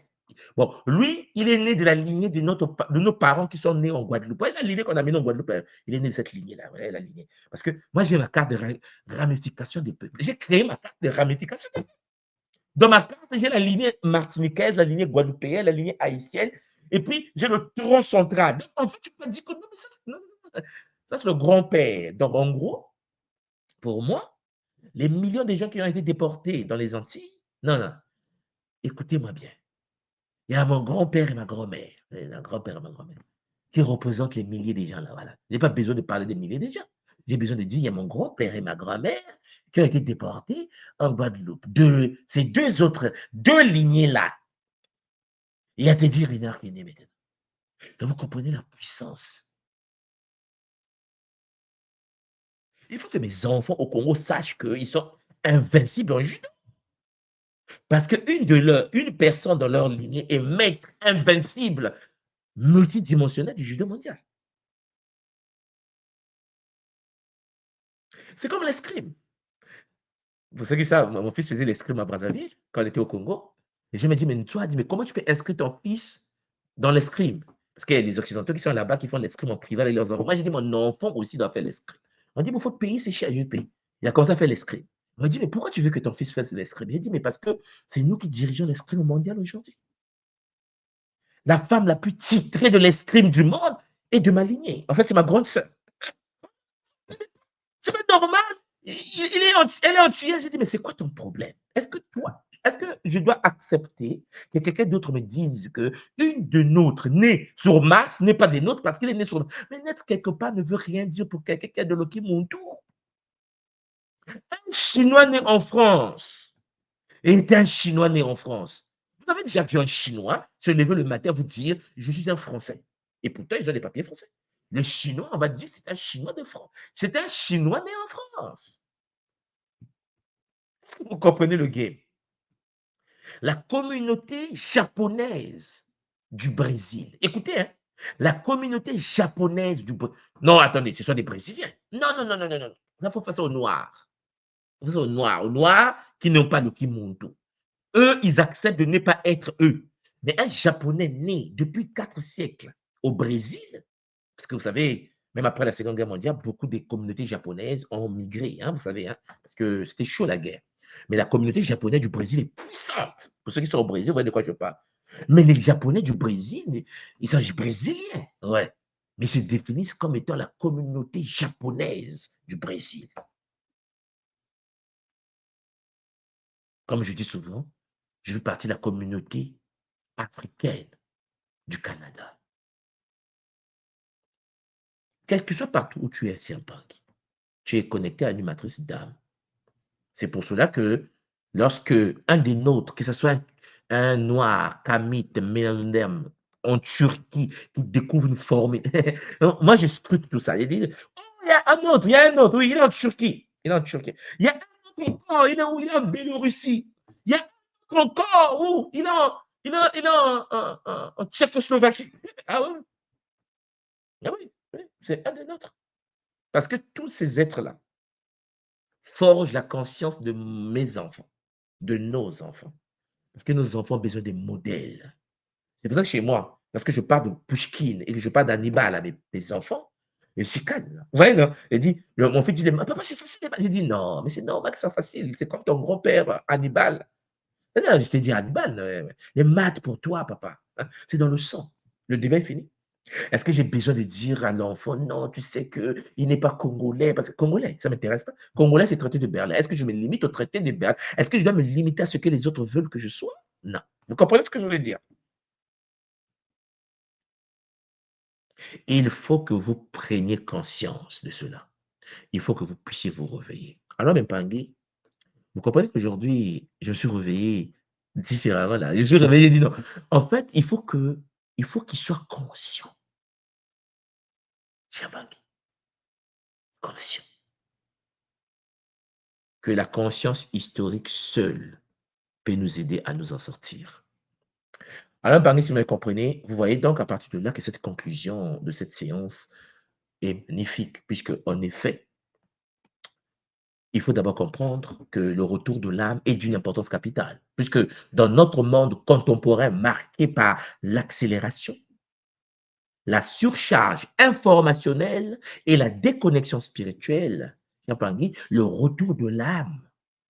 Speaker 4: Bon, lui, il est né de la lignée de nos parents qui sont nés en Guadeloupe. Voyez la lignée qu'on a menée en Guadeloupe, il est né de cette lignée-là. Voyez la lignée. Parce que moi, j'ai ma carte de ramification des peuples. J'ai créé ma carte de ramification des peuples. Dans ma carte, j'ai la lignée martiniquaise, la lignée guadeloupéenne, la lignée haïtienne, et puis j'ai le tronc central. Donc, en fait, tu peux dire que non, mais ça, c'est le grand-père. Donc, en gros, pour moi, les millions de gens qui ont été déportés dans les Antilles, non, non, écoutez-moi bien. Il y a mon grand-père et ma grand-mère, mon grand-père et ma grand-mère, qui représentent les milliers de gens là, voilà. Je n'ai pas besoin de parler des milliers de gens. J'ai besoin de dire, il y a mon grand-père et ma grand-mère qui ont été déportés en Guadeloupe. Ces deux lignées-là. Il y a Teddy Riner qui est né maintenant. Donc, vous comprenez la puissance. Il faut que mes enfants au Congo sachent qu'ils sont invincibles en judo. Parce qu'une personne dans leur lignée est maître invincible, multidimensionnel du judo mondial. C'est comme l'escrime. Vous savez ça, mon fils faisait l'escrime à Brazzaville quand il était au Congo. Et je me dis, mais toi, mais comment tu peux inscrire ton fils dans l'escrime? Parce qu'il y a des Occidentaux qui sont là-bas qui font l'escrime en privé avec leurs enfants. Moi, j'ai dit, mon enfant aussi doit faire l'escrime. On dit, il faut payer, c'est cher, je vais payer. Il a commencé à faire l'escrime. On m'a dit, mais pourquoi tu veux que ton fils fasse l'escrime? J'ai dit, mais parce que c'est nous qui dirigeons l'escrime mondial aujourd'hui. La femme la plus titrée de l'escrime du monde est de ma lignée. En fait, c'est ma grande sœur. C'est pas normal. Elle est antillaise. J'ai dit, mais c'est quoi ton problème? Est-ce que je dois accepter que quelqu'un d'autre me dise qu'une de nôtres née sur Mars n'est pas des nôtres parce qu'il est né sur Mars? Mais naître quelque part ne veut rien dire pour quelqu'un qui est de l'Okimuntu. Un Chinois né en France est un Chinois né en France. Vous avez déjà vu un Chinois se lever le matin vous dire, je suis un Français. Et pourtant, ils ont des papiers français. Le Chinois, on va dire, c'est un Chinois de France. C'est un Chinois né en France. Est-ce que vous comprenez le game? La communauté japonaise du Brésil. Écoutez, hein, la communauté japonaise du Brésil. Non, attendez, ce sont des Brésiliens. Non, non, non, non, non, non. Il faut faire ça aux Noirs. Il faut faire aux Noirs qui n'ont pas de Kimuntu. Eux, ils acceptent de ne pas être eux. Mais un Japonais né depuis 4 siècles au Brésil, parce que vous savez, même après la Seconde Guerre mondiale, beaucoup des communautés japonaises ont migré, hein, vous savez, hein, parce que c'était chaud la guerre. Mais la communauté japonaise du Brésil est puissante. Pour ceux qui sont au Brésil, vous voyez de quoi je parle. Mais les Japonais du Brésil, ils sont brésiliens, ouais. Mais ils se définissent comme étant la communauté japonaise du Brésil. Comme je dis souvent, je fais partie de la communauté africaine du Canada. Quel que soit partout où tu es, Chiampangi, tu es connecté à une matrice d'âme. C'est pour cela que lorsque un des nôtres, que ce soit un noir, Kamit, Mélandem, en Turquie, qui découvre une formule. Moi, je scrute tout ça. Il dit, oh, il y a un autre, oui, il est en Turquie. Il est en Turquie. Il y a un autre encore, il est où? Il est en Biélorussie. Il y a un autre encore, où? Il est en Tchécoslovaquie. Ah oui, ah oui, oui, c'est un des nôtres. Parce que tous ces êtres-là forgent la conscience de mes enfants, de nos enfants. Parce que nos enfants ont besoin des modèles. C'est pour ça que chez moi, parce que je parle de Pushkin et que je parle d'Hannibal à mes enfants, je suis calme. Là. Vous voyez, là? Il dit, mon fils dit, papa, c'est facile. Je dis, non, mais c'est normal que ce soit facile. C'est comme ton grand-père, Hannibal. Je t'ai dit, Hannibal, les maths pour toi, papa. Hein, c'est dans le sang. Le débat est fini. Est-ce que j'ai besoin de dire à l'enfant, non, tu sais qu'il n'est pas congolais, parce que congolais, ça ne m'intéresse pas. Congolais, c'est traité de Berlin. Est-ce que je me limite au traité de Berlin? Est-ce que je dois me limiter à ce que les autres veulent que je sois? Non. Vous comprenez ce que je veux dire? Il faut que vous preniez conscience de cela. Il faut que vous puissiez vous réveiller. Alors, Mpangui, vous comprenez qu'aujourd'hui, je me suis réveillé différemment là. Je me suis réveillé et dit non. En fait, il faut qu'il soit conscient. Mpangui, conscient. Que la conscience historique seule peut nous aider à nous en sortir. Alors, Mpangui, si vous me comprenez, vous voyez donc à partir de là que cette conclusion de cette séance est magnifique, puisque en effet, il faut d'abord comprendre que le retour de l'âme est d'une importance capitale, puisque dans notre monde contemporain marqué par l'accélération, la surcharge informationnelle et la déconnexion spirituelle, Jean-Pangui, le retour de l'âme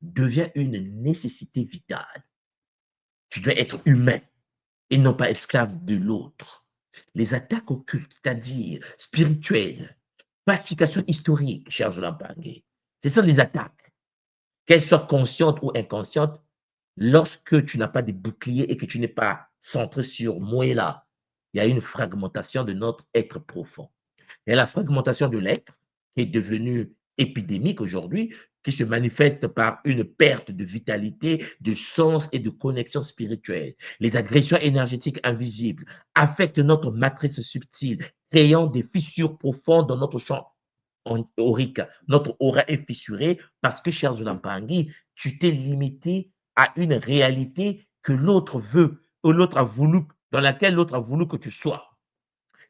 Speaker 4: devient une nécessité vitale. Tu dois être humain et non pas esclave de l'autre. Les attaques occultes, c'est-à-dire spirituelles, pacification historique, cher Jean-Pangui, c'est ça les attaques. Qu'elles soient conscientes ou inconscientes, lorsque tu n'as pas de bouclier et que tu n'es pas centré sur moi et là, il y a une fragmentation de notre être profond. Il y a la fragmentation de l'être qui est devenue épidémique aujourd'hui, qui se manifeste par une perte de vitalité, de sens et de connexion spirituelle. Les agressions énergétiques invisibles affectent notre matrice subtile, créant des fissures profondes dans notre champ aurique. Notre aura est fissurée parce que, cher Zolampangui, tu t'es limité à une réalité que l'autre veut, ou l'autre a voulu, dans laquelle l'autre a voulu que tu sois.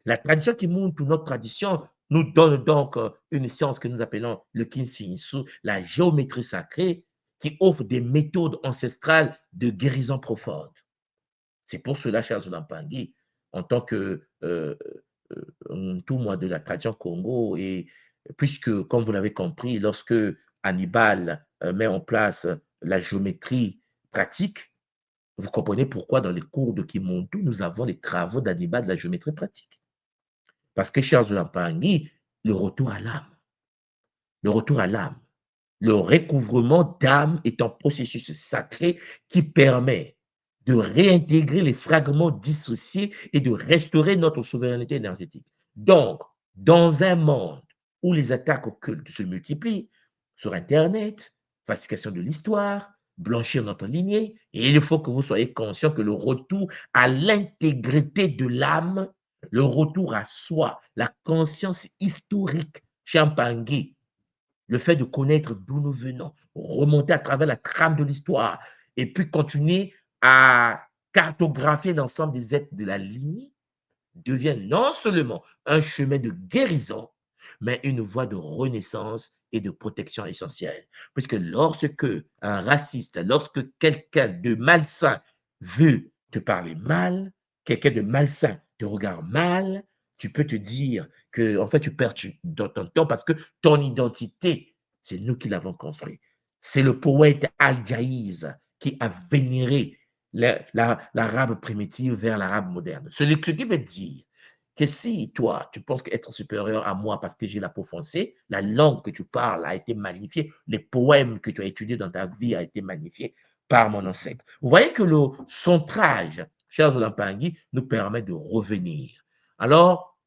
Speaker 4: La tradition qui montre notre tradition nous donne donc une science que nous appelons le Kinsinsu, la géométrie sacrée, qui offre des méthodes ancestrales de guérison profonde. C'est pour cela, cher Zolampangui, en tant que tout moi de la tradition Congo, et puisque, comme vous l'avez compris, lorsque Hannibal met en place la géométrie pratique, vous comprenez pourquoi dans les cours de Kimontu, nous avons les travaux d'Hannibal de la géométrie pratique. Parce que, cher Zolampangui, le retour à l'âme, le retour à l'âme, le recouvrement d'âme est un processus sacré qui permet de réintégrer les fragments dissociés et de restaurer notre souveraineté énergétique. Donc, dans un monde où les attaques occultes se multiplient, sur Internet, falsification de l'histoire, blanchir notre lignée, et il faut que vous soyez conscient que le retour à l'intégrité de l'âme, le retour à soi, la conscience historique, Champangui, le fait de connaître d'où nous venons, remonter à travers la trame de l'histoire, et puis continuer à cartographier l'ensemble des êtres de la lignée, devient non seulement un chemin de guérison, mais une voie de renaissance et de protection essentielle. Puisque lorsque un raciste, lorsque quelqu'un de malsain veut te parler mal, quelqu'un de malsain te regarde mal, tu peux te dire que, en fait, tu perds ton temps parce que ton identité, c'est nous qui l'avons construit. C'est le poète Al-Jaïz qui a vénéré l'arabe primitif vers l'arabe moderne. Ce qui veut dire que si toi, tu penses être supérieur à moi parce que j'ai la peau foncée, la langue que tu parles a été magnifiée, les poèmes que tu as étudiés dans ta vie a été magnifiés par mon ancêtre. Vous voyez que le centrage, cher Zolampangui, nous permet de revenir. Alors,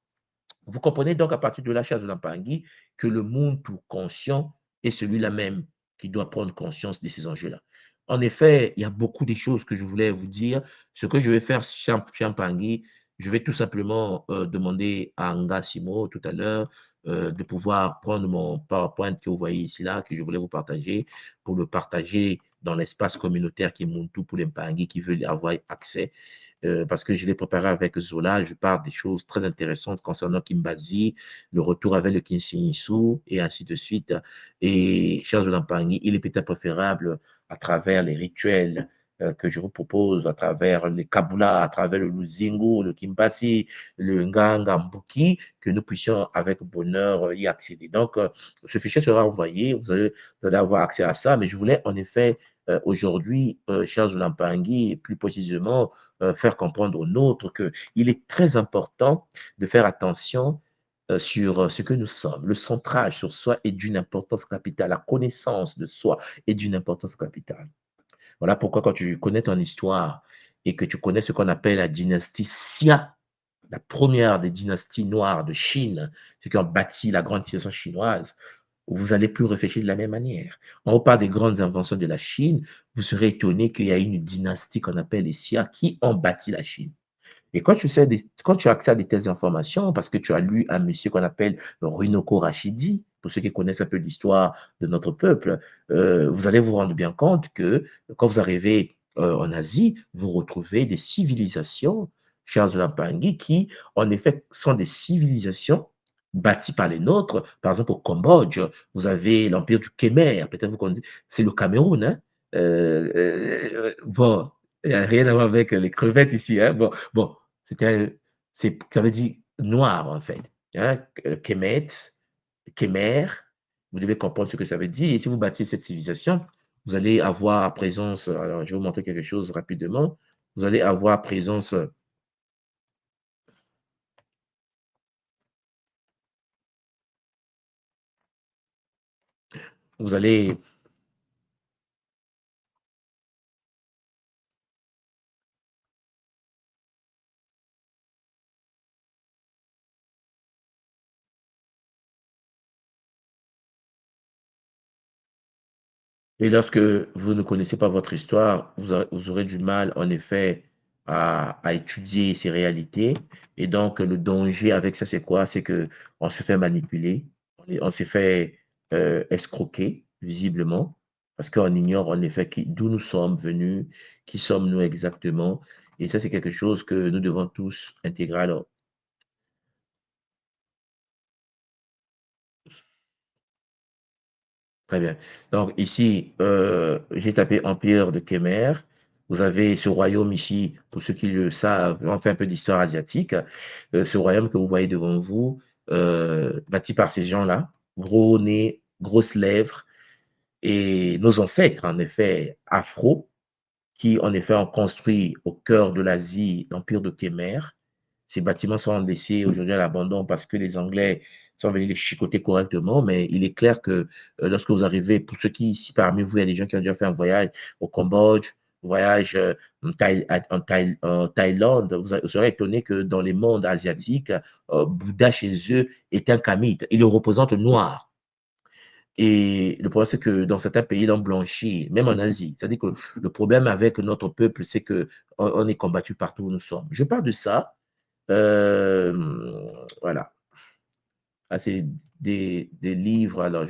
Speaker 4: vous comprenez donc à partir de là, cher Zolampangui, que le monde tout conscient est celui-là même qui doit prendre conscience de ces enjeux-là. En effet, il y a beaucoup de choses que je voulais vous dire. Ce que je vais faire, Champangui, je vais tout simplement demander à Nga Simo tout à l'heure de pouvoir prendre mon PowerPoint que vous voyez ici, là, que je voulais vous partager, pour le partager dans l'espace communautaire qui est Muntu pour les Mpangui qui veulent avoir accès. Parce que je l'ai préparé avec Zola, je parle des choses très intéressantes concernant Kimbazi, le retour avec le Kinshinisu et ainsi de suite. Et cher Zola Mpangui, il est peut-être préférable à travers les rituels que je vous propose, à travers les Kabula, à travers le Luzingu, le Kimbasi, le Nganga Mbuki, que nous puissions avec bonheur y accéder. Donc, ce fichier sera envoyé, vous allez avoir accès à ça, mais je voulais en effet aujourd'hui, cher Zola Mpangui, et plus précisément, faire comprendre aux nôtres qu'il est très important de faire attention sur ce que nous sommes. Le centrage sur soi est d'une importance capitale. La connaissance de soi est d'une importance capitale. Voilà pourquoi quand tu connais ton histoire et que tu connais ce qu'on appelle la dynastie Xia, la première des dynasties noires de Chine, ceux qui ont bâti la grande civilisation chinoise, vous n'allez plus réfléchir de la même manière. On parle des grandes inventions de la Chine, vous serez étonné qu'il y a une dynastie qu'on appelle les Xia qui ont bâti la Chine. Et quand tu as accès à de telles informations, parce que tu as lu un monsieur qu'on appelle Runoko Rashidi, pour ceux qui connaissent un peu l'histoire de notre peuple, vous allez vous rendre bien compte que quand vous arrivez en Asie, vous retrouvez des civilisations, chers Lampangi, qui en effet sont des civilisations bâties par les nôtres. Par exemple, au Cambodge, vous avez l'empire du Khmer, peut-être vous connaissez, c'est le Cameroun, hein? Bon, il n'y a rien à voir avec les crevettes ici, hein? Bon, ça veut dire noir, en fait. Hein? Kemet, Kemer, vous devez comprendre ce que ça veut dire. Et si vous bâtissez cette civilisation, vous allez avoir présence, alors je vais vous montrer quelque chose rapidement, vous allez avoir présence, vous allez, et lorsque vous ne connaissez pas votre histoire, vous aurez du mal, en effet, à étudier ces réalités. Et donc, le danger avec ça, c'est quoi? C'est que on se fait manipuler, on se fait escroquer, visiblement, parce qu'on ignore, en effet, d'où nous sommes venus, qui sommes-nous exactement. Et ça, c'est quelque chose que nous devons tous intégrer. Alors, très bien. Donc ici, j'ai tapé Empire de Khmer. Vous avez ce royaume ici, pour ceux qui le savent, on fait un peu d'histoire asiatique. Ce royaume que vous voyez devant vous, bâti par ces gens-là, gros nez, grosses lèvres, et nos ancêtres, en effet, afro, qui en effet ont construit au cœur de l'Asie l'Empire de Khmer. Ces bâtiments sont laissés aujourd'hui à l'abandon parce que les Anglais sont venus les chicoter correctement, mais il est clair que lorsque vous arrivez, pour ceux qui, ici parmi vous, il y a des gens qui ont déjà fait un voyage au Cambodge, voyage en Thaïlande, vous serez étonné que dans les mondes asiatiques, Bouddha chez eux est un kamite. Il le représente noir. Et le problème, c'est que dans certains pays, on blanchit, même en Asie. C'est-à-dire que le problème avec notre peuple, c'est qu'on est combattu partout où nous sommes. Je parle de ça. Voilà. Ah, c'est des livres. Alors,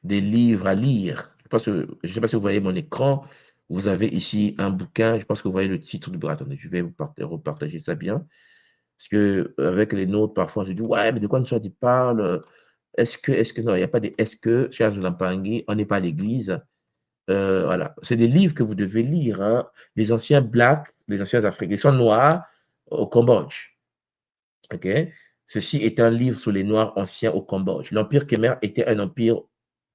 Speaker 4: des livres à lire. Je ne sais pas si vous voyez mon écran. Vous avez ici un bouquin. Je pense que vous voyez le titre du bouquin. Attendez, je vais vous repartager ça bien. Parce que avec les nôtres, parfois, on se dit, ouais, mais de quoi nous sommes, ils parlent? Non, il n'y a pas de est-ce que, cher Lampangi, on n'est pas à l'église. Voilà. C'est des livres que vous devez lire. Hein. Les anciens blacks, les anciens Africains, ils sont noirs au Cambodge. OK? Ceci est un livre sur les Noirs anciens au Cambodge. L'Empire Khmer était un empire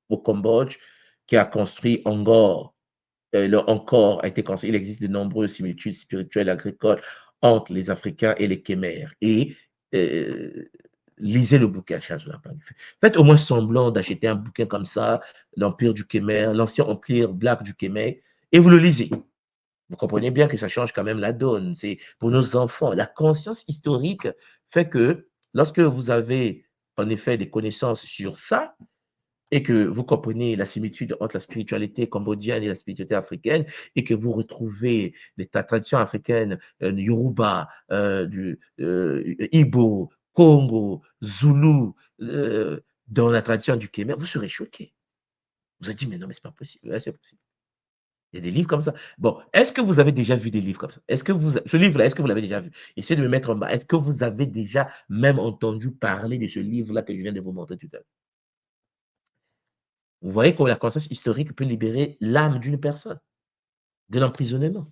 Speaker 4: au Cambodge qui a construit Angkor. Le Angkor a été construit. Il existe de nombreuses similitudes spirituelles, agricoles entre les Africains et les Khmers. Et euh, lisez le bouquin, cher Jonathan. Faites au moins semblant d'acheter un bouquin comme ça, l'Empire du Khmer, l'ancien empire black du Khmer, et vous le lisez. Vous comprenez bien que ça change quand même la donne. C'est pour nos enfants. La conscience historique fait que lorsque vous avez en effet des connaissances sur ça, et que vous comprenez la similitude entre la spiritualité cambodgienne et la spiritualité africaine, et que vous retrouvez les traditions africaines, Yoruba, Igbo, Congo, Zoulou, dans la tradition du Kémer, vous serez choqués. Vous allez dire, mais non, mais c'est pas possible. Ouais, c'est possible. Il y a des livres comme ça. Bon, est-ce que vous avez déjà vu des livres comme ça? Est-ce que ce livre-là, est-ce que vous l'avez déjà vu? Essayez de me mettre en bas. Est-ce que vous avez déjà même entendu parler de ce livre-là que je viens de vous montrer tout à l'heure? Vous voyez que la conscience historique peut libérer l'âme d'une personne de l'emprisonnement.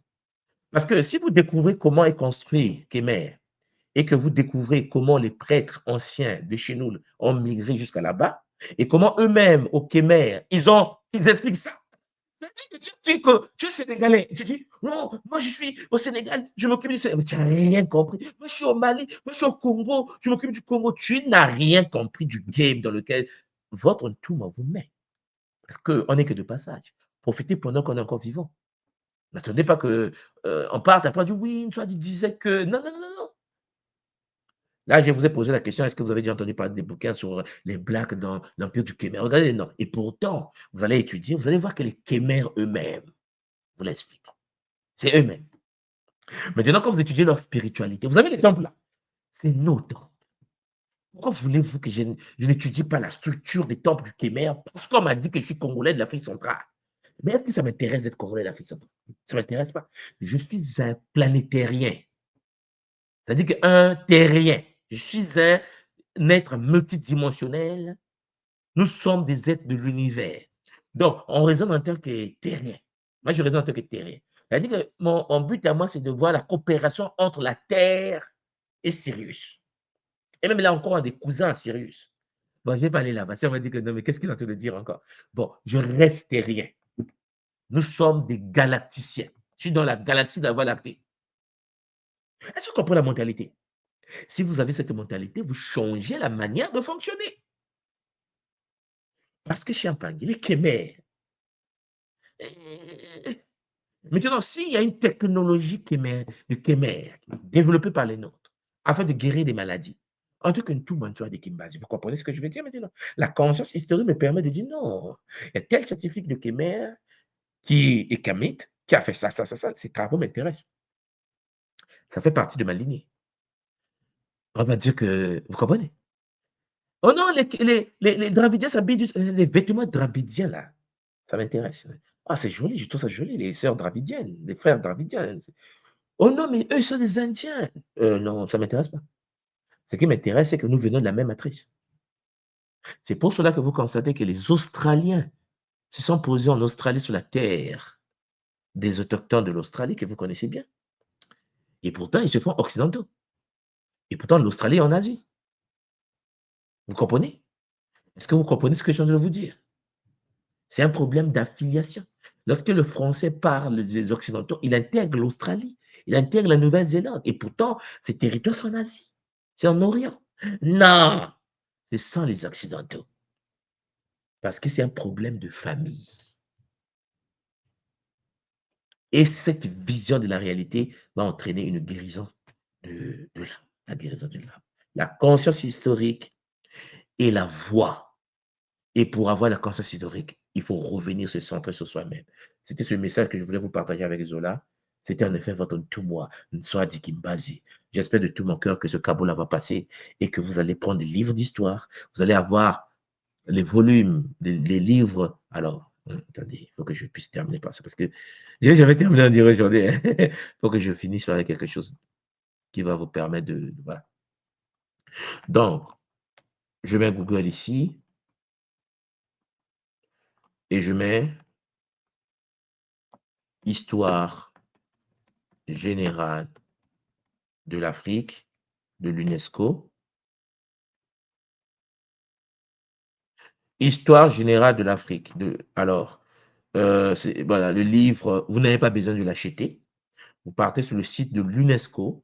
Speaker 4: Parce que si vous découvrez comment est construit Kémer et que vous découvrez comment les prêtres anciens de chez nous ont migré jusqu'à là-bas et comment eux-mêmes au Kémer, ils expliquent ça. Tu dis que tu es sénégalais. Tu dis, non, moi je suis au Sénégal, je m'occupe du Sénégal. Mais tu n'as rien compris. Moi je suis au Mali, moi je suis au Congo, je m'occupe du Congo. Tu n'as rien compris du game dans lequel votre entourement vous met. Parce qu'on n'est que de passage. Profitez pendant qu'on est encore vivant. N'attendez pas qu'on parte après, on dit oui, toi tu disais que. Non, non, non, non, non. Là, je vous ai posé la question, est-ce que vous avez déjà entendu parler des bouquins sur les Blacks dans l'Empire du Kémer? Regardez les noms. Et pourtant, vous allez étudier, vous allez voir que les Kémers eux-mêmes vous l'expliquent. C'est eux-mêmes. Maintenant, quand vous étudiez leur spiritualité, vous avez les temples là. C'est nos temples. Pourquoi voulez-vous que je n'étudie pas la structure des temples du Kémer? Parce qu'on m'a dit que je suis Congolais de l'Afrique centrale. Mais est-ce que ça m'intéresse d'être Congolais de l'Afrique centrale? Ça ne m'intéresse pas. Je suis un planétérien. C'est-à-dire qu'un terrien. Je suis un être multidimensionnel. Nous sommes des êtres de l'univers. Donc, on raisonne en tant que terrien. Moi, je raisonne en tant que terrien. C'est-à-dire que mon but à moi, c'est de voir la coopération entre la Terre et Sirius. Et même là encore, on a des cousins à Sirius. Bon, je ne vais pas aller là-bas. Si on va dire que non, mais qu'est-ce qu'il est en train de dire encore? Bon, je reste terrien. Nous sommes des galacticiens. Je suis dans la galaxie de la Voie lactée. Est-ce que vous comprenez la mentalité? Si vous avez cette mentalité, vous changez la manière de fonctionner. Parce que Champagne, les Kémers. Maintenant, s'il y a une technologie de Kémer développée par les nôtres afin de guérir des maladies, en tout cas, tout le monde soit des Kimbazi. Vous comprenez ce que je veux dire maintenant? La conscience historique me permet de dire non. Il y a tel scientifique de Kémer qui est kamite, qui a fait ça, ça, ça, ça. Ces travaux m'intéressent. Ça fait partie de ma lignée. On va dire que, vous comprenez? Oh non, les Dravidiens s'habillent, les vêtements dravidiens là, ça m'intéresse. Ah, c'est joli, je trouve ça joli, les sœurs dravidiennes, les frères dravidiens. Oh non, mais eux, ils sont des Indiens. Non, ça ne m'intéresse pas. Ce qui m'intéresse, c'est que nous venons de la même matrice. C'est pour cela que vous constatez que les Australiens se sont posés en Australie sur la terre des autochtones de l'Australie que vous connaissez bien. Et pourtant, ils se font occidentaux. Et pourtant, l'Australie est en Asie. Vous comprenez? Est-ce que vous comprenez ce que je viens de vous dire? C'est un problème d'affiliation. Lorsque le français parle des Occidentaux, il intègre l'Australie, il intègre la Nouvelle-Zélande. Et pourtant, ces territoires sont en Asie, c'est en Orient. Non, c'est sans les Occidentaux. Parce que c'est un problème de famille. Et cette vision de la réalité va entraîner une guérison de l'âme. La guérison de l'âme. La conscience historique est la voie. Et pour avoir la conscience historique, il faut revenir se centrer sur soi-même. C'était ce message que je voulais vous partager avec Zola. C'était en effet votre tout moi, Nswadi Kimbazi. J'espère de tout mon cœur que ce Kabola va passer et que vous allez prendre des livres d'histoire. Vous allez avoir les volumes, les livres. Alors, attendez, il faut que je puisse terminer par ça parce que j'avais terminé en dire aujourd'hui. Il faut que je finisse avec quelque chose qui va vous permettre de voilà. Donc, je mets Google ici. Et je mets histoire générale de l'Afrique, de l'UNESCO. Histoire générale de l'Afrique. Alors, voilà, le livre, vous n'avez pas besoin de l'acheter. Vous partez sur le site de l'UNESCO.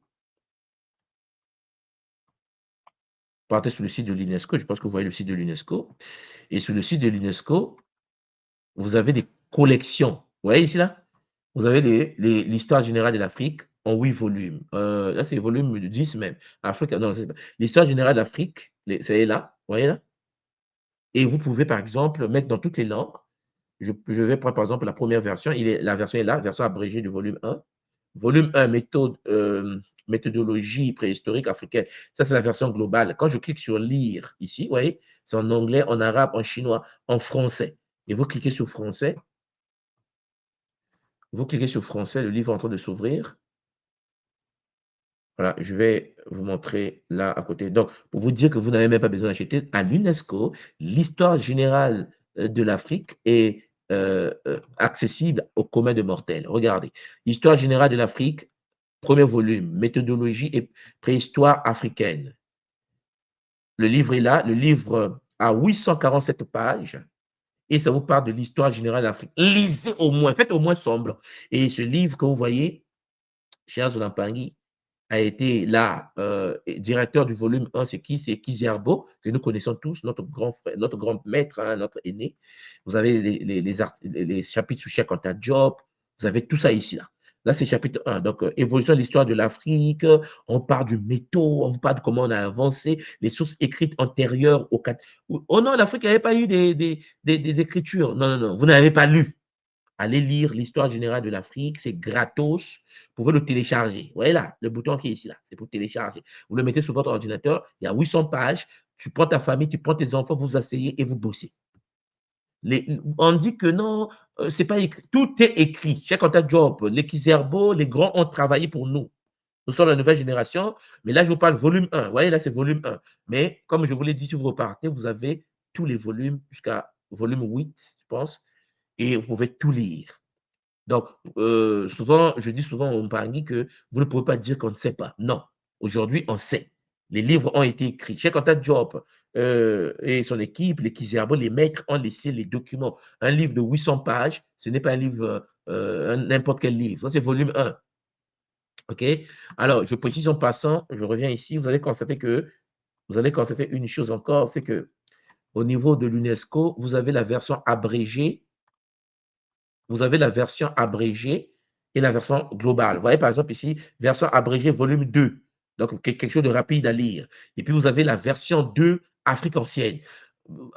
Speaker 4: Partez sur le site de l'UNESCO. Je pense que vous voyez le site de l'UNESCO. Et sur le site de l'UNESCO, vous avez des collections. Vous voyez ici, là? Vous avez l'histoire générale de l'Afrique en 8 volumes. Là, c'est volume 10 même. L'histoire générale d'Afrique C'est là, vous voyez là? Et vous pouvez, par exemple, mettre dans toutes les langues. Je vais prendre, par exemple, la première version. La version est là, version abrégée du volume 1. Volume 1, méthodologie préhistorique africaine. Ça, c'est la version globale. Quand je clique sur lire ici, vous voyez, c'est en anglais, en arabe, en chinois, en français. Et vous cliquez sur français. Vous cliquez sur français, le livre est en train de s'ouvrir. Voilà, je vais vous montrer là à côté. Donc, pour vous dire que vous n'avez même pas besoin d'acheter, à l'UNESCO, l'histoire générale de l'Afrique est accessible au commun des mortels. Regardez, Histoire générale de l'Afrique, premier volume, méthodologie et préhistoire africaine. Le livre est là, le livre a 847 pages et ça vous parle de l'histoire générale de l'Afrique. Lisez au moins, faites au moins semblant. Et ce livre que vous voyez, cher Zolampangi, a été là, directeur du volume 1, c'est qui? C'est Kizerbo, que nous connaissons tous, notre grand frère, notre grand maître, hein, notre aîné. Vous avez les chapitres sur Cheikh Anta Diop, vous avez tout ça ici, là. Là, c'est chapitre 1. Donc, évolution de l'histoire de l'Afrique, on parle du métaux, on vous parle de comment on a avancé, les sources écrites antérieures au 4. Oh non, l'Afrique n'avait pas eu des écritures. Non, non, non, vous n'avez pas lu. Allez lire l'histoire générale de l'Afrique, c'est gratos. Vous pouvez le télécharger. Vous voyez là, le bouton qui est ici, là, c'est pour télécharger. Vous le mettez sur votre ordinateur, il y a 800 pages. Tu prends ta famille, tu prends tes enfants, vous vous asseyez et vous bossez. On dit que non, c'est pas écrit. Tout est écrit. Cheikh Anta Diop, les Kizerbo, les grands ont travaillé pour nous. Nous sommes la nouvelle génération, mais là, je vous parle volume 1. Vous voyez, là, c'est volume 1. Mais comme je vous l'ai dit, si vous repartez, vous avez tous les volumes jusqu'à volume 8, je pense, et vous pouvez tout lire. Donc, souvent, je dis souvent au Mpangi que vous ne pouvez pas dire qu'on ne sait pas. Non, aujourd'hui, on sait. Les livres ont été écrits. Cheikh Anta Diop et son équipe, les Kizerbo, les maîtres ont laissé les documents. Un livre de 800 pages, ce n'est pas un livre, n'importe quel livre. Ça, c'est volume 1. OK? Alors, je précise en passant, je reviens ici, vous allez constater une chose encore, c'est que au niveau de l'UNESCO, vous avez la version abrégée. Vous avez la version abrégée et la version globale. Vous voyez, par exemple, ici, version abrégée, volume 2. Donc, quelque chose de rapide à lire. Et puis, vous avez la version 2, Afrique ancienne.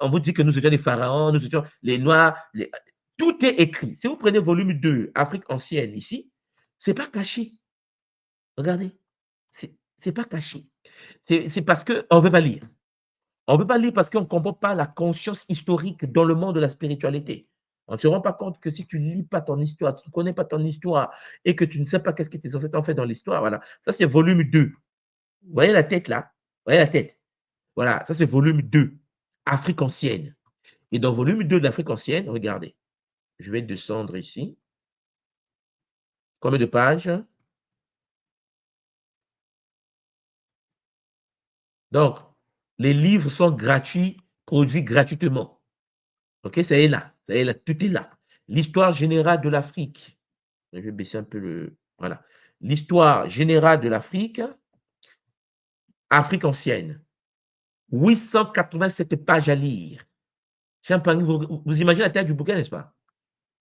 Speaker 4: On vous dit que nous étions les pharaons, nous étions les Noirs. Tout est écrit. Si vous prenez volume 2, Afrique ancienne, ici, ce n'est pas caché. Regardez, ce n'est pas caché. C'est parce qu'on ne veut pas lire. On ne veut pas lire parce qu'on ne comprend pas la conscience historique dans le monde de la spiritualité. On ne se rend pas compte que si tu ne lis pas ton histoire, tu ne connais pas ton histoire et que tu ne sais pas qu'est-ce que tes ancêtres ont fait dans l'histoire, voilà. Ça, c'est volume 2. Vous voyez la tête là? Vous voyez la tête? Voilà, ça, c'est volume 2, Afrique ancienne. Et dans volume 2 de l'Afrique ancienne, regardez, je vais descendre ici. Combien de pages? Donc, les livres sont gratuits, produits gratuitement. OK, ça est là, tout est là. L'histoire générale de l'Afrique. Je vais baisser un peu le. Voilà. L'histoire générale de l'Afrique, Afrique ancienne. 887 pages à lire. Vous imaginez la taille du bouquin, n'est-ce pas?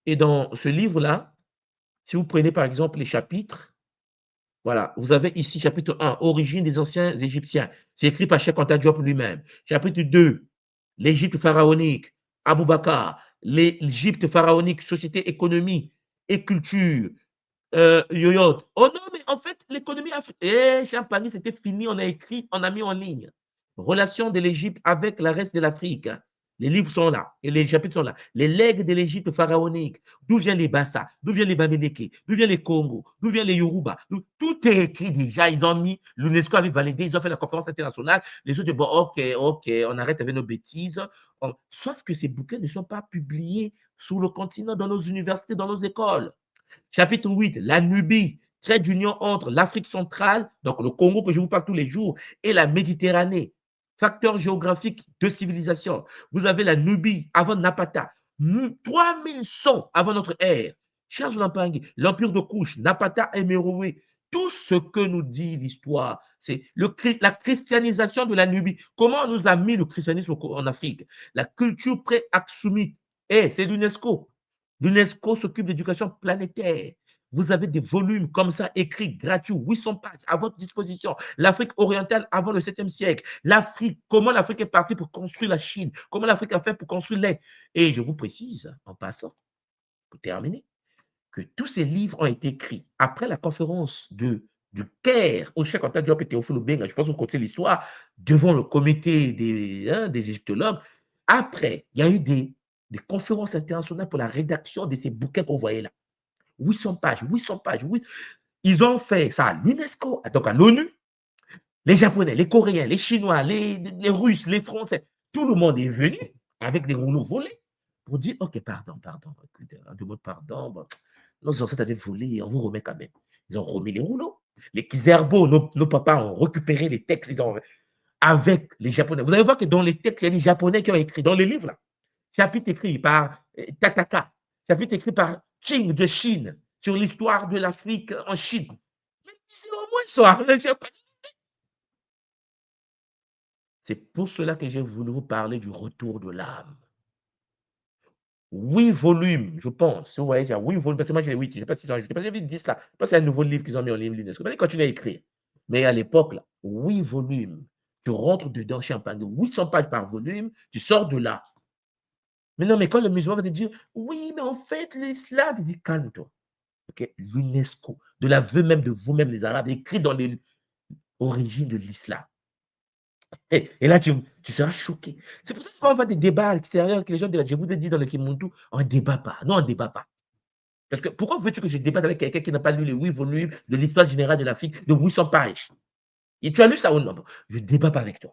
Speaker 4: Et dans ce livre-là, si vous prenez par exemple les chapitres, voilà, vous avez ici chapitre 1, Origine des anciens Égyptiens. C'est écrit par Cheikh Anta Diop lui-même. Chapitre 2, l'Égypte pharaonique, Aboubakar, l'Égypte pharaonique, société, économie et culture. Yoyot. Oh non, mais en fait, l'économie africaine, Champagne, c'était fini, on a écrit, on a mis en ligne. Relation de l'Égypte avec le reste de l'Afrique. Les livres sont là et les chapitres sont là. Les legs de l'Égypte pharaonique. D'où viennent les Bassa? D'où viennent les Bamileke? D'où viennent les Congo? D'où viennent les Yoruba? Tout est écrit déjà. Ils ont mis, l'UNESCO avait validé, ils ont fait la conférence internationale. Les autres disent, bon, ok, on arrête avec nos bêtises. Sauf que ces bouquins ne sont pas publiés sur le continent, dans nos universités, dans nos écoles. Chapitre 8, la Nubie, trait d'union entre l'Afrique centrale, donc le Congo que je vous parle tous les jours, et la Méditerranée. Facteur géographique de civilisation. Vous avez la Nubie avant Napata, 3100 avant notre ère. Charles Lampangui, l'empire de Couche, Napata et Merowe. Tout ce que nous dit l'histoire, c'est la christianisation de la Nubie. Comment on nous a mis le christianisme en Afrique? La culture pré-aksumite. C'est l'UNESCO. L'UNESCO s'occupe d'éducation planétaire. Vous avez des volumes comme ça écrits, gratuits, 800 pages à votre disposition. L'Afrique orientale avant le 7e siècle. L'Afrique, comment l'Afrique est partie pour construire la Chine. Comment l'Afrique a fait pour construire l'Inde. Et je vous précise, en passant, pour terminer, que tous ces livres ont été écrits après la conférence du Caire, au Cheikh Anta Diop et Théophile Obiang, je pense qu'on continue l'histoire, devant le comité des égyptologues. Après, il y a eu des conférences internationales pour la rédaction de ces bouquins qu'on voyait là. 800 pages, 800 pages. Oui. Ils ont fait ça à l'UNESCO, donc à l'ONU. Les Japonais, les Coréens, les Chinois, les Russes, les Français, tout le monde est venu avec des rouleaux volés pour dire, OK, pardon, un demande pardon. Bon, nos ancêtres avaient volé, on vous remet quand même. Ils ont remis les rouleaux. Les Kizerbo, nos papas ont récupéré les textes avec les Japonais. Vous allez voir que dans les textes, il y a des Japonais qui ont écrit, dans les livres là. Chapitre écrit par Tataka, chapitre écrit par Qing de Chine sur l'histoire de l'Afrique en Chine. Mais c'est au moins ça. C'est pour cela que j'ai voulu vous parler du retour de l'âme. 8 volumes, je pense. Vous voyez, il y a 8 volumes. Parce que moi, j'ai 8. Je ne sais pas si j'ai vu 10 là. Je pense que c'est un nouveau livre qu'ils ont mis en ligne. Je vais continuer à écrire. Mais à l'époque, là, 8 volumes. Tu rentres dedans, Champagne, 800 pages par volume, tu sors de là. Mais non, mais quand le musulman va te dire, oui, mais en fait, l'islam, tu dis, calme-toi. Okay? L'UNESCO, de l'aveu même de vous-même, les Arabes, écrit dans les origines de l'islam. Et là, tu seras choqué. C'est pour ça qu'on va avoir des débats à l'extérieur, que les gens disent, je vous ai dit dans le Kimuntu, on ne débat pas. Non, on ne débat pas. Parce que pourquoi veux-tu que je débatte avec quelqu'un qui n'a pas lu les 8 volumes de l'histoire générale de l'Afrique de 800 pages? Et tu as lu ça ou non? Je ne débat pas avec toi.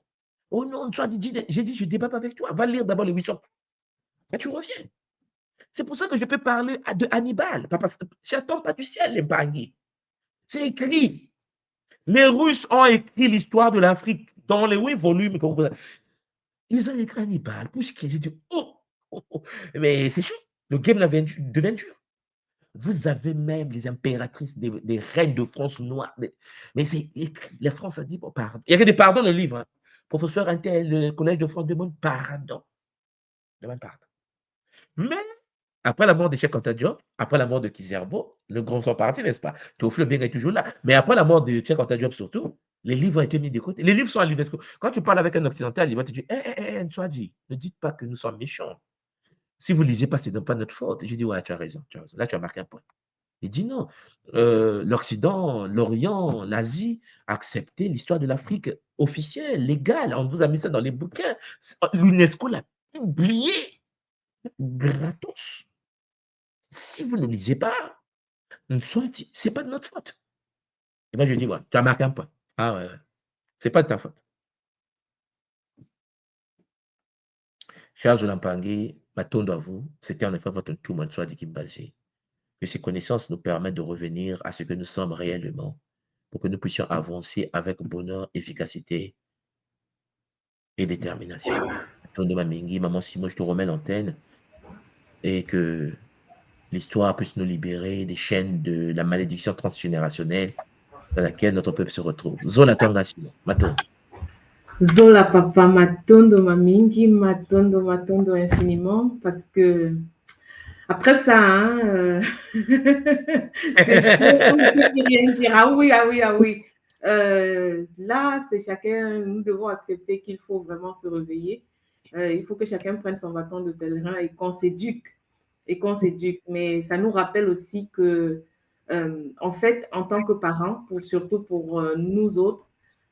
Speaker 4: Oh non, j'ai dit, je ne débat pas avec toi. Va lire d'abord les 800 pages. Et tu reviens. C'est pour ça que je peux parler de Hannibal. J'attends pas du ciel, les Mpangui. C'est écrit. Les Russes ont écrit l'histoire de l'Afrique dans les 8 volumes. Ils ont écrit Hannibal. Puisque j'ai dit, mais c'est chaud. Le game devient dur. Vous avez même les impératrices des reines de France noires. Mais c'est écrit. La France a dit, bon, pardon. Il y a que des pardons dans le livre. Hein. Professeur Intel, le Collège de France demande pardon. Demande pardon. Mais après la mort de Cheikh Anta Diop, après la mort de Kizerbo, le grand sont partis, n'est-ce pas? Théophile Obiang est toujours là. Mais après la mort de Cheikh Anta Diop surtout, les livres ont été mis de côté. Les livres sont à l'UNESCO. Quand tu parles avec un occidental, il va te dire, Nswadi, ne dites pas que nous sommes méchants. Si vous ne lisez pas, ce n'est pas notre faute. Je dis, ouais, tu as raison. Là, tu as marqué un point. Il dit non. L'Occident, l'Orient, l'Asie a accepté l'histoire de l'Afrique officielle, légale. On vous a mis ça dans les bouquins. L'UNESCO l'a publié gratos. Si vous ne lisez pas, ce n'est pas de notre faute. Et moi, je dis, ouais, tu as marqué un point. Ah ouais, ce n'est pas de ta faute. Charles Olampangui, m'attends à vous. C'était en effet votre tout Nswadi Kimbazi. Que ces connaissances nous permettent de revenir à ce que nous sommes réellement pour que nous puissions avancer avec bonheur, efficacité et détermination. Tondo Mamingi, Maman Simon, je te remets l'antenne et que l'histoire puisse nous libérer des chaînes de la malédiction transgénérationnelle dans laquelle notre peuple se retrouve. Zola Tonga Simon, Maton.
Speaker 2: Zola Papa, Matondo Mamingi, Matondo infiniment, parce que après ça, hein, c'est chaud, on ne peut rien dire. Ah oui, ah oui, ah oui. Là, c'est chacun, nous devons accepter qu'il faut vraiment se réveiller. Il faut que chacun prenne son bâton de pèlerin et qu'on s'éduque. Mais ça nous rappelle aussi que, en fait, en tant que parents, surtout pour nous autres,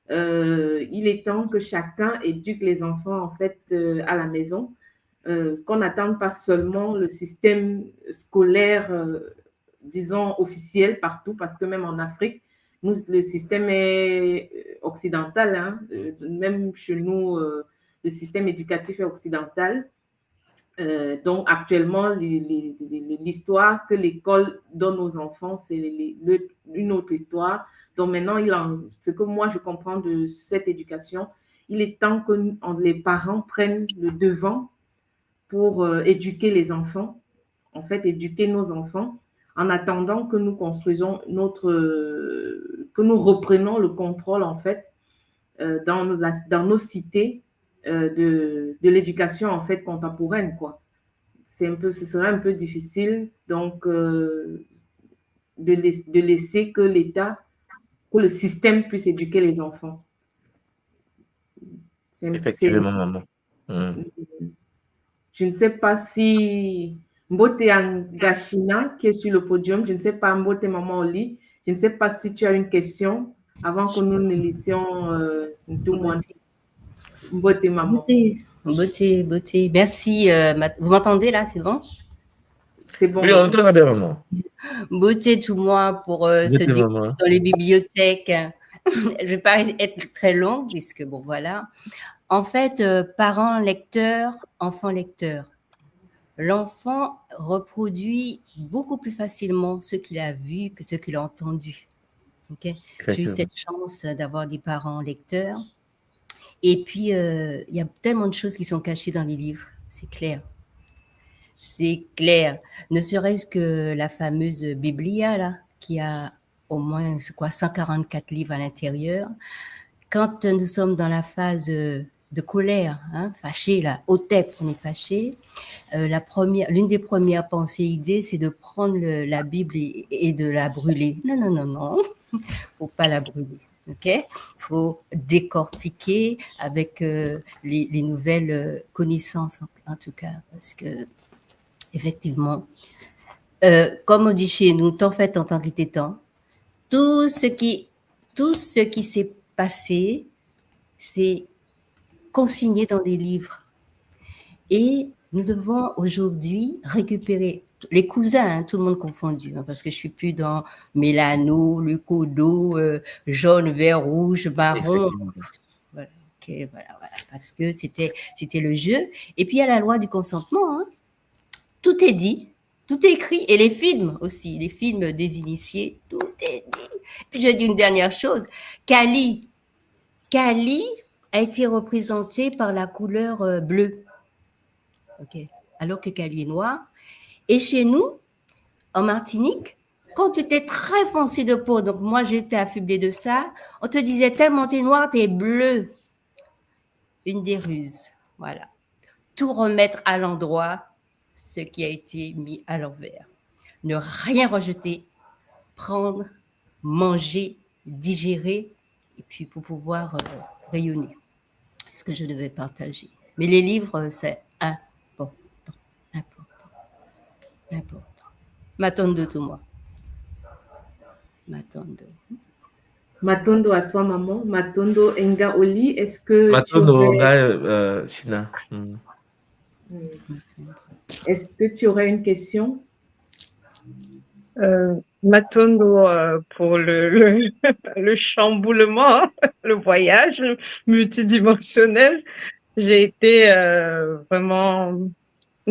Speaker 2: il est temps que chacun éduque les enfants, en fait, à la maison. Qu'on n'attende pas seulement le système scolaire, disons, officiel partout, parce que même en Afrique, nous, le système est occidental, hein, même chez nous, le système éducatif est occidental. Donc, actuellement, l'histoire que l'école donne aux enfants, c'est une autre histoire. Donc, maintenant, ce que moi, je comprends de cette éducation, il est temps que les parents prennent le devant pour éduquer les enfants, en fait, éduquer nos enfants, en attendant que nous construisons que nous reprenons le contrôle, en fait, dans nos cités de l'éducation, en fait, contemporaine, quoi. Ce serait un peu difficile, donc de laisser que que le système puisse éduquer les enfants.
Speaker 4: Effectivement, maman. Mm.
Speaker 2: Je ne sais pas si Mbote Angashina, qui est sur le podium, je ne sais pas, Mbote Maman Oli, je ne sais pas si tu as une question avant que nous ne laissions tout le monde. Mbote Maman.
Speaker 5: Beauté. Merci. Vous m'entendez là, c'est bon?
Speaker 2: C'est bon.
Speaker 4: Oui, on entend bien, maman.
Speaker 5: Beauté tout moi pour se découvrir dans les bibliothèques. Je ne vais pas être très longue puisque bon voilà. En fait, parents lecteurs, enfants lecteurs. L'enfant reproduit beaucoup plus facilement ce qu'il a vu que ce qu'il a entendu. Okay? J'ai eu cette chance d'avoir des parents lecteurs. Et puis, il y a tellement de choses qui sont cachées dans les livres, c'est clair. C'est clair. Ne serait-ce que la fameuse Biblia, là, qui a au moins, je crois, 144 livres à l'intérieur. Quand nous sommes dans la phase de colère, hein, fâché, là, au tep, on est fâché. L'une des premières pensées, idées, c'est de prendre la Bible et de la brûler. Non. Faut pas la brûler. Ok, faut décortiquer avec les nouvelles connaissances en tout cas, parce que effectivement, comme on dit chez nous, tant fait en temps qu'il était temps. Tout ce qui s'est passé, c'est consigné dans des livres. Et nous devons aujourd'hui récupérer les cousins, hein, tout le monde confondu, hein, parce que je suis plus dans Mélano, Lucodo, jaune, vert, rouge, marron. Voilà, okay, voilà, parce que c'était le jeu. Et puis il y a la loi du consentement. Hein. Tout est dit, tout est écrit, et les films aussi, les films des initiés, tout est dit. Puis je dis une dernière chose, Kali a été représentée par la couleur bleue. Okay. Alors que Kali est noir. Et chez nous, en Martinique, quand tu étais très foncé de peau, donc moi j'étais affublée de ça, on te disait tellement t'es noir, t'es bleu. Une des ruses, voilà. Tout remettre à l'endroit, ce qui a été mis à l'envers. Ne rien rejeter, prendre, manger, digérer, et puis pour pouvoir rayonner. C'est ce que je devais partager. Mais les livres, c'est important. Matondo tout moi.
Speaker 2: Matondo à toi, maman. Matondo Enga Oli, est-ce que
Speaker 4: Matondo Enga China.
Speaker 2: Est-ce que tu aurais une question?
Speaker 3: Matondo pour le chamboulement, le voyage multidimensionnel. J'ai été vraiment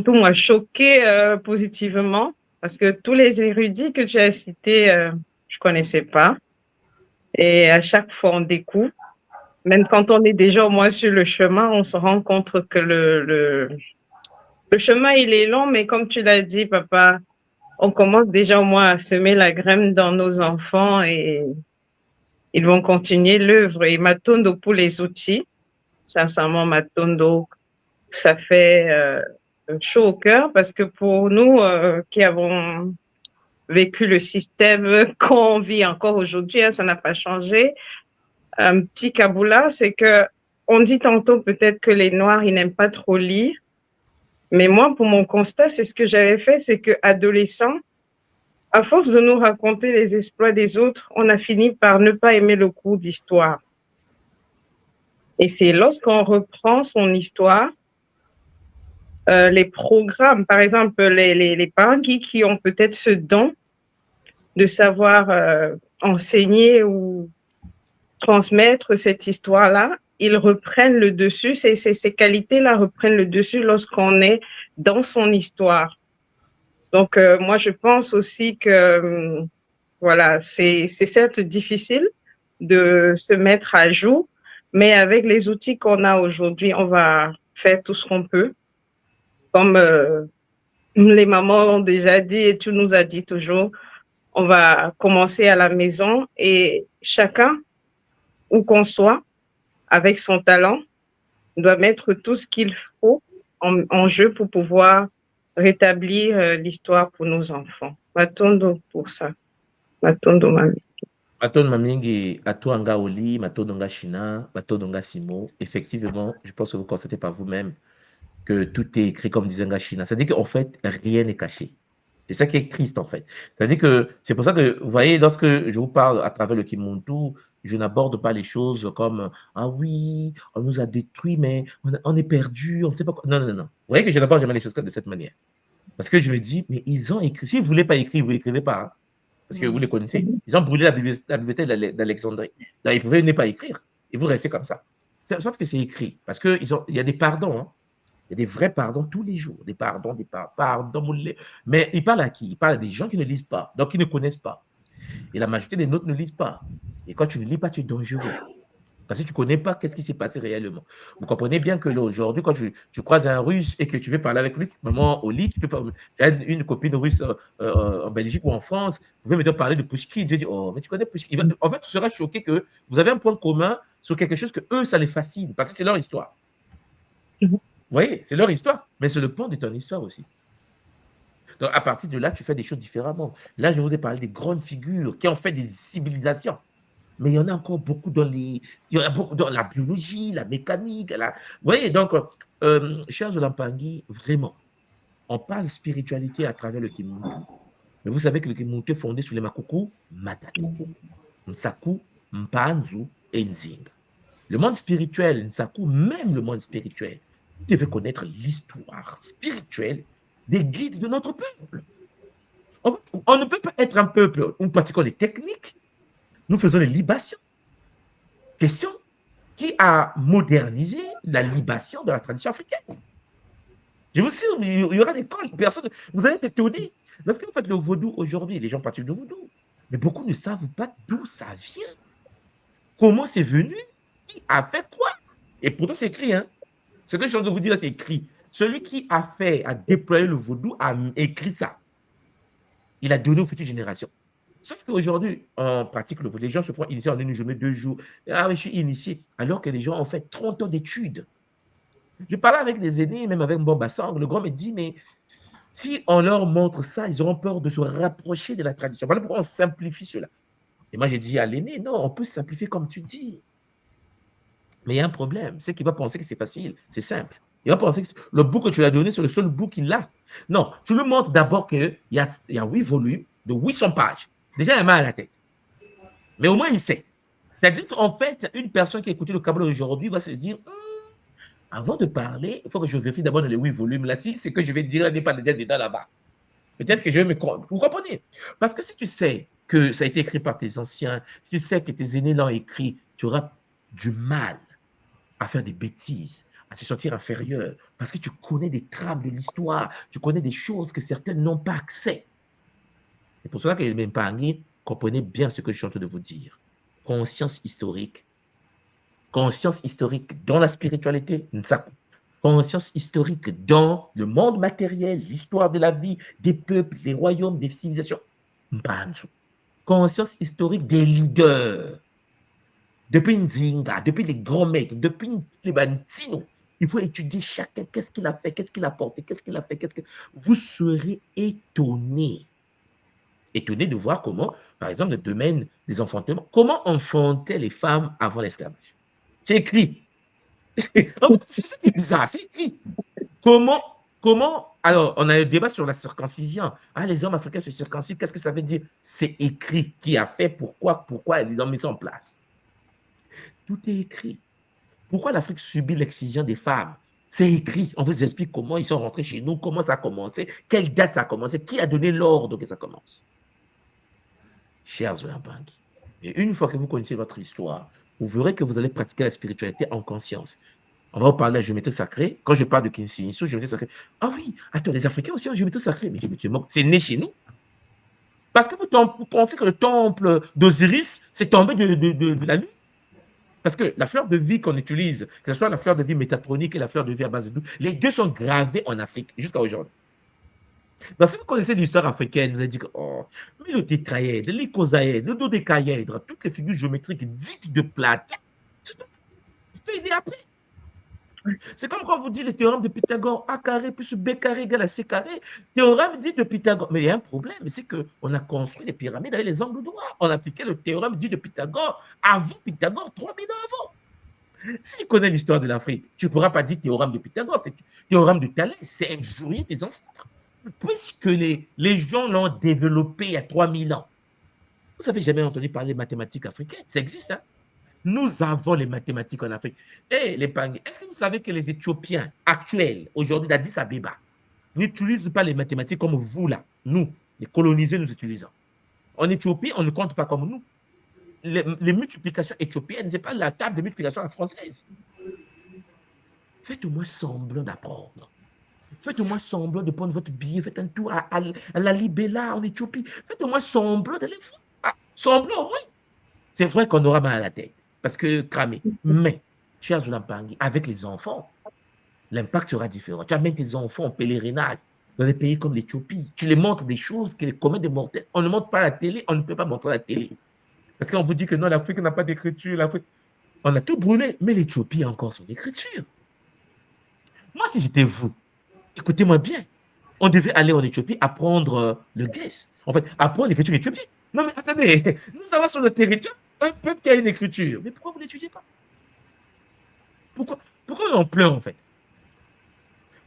Speaker 3: tout moi choquée positivement parce que tous les érudits que tu as cités, je connaissais pas. Et à chaque fois, on découvre. Même quand on est déjà au moins sur le chemin, on se rend compte que le chemin, il est long, mais comme tu l'as dit, papa, on commence déjà au moins à semer la graine dans nos enfants et ils vont continuer l'œuvre. Et Matondo pour les outils, sincèrement, Matondo, ça fait chaud au cœur parce que pour nous qui avons vécu le système qu'on vit encore aujourd'hui, hein, ça n'a pas changé. Un petit caboula, c'est que on dit tantôt peut-être que les Noirs, ils n'aiment pas trop lire. Mais moi, pour mon constat, c'est ce que j'avais fait, c'est que adolescent, à force de nous raconter les exploits des autres, on a fini par ne pas aimer le cours d'histoire. Et c'est lorsqu'on reprend son histoire, les programmes, par exemple, les parents qui ont peut-être ce don de savoir enseigner ou transmettre cette histoire-là, ils reprennent le dessus, ces qualités-là reprennent le dessus lorsqu'on est dans son histoire. Donc, moi, je pense aussi que, voilà, c'est certes difficile de se mettre à jour, mais avec les outils qu'on a aujourd'hui, on va faire tout ce qu'on peut. Comme les mamans l'ont déjà dit et tu nous as dit toujours, on va commencer à la maison et chacun, où qu'on soit, avec son talent, doit mettre tout ce qu'il faut en jeu pour pouvoir rétablir l'histoire pour nos enfants. Matondo pour ça. Matondo Mami.
Speaker 4: Matondo Mamingi, Atuanga Oli, Matondo nga China, Matondo nga Simo. Effectivement, je pense que vous constatez par vous-même que tout est écrit comme disait nga China. C'est-à-dire qu'en fait, rien n'est caché. C'est ça qui est triste, en fait. C'est-à-dire que c'est pour ça que, vous voyez, lorsque je vous parle à travers le Kimuntu, je n'aborde pas les choses comme ah oui, on nous a détruits, mais on est perdu, on ne sait pas quoi. Non, non, non, non. Vous voyez que je n'aborde jamais les choses de cette manière. Parce que je me dis, mais ils ont écrit. Si vous ne voulez pas écrire, vous n'écrivez pas. Hein, parce que vous les connaissez. Ils ont brûlé la bibliothèque d'Alexandrie. Donc, ils pouvaient ne pas écrire. Et vous restez comme ça. Sauf que c'est écrit. Parce qu'il y a des pardons. Hein. Il y a des vrais pardons tous les jours. Des pardons. Mais ils parlent à qui? Ils parlent à des gens qui ne lisent pas, donc qui ne connaissent pas. Et la majorité des nôtres ne lisent pas. Et quand tu ne lis pas, tu es dangereux. Parce que tu ne connais pas qu'est-ce qui s'est passé réellement. Vous comprenez bien que aujourd'hui, quand tu croises un Russe et que tu veux parler avec lui, maman au lit, tu as une copine russe en Belgique ou en France, vous pouvez me parler de Pushkin. Tu vas dire, oh, mais tu connais Pushkin. En fait, tu seras choqué que vous avez un point commun sur quelque chose que eux, ça les fascine, parce que c'est leur histoire. Vous voyez, c'est leur histoire, mais c'est le pont de ton histoire aussi. Donc, à partir de là, tu fais des choses différemment. Là, je vous ai parlé des grandes figures qui ont fait des civilisations. Mais il y en a encore beaucoup il y en a beaucoup dans la biologie, la mécanique. Vous voyez, donc, chers Olampangi, vraiment, on parle spiritualité à travers le Kimuntu. Mais vous savez que le Kimuntu est fondé sur les Makuku, Matata, Nsaku, Mpanzu et Nzinga. Le monde spirituel, Nsaku, même le monde spirituel, vous devez connaître l'histoire spirituelle des guides de notre peuple. On ne peut pas être un peuple où nous pratiquons les techniques. Nous faisons les libations. Question, qui a modernisé la libation de la tradition africaine? Je vous assure, il y aura des personnes, vous allez être étonnés. Lorsque vous faites le vaudou aujourd'hui, les gens pratiquent le vaudou, mais beaucoup ne savent pas d'où ça vient. Comment c'est venu? Qui a fait quoi? Et pourtant, c'est écrit. Hein? Ce que je suis en train de vous dire, c'est écrit. Celui qui a déployé le vaudou a écrit ça. Il a donné aux futures générations. Sauf qu'aujourd'hui, on pratique le vaudou. Les gens se font initier en une journée, 2 jours. Ah oui, je suis initié. Alors que les gens ont fait 30 ans d'études. Je parlais avec des aînés, même avec Mbomba Sang. Le grand me dit, mais si on leur montre ça, ils auront peur de se rapprocher de la tradition. Voilà pourquoi on simplifie cela. Et moi, j'ai dit à l'aîné, non, on peut simplifier comme tu dis. Mais il y a un problème. C'est qu'il va penser que c'est facile, c'est simple. Il va penser que le bout que tu lui as donné, c'est le seul bout qu'il a. Non, tu lui montres d'abord qu'il y a 8 volumes de 800 pages. Déjà, il a mal à la tête. Mais au moins, il sait. C'est-à-dire qu'en fait, une personne qui a écouté le câble aujourd'hui va se dire, avant de parler, il faut que je vérifie d'abord dans les 8 volumes. Là, si ce que je vais dire n'est pas déjà dedans là-bas. Peut-être que je vais me... Vous comprenez? Parce que si tu sais que ça a été écrit par tes anciens, si tu sais que tes aînés l'ont écrit, tu auras du mal à faire des bêtises, à te sentir inférieur, parce que tu connais des trames de l'histoire, tu connais des choses que certains n'ont pas accès. C'est pour cela que les Mpangi, comprenez bien ce que je suis en train de vous dire. Conscience historique dans la spiritualité, Nsaku. Conscience historique dans le monde matériel, l'histoire de la vie, des peuples, des royaumes, des civilisations, Mpanzu. Conscience historique des leaders. Depuis Nzinga, depuis les grands mecs, depuis les Bantino, il faut étudier chacun, qu'est-ce qu'il a fait, qu'est-ce qu'il a porté, qu'est-ce qu'il a fait, Vous serez étonnés. Étonnés de voir comment, par exemple, le domaine des enfantements, comment enfantaient les femmes avant l'esclavage. C'est écrit. C'est bizarre, c'est écrit. Comment, alors, on a un débat sur la circoncision. Ah, les hommes africains se circoncisent, qu'est-ce que ça veut dire? C'est écrit. Qui a fait, pourquoi ils ont mis ça en place? Tout est écrit. Pourquoi l'Afrique subit l'excision des femmes? C'est écrit. On vous explique comment ils sont rentrés chez nous, comment ça a commencé, quelle date ça a commencé, qui a donné l'ordre que ça commence. Chers Olampangi, et une fois que vous connaissez votre histoire, vous verrez que vous allez pratiquer la spiritualité en conscience. On va vous parler de la géométrie sacrée. Quand je parle de Kinshinisu, géométrie sacrée. Ah oui, attends, les Africains aussi ont géométrie sacrée. Mais c'est né chez nous. Parce que vous pensez que le temple d'Osiris, c'est tombé de la nuit. Parce que la fleur de vie qu'on utilise, que ce soit la fleur de vie métatronique et la fleur de vie à base de doux, les deux sont gravés en Afrique jusqu'à aujourd'hui. Donc, si vous connaissez l'histoire africaine, vous allez dire, oh, mais le tétraèdre, l'icosaèdre, le dodécaèdre, toutes les figures géométriques dites de Platon, c'est tout aider après. C'est comme quand vous dites le théorème de Pythagore, A carré plus B carré égale à C carré. Théorème dit de Pythagore. Mais il y a un problème, c'est qu'on a construit les pyramides avec les angles droits. On appliquait le théorème dit de Pythagore avant Pythagore, 3000 ans avant. Si tu connais l'histoire de l'Afrique, tu ne pourras pas dire théorème de Pythagore, c'est théorème de Thalès, c'est injurier des ancêtres. Puisque les gens l'ont développé il y a 3000 ans. Vous n'avez jamais entendu parler des mathématiques africaines? Ça existe, hein? Nous avons les mathématiques en Afrique. Et les Pangais, est-ce que vous savez que les Éthiopiens actuels, aujourd'hui d'Addis Abeba, n'utilisent pas les mathématiques comme vous, là, nous, les colonisés, nous utilisons. En Éthiopie, on ne compte pas comme nous. Les multiplications éthiopiennes, ce n'est pas la table de multiplication à la française. Faites-moi semblant d'apprendre. Faites-moi semblant de prendre votre billet, faites un tour à la Libella en Éthiopie. Faites-moi semblant d'aller voir. Semblant, oui. C'est vrai qu'on aura mal à la tête, parce que cramé. Mais, cher Zulampangui, avec les enfants, l'impact sera différent. Tu amènes tes enfants en pèlerinage dans des pays comme l'Éthiopie. Tu les montres des choses que les communs des mortels. On ne montre pas la télé, on ne peut pas montrer la télé. Parce qu'on vous dit que non, l'Afrique n'a pas d'écriture. L'Afrique... On a tout brûlé, mais l'Éthiopie a encore son écriture. Moi, si j'étais vous, écoutez-moi bien. On devait aller en Éthiopie apprendre le guess. En fait, apprendre l'écriture éthiopienne. Non, mais attendez, nous avons sur le territoire un peuple qui a une écriture. Mais pourquoi vous n'étudiez pas? Pourquoi on en pleure, en fait?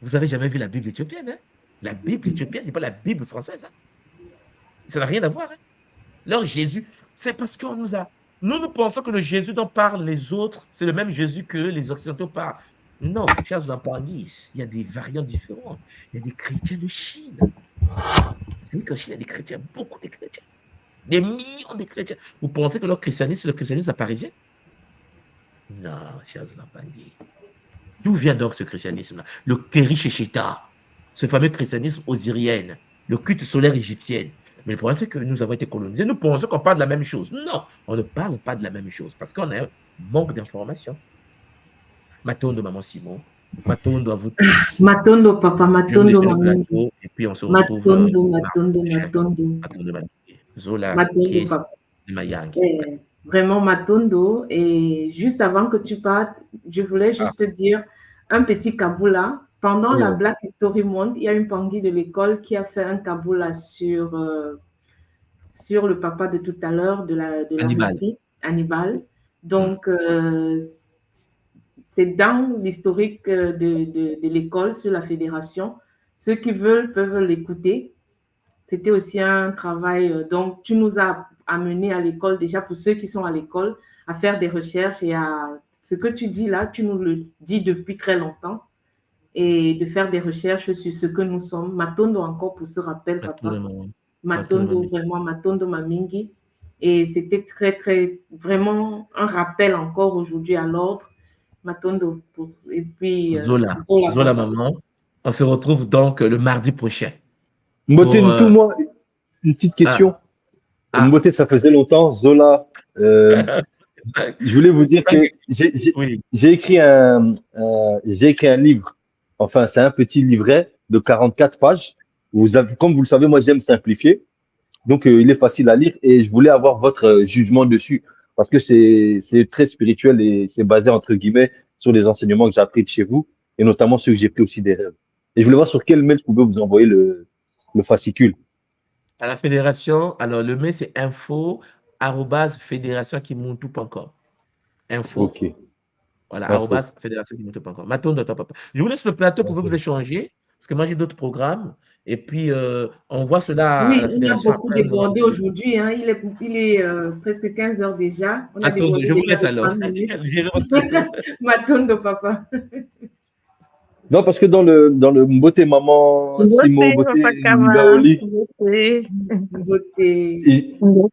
Speaker 4: Vous n'avez jamais vu la Bible éthiopienne, hein? La Bible éthiopienne n'est pas la Bible française. Hein? Ça n'a rien à voir. Hein? Alors, Jésus, c'est parce qu'on nous a... Nous pensons que le Jésus dont parlent les autres, c'est le même Jésus que les Occidentaux parlent. Non, chers Zampangis, il y a des variantes différentes. Il y a des chrétiens de Chine. Vous savez qu'en Chine, il y a des chrétiens, beaucoup de chrétiens. Des millions de chrétiens. Vous pensez que leur christianisme, c'est le christianisme parisien? Non, chers Zampangis. D'où vient donc ce christianisme-là? Le Peri-Shecheta, ce fameux christianisme osirien, le culte solaire égyptien. Mais le problème, c'est que nous avons été colonisés. Nous pensons qu'on parle de la même chose. Non, on ne parle pas de la même chose parce qu'on a un manque d'informations. Matondo, maman Simon. Matondo à vous tous.
Speaker 2: Matondo, papa, Matondo, maman.
Speaker 4: Et puis on se retrouve.
Speaker 2: Matondo.
Speaker 4: Zola,
Speaker 2: Matondo, papa. Vraiment, Matondo. Et juste avant que tu partes, je voulais juste te dire un petit kaboula. Pendant la Black History Month, il y a une Pangui de l'école qui a fait un kaboula sur le papa de tout à l'heure, de la Russie, Hannibal. Donc, c'est dans l'historique de l'école sur la fédération. Ceux qui veulent peuvent l'écouter. C'était aussi un travail. Donc, tu nous as amené à l'école, déjà pour ceux qui sont à l'école, à faire des recherches et à ce que tu dis là, tu nous le dis depuis très longtemps, et de faire des recherches sur ce que nous sommes. Matondo encore pour ce rappel, papa. Matondo, vraiment, Matondo Mamingi. Et c'était très, très, vraiment un rappel encore aujourd'hui à l'ordre. Matondo. Et puis,
Speaker 4: Zola, maman. On se retrouve donc le mardi prochain.
Speaker 6: Mboté, tout moi, une petite question. Mboté, ça faisait longtemps. Zola, je voulais vous dire que j'ai écrit un livre. Enfin, c'est un petit livret de 44 pages. Comme vous le savez, moi, j'aime simplifier. Donc, il est facile à lire et je voulais avoir votre jugement dessus parce que c'est très spirituel et c'est basé, entre guillemets, sur les enseignements que j'ai appris de chez vous et notamment ceux que j'ai pris aussi des rêves. Et je voulais voir sur quel mail je pouvais vous envoyer le fascicule.
Speaker 4: À la fédération, alors le mail, c'est info@fédérationkimuntu.com. Info.
Speaker 6: OK.
Speaker 4: Voilà, @fédérationkimuntu.com. Matondo, papa. Je vous laisse le plateau pour vous échanger parce que moi, j'ai d'autres programmes. Et puis, on voit cela à la fédération.
Speaker 2: On a beaucoup débordé aujourd'hui. Hein. Il est presque 15 heures déjà.
Speaker 4: Matondo, je vous laisse alors.
Speaker 2: Matondo, papa.
Speaker 6: Non, parce que dans le Mboté maman, Simon Mboté, Ngaoli,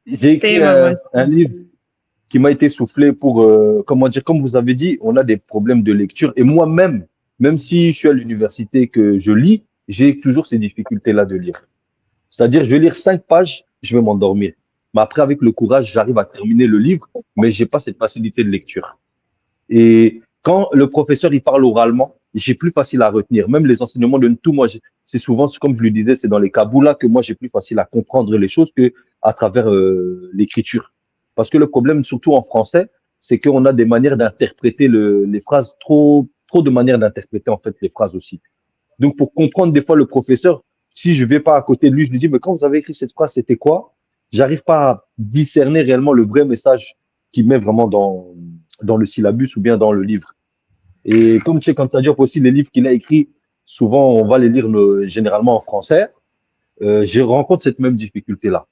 Speaker 6: j'ai écrit un livre qui m'a été soufflé pour, comment dire, comme vous avez dit, on a des problèmes de lecture. Et moi-même, même si je suis à l'université que je lis, j'ai toujours ces difficultés-là de lire. C'est-à-dire, je vais lire 5 pages, je vais m'endormir. Mais après, avec le courage, j'arrive à terminer le livre, mais j'ai pas cette facilité de lecture. Et quand le professeur, il parle oralement, j'ai plus facile à retenir. Même les enseignements de tout, moi, c'est souvent, comme je le disais, c'est dans les kaboulas que moi, j'ai plus facile à comprendre les choses que à travers l'écriture. Parce que le problème, surtout en français, c'est qu'on a des manières d'interpréter les phrases trop trop de manières d'interpréter en fait les phrases aussi. Donc, pour comprendre des fois le professeur, si je vais pas à côté de lui, je lui dis, mais quand vous avez écrit cette phrase, c'était quoi? J'arrive pas à discerner réellement le vrai message qu'il met vraiment dans le syllabus ou bien dans le livre. Et comme tu sais, quand tu as dit aussi, les livres qu'il a écrits, souvent, on va les lire généralement en français. Je rencontre cette même difficulté-là.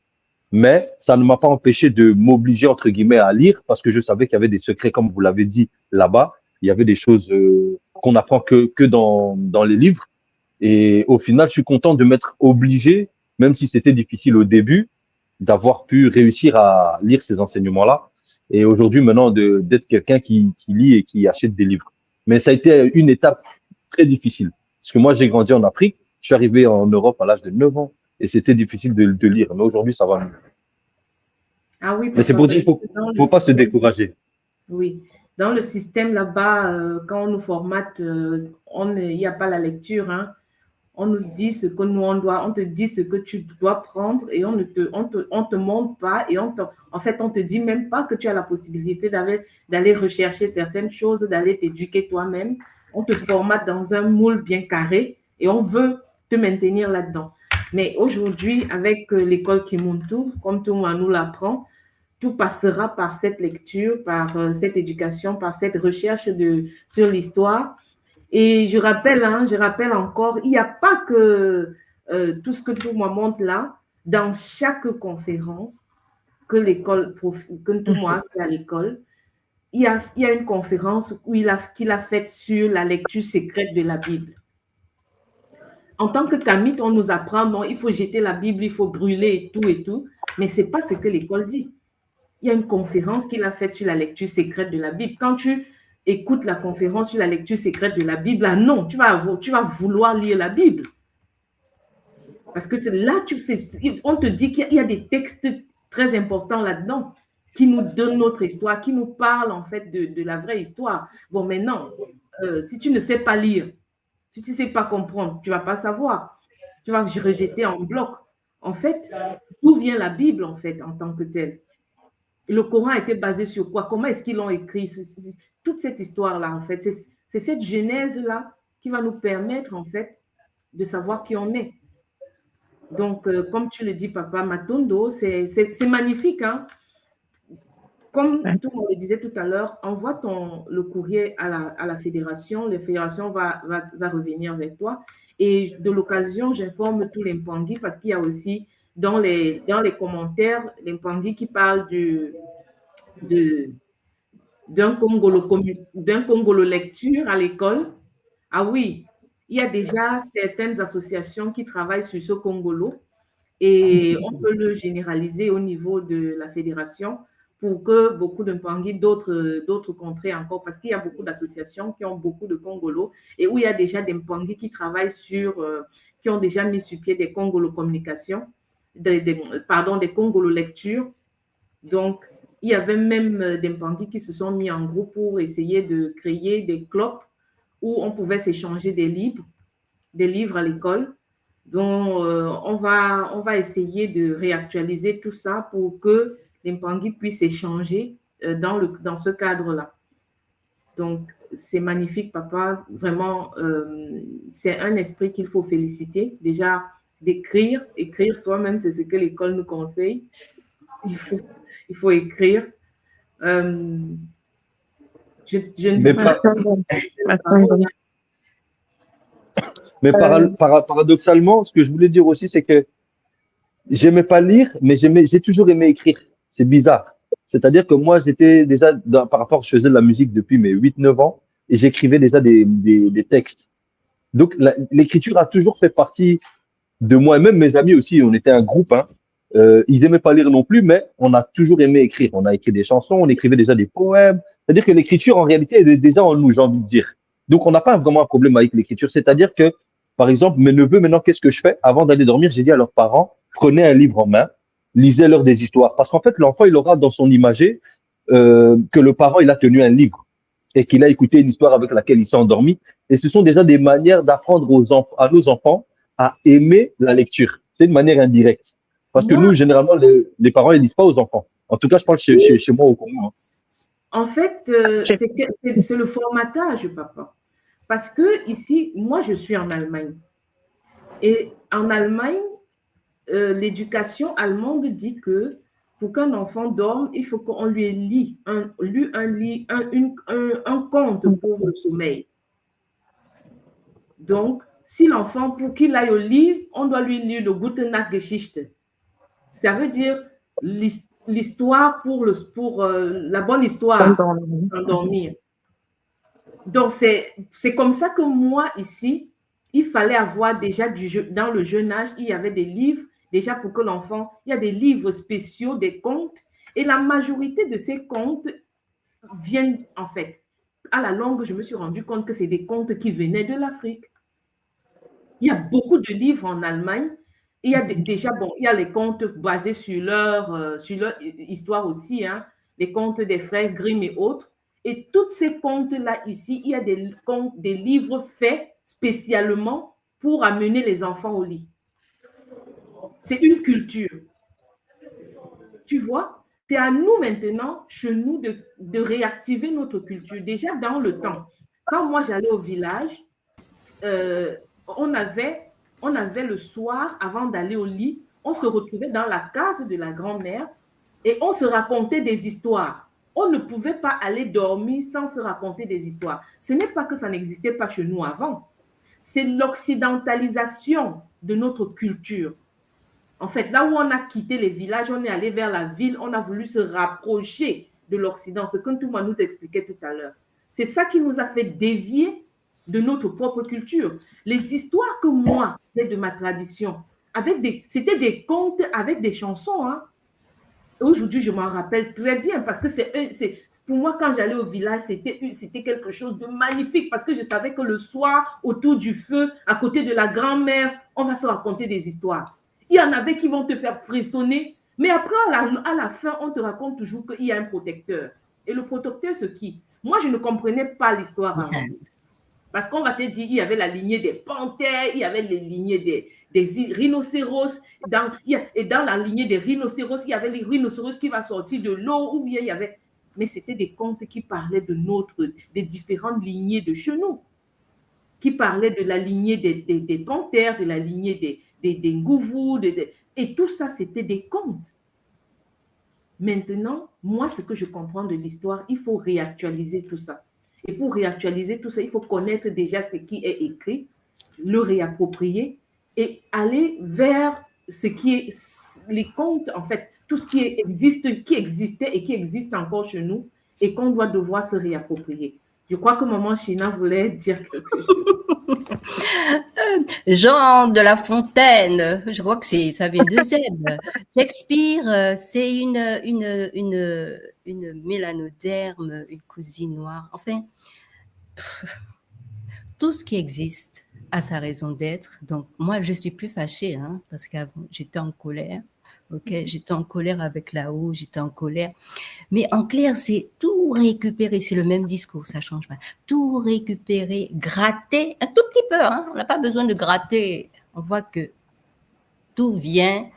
Speaker 6: Mais ça ne m'a pas empêché de m'obliger, entre guillemets, à lire parce que je savais qu'il y avait des secrets, comme vous l'avez dit là-bas. Il y avait des choses qu'on apprend que dans les livres. Et au final, je suis content de m'être obligé, même si c'était difficile au début, d'avoir pu réussir à lire ces enseignements-là. Et aujourd'hui, maintenant, d'être quelqu'un qui lit et qui achète des livres. Mais ça a été une étape très difficile. Parce que moi, j'ai grandi en Afrique. Je suis arrivé en Europe à l'âge de 9 ans. Et c'était difficile de lire. Mais aujourd'hui, ça va mieux.
Speaker 2: Ah oui,
Speaker 6: Mais c'est
Speaker 2: papa,
Speaker 6: pour dire
Speaker 2: parce
Speaker 6: qu'il
Speaker 2: que dans
Speaker 6: ne
Speaker 2: le
Speaker 6: faut pas se
Speaker 2: système,
Speaker 6: décourager.
Speaker 2: oui, dans le système là-bas, quand on nous formate, il n'y a pas la lecture, hein. On nous dit ce que nous on doit, on te dit ce que tu dois prendre et on te montre pas et en fait, on te dit même pas que tu as la possibilité d'aller rechercher certaines choses, d'aller t'éduquer toi-même. On te formate dans un moule bien carré et on veut te maintenir là-dedans. Mais aujourd'hui, avec l'école Kimuntu, comme tout le monde nous l'apprend, tout passera par cette lecture, par cette éducation, par cette recherche sur l'histoire. Et je rappelle encore, il n'y a pas que tout ce que tout le monde montre là, dans chaque conférence que tout le monde a fait à l'école, il y a une conférence qu'il a faite sur la lecture secrète de la Bible. En tant que Kamite, on nous apprend, non, il faut jeter la Bible, il faut brûler et tout, mais ce n'est pas ce que l'école dit. Il y a une conférence qu'il a faite sur la lecture secrète de la Bible. Quand tu écoutes la conférence sur la lecture secrète de la Bible, là, non, tu vas vouloir lire la Bible. Parce que là, on te dit qu'il y a des textes très importants là-dedans qui nous donnent notre histoire, qui nous parlent en fait de la vraie histoire. Bon, maintenant, si tu ne sais pas lire, si tu ne sais pas comprendre, tu ne vas pas savoir. Tu vas rejeter en bloc. En fait, d'où vient la Bible en fait en tant que telle? Le Coran a été basé sur quoi? Comment est-ce qu'ils l'ont écrit? Toute cette histoire-là, en fait, c'est cette genèse-là qui va nous permettre, en fait, de savoir qui on est. Donc, comme tu le dis, Papa Matondo, c'est magnifique, hein? Comme tout le monde le disait tout à l'heure, envoie le courrier à la fédération. La fédération va revenir avec toi. Et de l'occasion, j'informe tous les Mpangui parce qu'il y a aussi dans les commentaires les Mpangui qui parlent d'un Congolo lecture à l'école. Ah oui, il y a déjà certaines associations qui travaillent sur ce Congolo et on peut le généraliser au niveau de la fédération pour que beaucoup de Mpangui, d'autres contrées encore, parce qu'il y a beaucoup d'associations qui ont beaucoup de Congolo et où il y a déjà des Mpangui qui travaillent qui ont déjà mis sur pied des Congolo communication, des Congolo lecture. Donc, il y avait même des Mpangui qui se sont mis en groupe pour essayer de créer des clubs où on pouvait s'échanger des livres à l'école. Donc, on va essayer de réactualiser tout ça pour que les Mpangui puissent échanger dans ce cadre-là. Donc, c'est magnifique, papa. Vraiment, c'est un esprit qu'il faut féliciter. Déjà, écrire soi-même, c'est ce que l'école nous conseille. Il faut écrire.
Speaker 6: Mais paradoxalement, ce que je voulais dire aussi, c'est que j'aimais pas lire, mais j'ai toujours aimé écrire. C'est bizarre. C'est-à-dire que moi, j'étais déjà, par rapport, je faisais de la musique depuis mes 8-9 ans et j'écrivais déjà des textes. Donc, l'écriture a toujours fait partie de moi et même mes amis aussi. On était un groupe, hein. Ils aimaient pas lire non plus, mais on a toujours aimé écrire. On a écrit des chansons, on écrivait déjà des poèmes. C'est-à-dire que l'écriture, en réalité, elle est déjà en nous, j'ai envie de dire. Donc, on n'a pas vraiment un problème avec l'écriture. C'est-à-dire que, par exemple, mes neveux, maintenant, qu'est-ce que je fais? Avant d'aller dormir, j'ai dit à leurs parents, prenez un livre en main, lisez-leur des histoires. Parce qu'en fait, l'enfant, il aura dans son imagé que le parent, il a tenu un livre et qu'il a écouté une histoire avec laquelle il s'est endormi. Et ce sont déjà des manières d'apprendre à nos enfants à aimer la lecture. C'est une manière indirecte. Parce que nous, généralement, les parents, ils lisent pas aux enfants. En tout cas, je parle chez moi au Congo.
Speaker 2: En fait, c'est le formatage, papa. Parce que ici, moi, je suis en Allemagne. Et en Allemagne, l'éducation allemande dit que pour qu'un enfant dorme, il faut qu'on lui lit un conte pour le sommeil. Donc, si l'enfant, pour qu'il aille au lit, on doit lui lire le Gute Nacht Geschichte. Ça veut dire l'histoire pour la bonne histoire, endormir. Donc, c'est comme ça que moi, ici, il fallait avoir déjà dans le jeune âge, il y avait des livres, déjà pour que l'enfant, il y a des livres spéciaux, des contes, et la majorité de ces contes viennent, en fait, à la longue, je me suis rendu compte que c'est des contes qui venaient de l'Afrique. Il y a beaucoup de livres en Allemagne. Il y a déjà, il y a les contes basés sur leur histoire aussi, hein, les contes des frères Grimm et autres. Et tous ces contes-là ici, il y a des livres faits spécialement pour amener les enfants au lit. C'est une culture. Tu vois, c'est à nous maintenant, chez nous, de réactiver notre culture. Déjà dans le temps, quand moi j'allais au village, on avait le soir, avant d'aller au lit, on se retrouvait dans la case de la grand-mère et on se racontait des histoires. On ne pouvait pas aller dormir sans se raconter des histoires. Ce n'est pas que ça n'existait pas chez nous avant. C'est l'occidentalisation de notre culture. En fait, là où on a quitté les villages, on est allé vers la ville, on a voulu se rapprocher de l'Occident, ce que tout le monde nous expliquait tout à l'heure. C'est ça qui nous a fait dévier de notre propre culture. Les histoires que moi, j'ai de ma tradition, c'était des contes avec des chansons. Hein. Aujourd'hui, je m'en rappelle très bien parce que pour moi, quand j'allais au village, c'était quelque chose de magnifique parce que je savais que le soir, autour du feu, à côté de la grand-mère, on va se raconter des histoires. Il y en avait qui vont te faire frissonner, mais après, à la fin, on te raconte toujours qu'il y a un protecteur. Et le protecteur, c'est qui? Moi, je ne comprenais pas l'histoire avant. Parce qu'on va te dire, il y avait la lignée des panthères, il y avait les lignées des rhinocéros. Et dans la lignée des rhinocéros, il y avait les rhinocéros qui vont sortir de l'eau, ou bien il y avait... Mais c'était des contes qui parlaient des différentes lignées de chez nous, qui parlaient de la lignée des panthères, de la lignée des ngouvous, et tout ça, c'était des contes. Maintenant, moi, ce que je comprends de l'histoire, il faut réactualiser tout ça. Et pour réactualiser tout ça, il faut connaître déjà ce qui est écrit, le réapproprier et aller vers ce qui est les contes, en fait, tout ce qui existait et qui existe encore chez nous et qu'on doit devoir se réapproprier. Je crois que maman China voulait dire quelque chose.
Speaker 5: Jean de La Fontaine, je crois que ça vient de Zèbre. Shakespeare, c'est une mélanoderme, une cousine noire. Enfin, tout ce qui existe a sa raison d'être. Donc, moi, je suis plus fâchée, hein, parce qu'avant, j'étais en colère. Ok, j'étais en colère avec là-haut, j'étais en colère. Mais en clair, c'est tout récupérer, c'est le même discours, ça change pas. Tout récupérer, gratter, un tout petit peu, hein, on n'a pas besoin de gratter. On voit que tout vient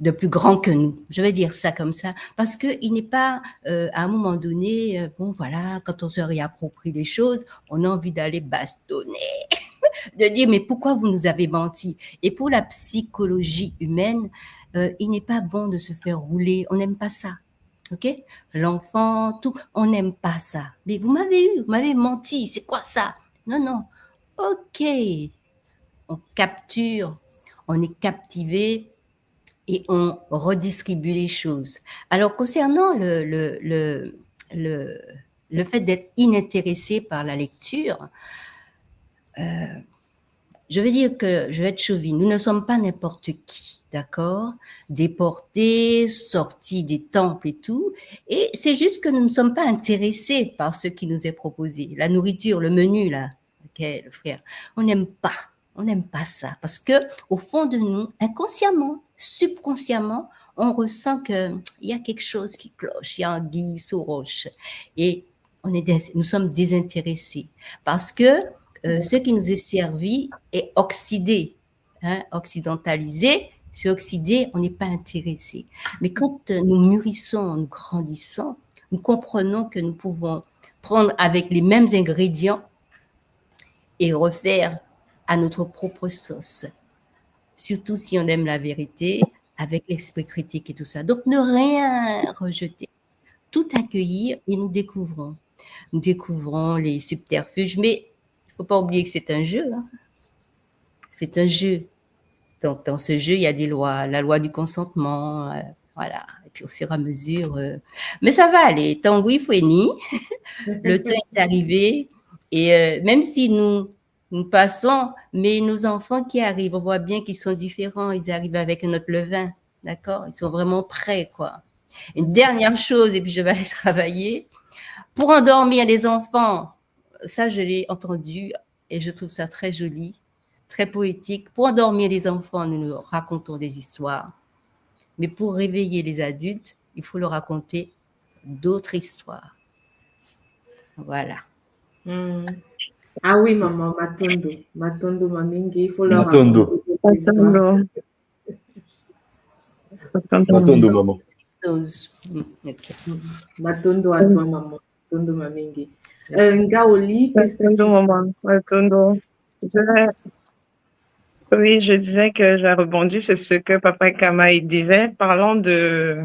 Speaker 5: de plus grand que nous. Je vais dire ça comme ça, parce qu'il n'est pas, à un moment donné, bon voilà, quand on se réapproprie les choses, on a envie d'aller bastonner, de dire mais pourquoi vous nous avez menti? Et pour la psychologie humaine, il n'est pas bon de se faire rouler, on n'aime pas ça. Ok, l'enfant, tout, on n'aime pas ça. Mais vous m'avez menti, c'est quoi ça? Non. Ok, on capture, on est captivé et on redistribue les choses. Alors concernant le fait d'être inintéressé par la lecture, je veux dire que je vais être chauvine. Nous ne sommes pas n'importe qui, d'accord? Déportés, sortis des temples et tout. Et c'est juste que nous ne sommes pas intéressés par ce qui nous est proposé. La nourriture, le menu, là, ok, le frère. On n'aime pas ça. Parce que, au fond de nous, inconsciemment, subconsciemment, on ressent qu'il y a quelque chose qui cloche, il y a un anguille sous roche. Et nous sommes désintéressés. Parce que, ce qui nous est servi est oxydé, hein, occidentalisé. C'est oxydé, on n'est pas intéressé. Mais quand nous mûrissons, nous grandissons, nous comprenons que nous pouvons prendre avec les mêmes ingrédients et refaire à notre propre sauce. Surtout si on aime la vérité, avec l'esprit critique et tout ça. Donc, ne rien rejeter, tout accueillir et nous découvrons. Nous découvrons les subterfuges, mais il ne faut pas oublier que c'est un jeu. Hein. C'est un jeu. Donc, dans ce jeu, il y a des lois, la loi du consentement, voilà. Et puis, au fur et à mesure, mais ça va aller. Tanguy Foueni, le temps est arrivé. Et même si nous passons, mais nos enfants qui arrivent, on voit bien qu'ils sont différents. Ils arrivent avec notre levain, d'accord? Ils sont vraiment prêts, quoi. Une dernière chose, et puis je vais aller travailler. Pour endormir les enfants, ça, je l'ai entendu et je trouve ça très joli, très poétique. Pour endormir les enfants, nous leur racontons des histoires. Mais pour réveiller les adultes, il faut leur raconter d'autres histoires. Voilà.
Speaker 2: Ah oui, maman, Matondo, Mamingi, il faut leur
Speaker 6: Matondo. Matondo, maman.
Speaker 2: Matondo à toi, maman. Matondo, Mamingi. Ngaoli, qu'est-ce que tu...
Speaker 3: maman. Matondo. Oui, je disais que j'ai rebondi sur ce que Papa Kamaï disait, parlant de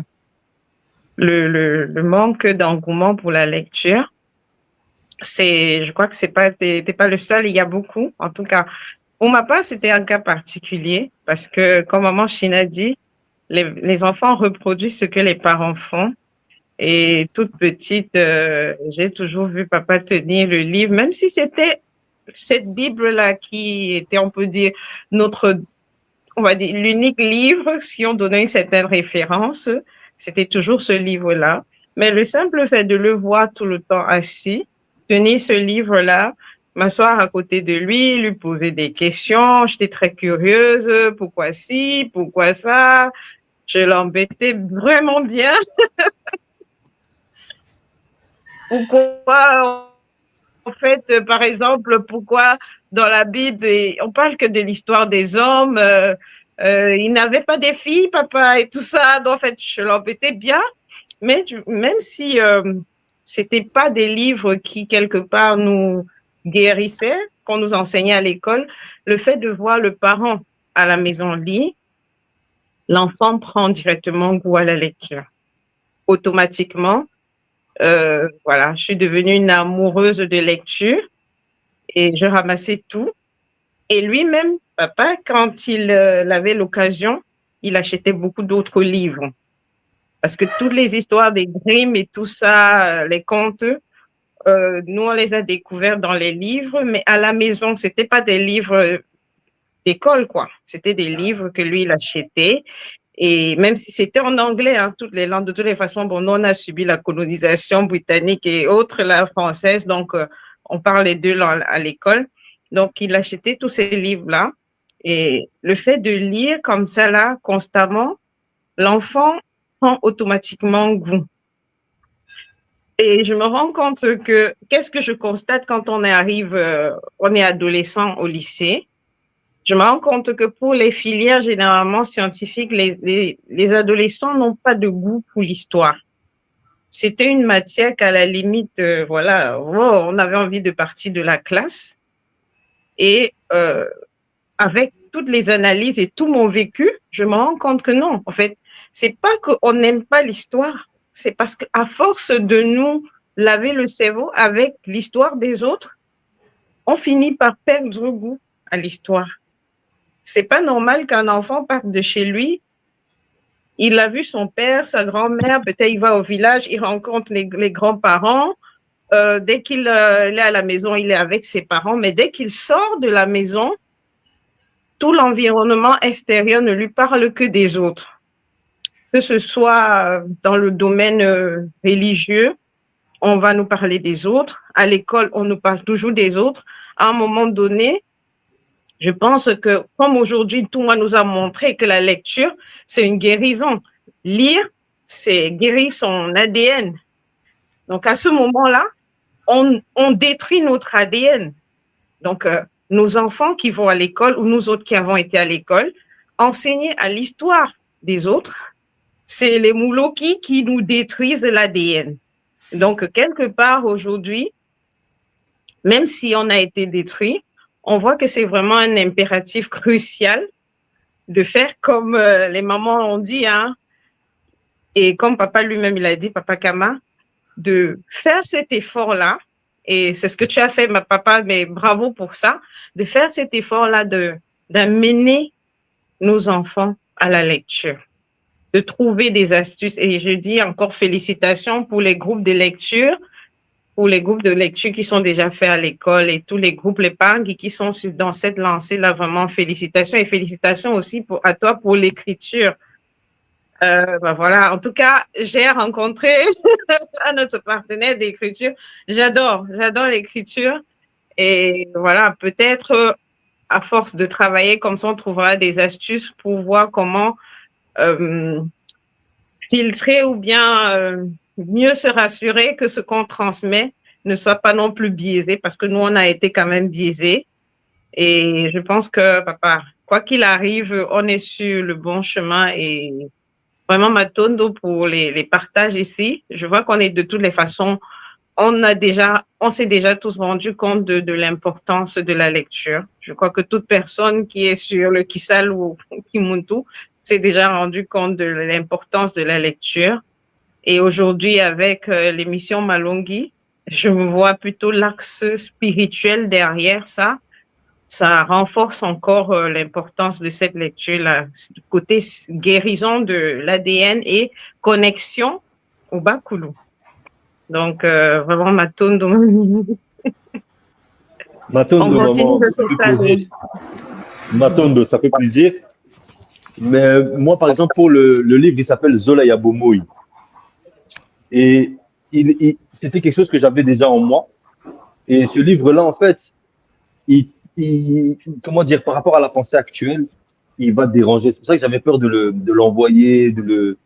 Speaker 3: le manque d'engouement pour la lecture. Je crois que t'es pas le seul, il y a beaucoup. En tout cas, pour ma part, c'était un cas particulier parce que, comme maman Chine dit, les enfants reproduisent ce que les parents font. Et toute petite, j'ai toujours vu papa tenir le livre, même si c'était cette Bible-là qui était, on peut dire, on va dire, l'unique livre, si on donnait une certaine référence, c'était toujours ce livre-là. Mais le simple fait de le voir tout le temps assis, tenir ce livre-là, m'asseoir à côté de lui, lui poser des questions, j'étais très curieuse, pourquoi ci, pourquoi ça, je l'embêtais vraiment bien. Pourquoi, en fait, par exemple, pourquoi dans la Bible, on parle que de l'histoire des hommes, ils n'avaient pas des filles, papa, et tout ça. Donc, en fait, je l'embêtais bien. Mais même si c'était pas des livres qui, quelque part, nous guérissaient, qu'on nous enseignait à l'école, le fait de voir le parent à la maison lire, l'enfant prend directement goût à la lecture. Automatiquement, voilà, je suis devenue une amoureuse de lecture et je ramassais tout. Et lui-même, papa, quand il avait l'occasion, il achetait beaucoup d'autres livres. Parce que toutes les histoires des Grimm et tout ça, les contes, nous, on les a découverts dans les livres, mais à la maison, c'était pas des livres d'école, quoi. C'était des livres que lui, il achetait. Et même si c'était en anglais, hein, toutes les langues, de toutes les façons, bon, nous, on a subi la colonisation britannique et autres, la française, donc on parle les deux langues à l'école. Donc, il achetait tous ces livres-là. Et le fait de lire comme ça, là, constamment, l'enfant prend automatiquement goût. Et je me rends compte que, qu'est-ce que je constate quand on arrive, on est adolescent au lycée? Je me rends compte que pour les filières généralement scientifiques, les adolescents n'ont pas de goût pour l'histoire. C'était une matière qu'à la limite, voilà, on avait envie de partir de la classe. Et avec toutes les analyses et tout mon vécu, je me rends compte que non. En fait, c'est pas qu'on n'aime pas l'histoire, c'est parce qu'à force de nous laver le cerveau avec l'histoire des autres, on finit par perdre goût à l'histoire. C'est pas normal qu'un enfant parte de chez lui. Il a vu son père, sa grand-mère, peut-être il va au village, il rencontre les grands-parents. Dès qu'il est à la maison, il est avec ses parents. Mais dès qu'il sort de la maison, tout l'environnement extérieur ne lui parle que des autres. Que ce soit dans le domaine religieux, on va nous parler des autres. À l'école, on nous parle toujours des autres. À un moment donné, je pense que, comme aujourd'hui, tout le monde nous a montré que la lecture, c'est une guérison. Lire, c'est guérir son ADN. Donc, à ce moment-là, on détruit notre ADN. Donc, nos enfants qui vont à l'école ou nous autres qui avons été à l'école, enseigner à l'histoire des autres, c'est les mouloki qui nous détruisent l'ADN. Donc, quelque part aujourd'hui, même si on a été détruit, on voit que c'est vraiment un impératif crucial de faire comme les mamans ont dit, hein, et comme papa lui-même, il a dit, papa Kama, de faire cet effort-là, et c'est ce que tu as fait, ma papa, mais bravo pour ça, de faire cet effort-là d'amener nos enfants à la lecture, de trouver des astuces. Et je dis encore félicitations pour les groupes de lecture, pour les groupes de lecture qui sont déjà faits à l'école et tous les groupes, les PANG qui sont dans cette lancée-là, vraiment félicitations et félicitations aussi à toi pour l'écriture. Voilà, en tout cas, j'ai rencontré notre partenaire d'écriture. J'adore l'écriture. Et voilà, peut-être à force de travailler comme ça, on trouvera des astuces pour voir comment filtrer ou bien mieux se rassurer que ce qu'on transmet ne soit pas non plus biaisé, parce que nous, on a été quand même biaisés. Et je pense que, papa, quoi qu'il arrive, on est sur le bon chemin et vraiment, Matondo, pour les partages ici. Je vois qu'on est de toutes les façons, on s'est déjà tous rendu compte de l'importance de la lecture. Je crois que toute personne qui est sur le Kisal ou Kimuntu s'est déjà rendu compte de l'importance de la lecture. Et aujourd'hui, avec l'émission Malongi, je me vois plutôt l'axe spirituel derrière ça. Ça renforce encore l'importance de cette lecture-là, côté guérison de l'ADN et connexion au Bakulu. Donc, vraiment, Matondo.
Speaker 6: Matondo, maman, ça fait plaisir. Matondo, ça fait plaisir. Mais moi, par exemple, pour le livre, il s'appelle Zola Yabomoy. Et c'était quelque chose que j'avais déjà en moi. Et ce livre-là, en fait, comment dire, par rapport à la pensée actuelle, il va déranger. C'est pour ça que j'avais peur de l'envoyer, de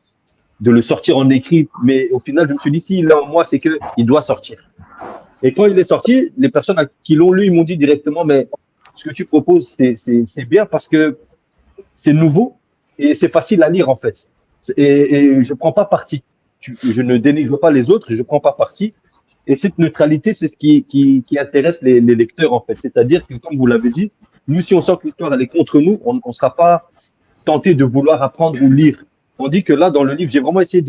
Speaker 6: le sortir en écrit. Mais au final, je me suis dit, s'il est en moi, c'est qu'il doit sortir. Et quand il est sorti, les personnes qui l'ont lu, ils m'ont dit directement, mais ce que tu proposes, c'est bien parce que c'est nouveau et c'est facile à lire, en fait. Et je prends pas parti. Je ne dénigre pas les autres, je prends pas parti. Et cette neutralité, c'est ce qui intéresse les lecteurs, en fait. C'est-à-dire que, comme vous l'avez dit, nous, si on sent que l'histoire, elle est contre nous, on ne sera pas tenté de vouloir apprendre ou lire. Tandis que là, dans le livre, j'ai vraiment essayé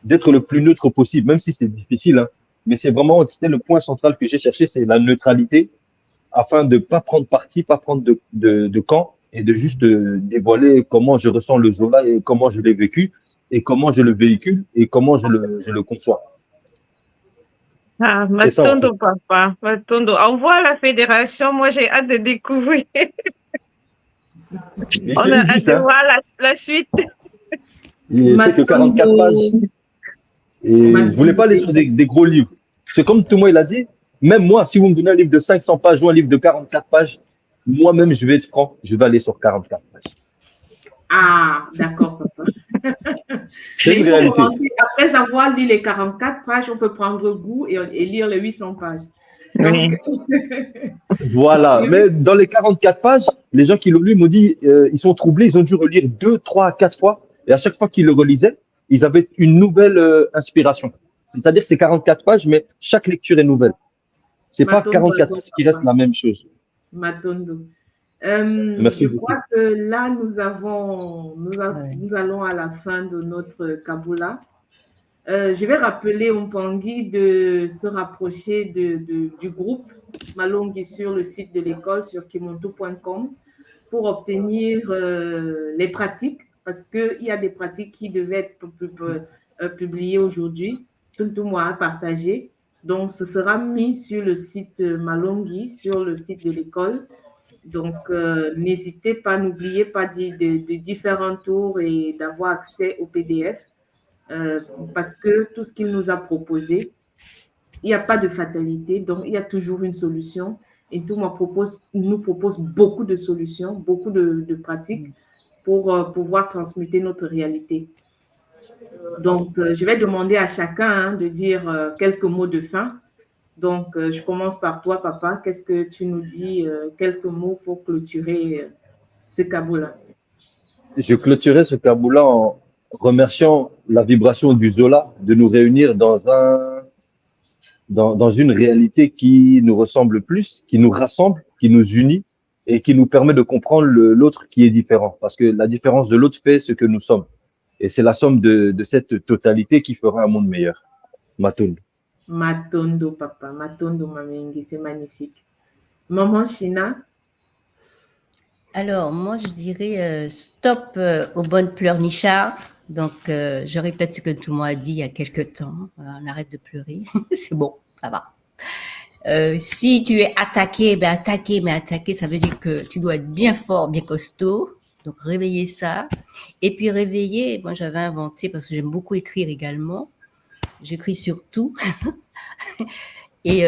Speaker 6: d'être le plus neutre possible, même si c'est difficile, hein. Mais c'était le point central que j'ai cherché, c'est la neutralité, afin de ne pas prendre parti, pas prendre de camp, et de juste dévoiler comment je ressens le Zola et comment je l'ai vécu, et comment je le véhicule, et comment je le conçois.
Speaker 3: Ah, Matondo, papa, Matondo. Envoie à la fédération, moi j'ai hâte de découvrir. On a hâte de voir la suite.
Speaker 6: C'est que 44 pages. Et je voulais pas aller sur des gros livres. C'est comme tout le monde il a dit, même moi, si vous me donnez un livre de 500 pages ou un livre de 44 pages, moi-même, je vais être franc, je vais aller sur 44 pages.
Speaker 2: Ah, d'accord, papa.
Speaker 6: C'est une réalité.
Speaker 2: Après avoir lu les 44 pages, on peut prendre goût et lire les 800 pages. Donc...
Speaker 6: Voilà. Mais dans les 44 pages, les gens qui l'ont lu m'ont dit, ils sont troublés, ils ont dû relire 2, 3, 4 fois. Et à chaque fois qu'ils le relisaient, ils avaient une nouvelle inspiration. C'est-à-dire que c'est 44 pages, mais chaque lecture est nouvelle. C'est pas 44 pages qui restent la même chose.
Speaker 2: Matondo. Je crois que là, nous allons à la fin de notre Kabula. Je vais rappeler Mpangi de se rapprocher du groupe Malongi sur le site de l'école, sur kimuntu.com, pour obtenir les pratiques, parce qu'il y a des pratiques qui devaient être publiées aujourd'hui, tout le mois à partager. Donc, ce sera mis sur le site Malongi, sur le site de l'école. Donc, n'hésitez pas, n'oubliez pas de différents tours et d'avoir accès au PDF. Parce que tout ce qu'il nous a proposé, il n'y a pas de fatalité, donc il y a toujours une solution. Et tout nous propose beaucoup de solutions, beaucoup de pratiques pour pouvoir transmuter notre réalité. Donc, je vais demander à chacun de dire quelques mots de fin. Donc, je commence par toi, papa. Qu'est-ce que tu nous dis, quelques mots pour clôturer ce Kabula?
Speaker 6: Je clôturerai ce Kabula en remerciant la vibration du Zola de nous réunir dans un dans une réalité qui nous ressemble plus, qui nous rassemble, qui nous unit et qui nous permet de comprendre l'autre qui est différent. Parce que la différence de l'autre fait ce que nous sommes. Et c'est la somme de cette totalité qui fera un monde meilleur. Matondo.
Speaker 2: Matondo, papa. Matondo, Mamengi. C'est magnifique. Maman China?
Speaker 5: Alors, moi, je dirais stop aux bonnes pleurnichards. Donc, je répète ce que tout le monde a dit il y a quelques temps. On arrête de pleurer. C'est bon, ça va. Si tu es attaqué, ben attaqué, mais attaqué, ça veut dire que tu dois être bien fort, bien costaud. Donc, réveiller ça. Et puis, réveiller, moi, j'avais inventé, parce que j'aime beaucoup écrire également. J'écris sur tout. Et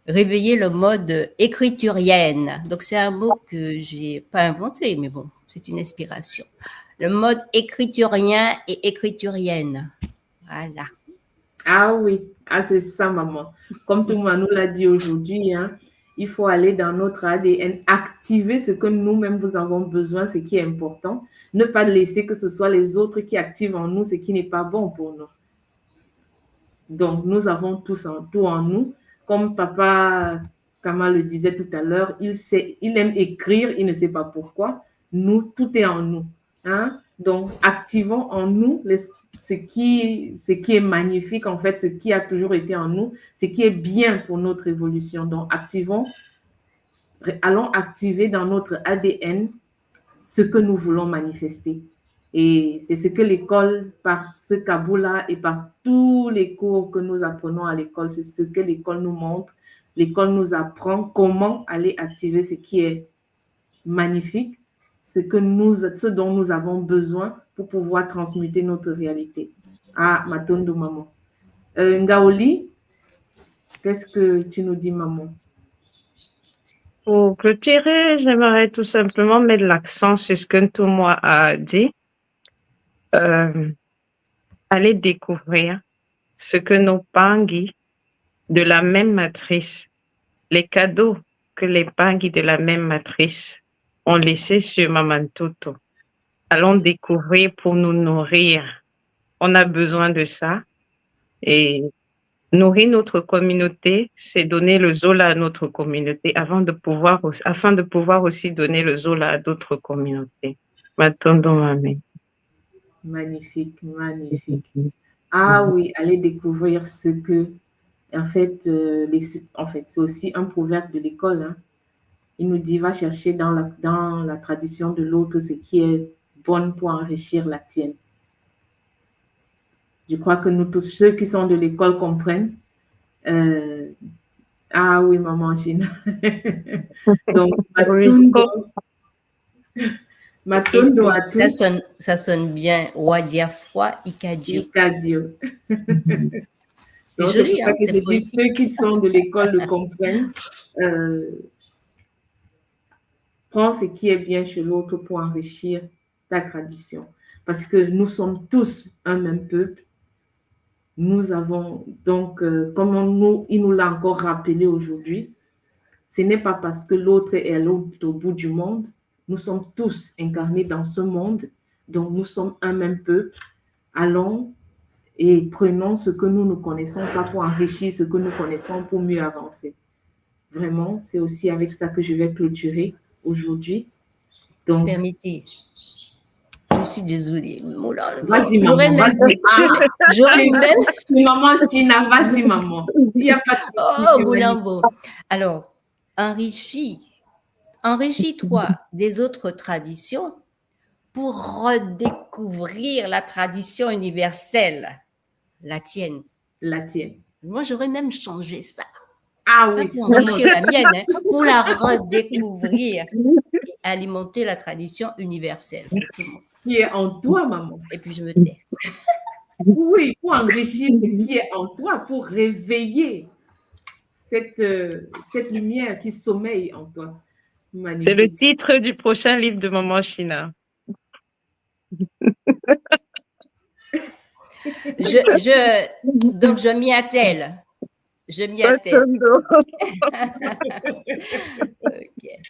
Speaker 5: réveiller le mode écriturienne. Donc, c'est un mot que j'ai pas inventé, mais bon, c'est une inspiration. Le mode écriturien et écriturienne. Voilà.
Speaker 2: Ah oui, c'est ça, maman. Comme tout le monde nous l'a dit aujourd'hui, hein, il faut aller dans notre ADN, activer ce que nous-mêmes vous avons besoin, ce qui est important. Ne pas laisser que ce soit les autres qui activent en nous ce qui n'est pas bon pour nous. Donc, nous avons tout en nous. Comme papa Kama le disait tout à l'heure, il aime écrire, il ne sait pas pourquoi. Nous, tout est en nous. Hein? Donc, activons en nous ce qui est magnifique, en fait, ce qui a toujours été en nous, ce qui est bien pour notre évolution. Donc, allons activer dans notre ADN ce que nous voulons manifester. Et c'est ce que l'école, par ce tabou-là et par tous les cours que nous apprenons à l'école, c'est ce que l'école nous montre. L'école nous apprend comment aller activer ce qui est magnifique, ce dont nous avons besoin pour pouvoir transmuter notre réalité. Ah, Matondo, maman. Ngaoli, qu'est-ce que tu nous dis, maman?
Speaker 3: Pour clôturer, j'aimerais tout simplement mettre l'accent sur ce que Ntomo a dit. Aller découvrir ce que nos Pangui de la même matrice, les cadeaux que les Pangui de la même matrice ont laissés sur Mamantoto. Allons découvrir pour nous nourrir. On a besoin de ça. Et nourrir notre communauté, c'est donner le Zola à notre communauté afin de pouvoir aussi donner le Zola à d'autres communautés. Matondo Mame.
Speaker 2: Magnifique, magnifique. Ah oui, allez découvrir ce que, en fait, c'est aussi un proverbe de l'école. Hein. Il nous dit, va chercher dans la tradition de l'autre ce qui est bon pour enrichir la tienne. Je crois que nous tous, ceux qui sont de l'école comprennent. Ah oui, maman Chine. Donc,
Speaker 5: ça sonne bien. Wadiafwa Ikadio.
Speaker 2: Ikadio. C'est joli, hein, c'est poétique. Ceux qui sont de l'école le comprennent. Prends ce qui est bien chez l'autre pour enrichir ta tradition. Parce que nous sommes tous un même peuple. Nous avons donc, comme il nous l'a encore rappelé aujourd'hui, ce n'est pas parce que l'autre est à l'autre bout du monde. Nous sommes tous incarnés dans ce monde, donc nous sommes un même peuple. Allons et prenons ce que nous connaissons pas pour enrichir ce que nous connaissons pour mieux avancer. Vraiment, c'est aussi avec ça que je vais clôturer aujourd'hui. Donc,
Speaker 5: permettez. Je suis désolée.
Speaker 2: Vas-y, maman.
Speaker 5: J'aurais même.
Speaker 2: Maman China, vas-y, maman. Il n'y a pas de souci.
Speaker 5: Oh, Boulambo. Alors, enrichis-toi des autres traditions pour redécouvrir la tradition universelle, la tienne.
Speaker 2: La tienne.
Speaker 5: Moi, j'aurais même changé ça.
Speaker 2: Ah oui.
Speaker 5: Pas pour enrichir la mienne, hein, pour la redécouvrir et alimenter la tradition universelle.
Speaker 2: Qui est en toi, maman.
Speaker 5: Et puis je me tais.
Speaker 2: Oui, pour enrichir ce qui est en toi, pour réveiller cette lumière qui sommeille en toi.
Speaker 3: Magnifique. C'est le titre du prochain livre de Maman China.
Speaker 5: Donc, je m'y attelle. Je m'y attelle.
Speaker 2: Okay.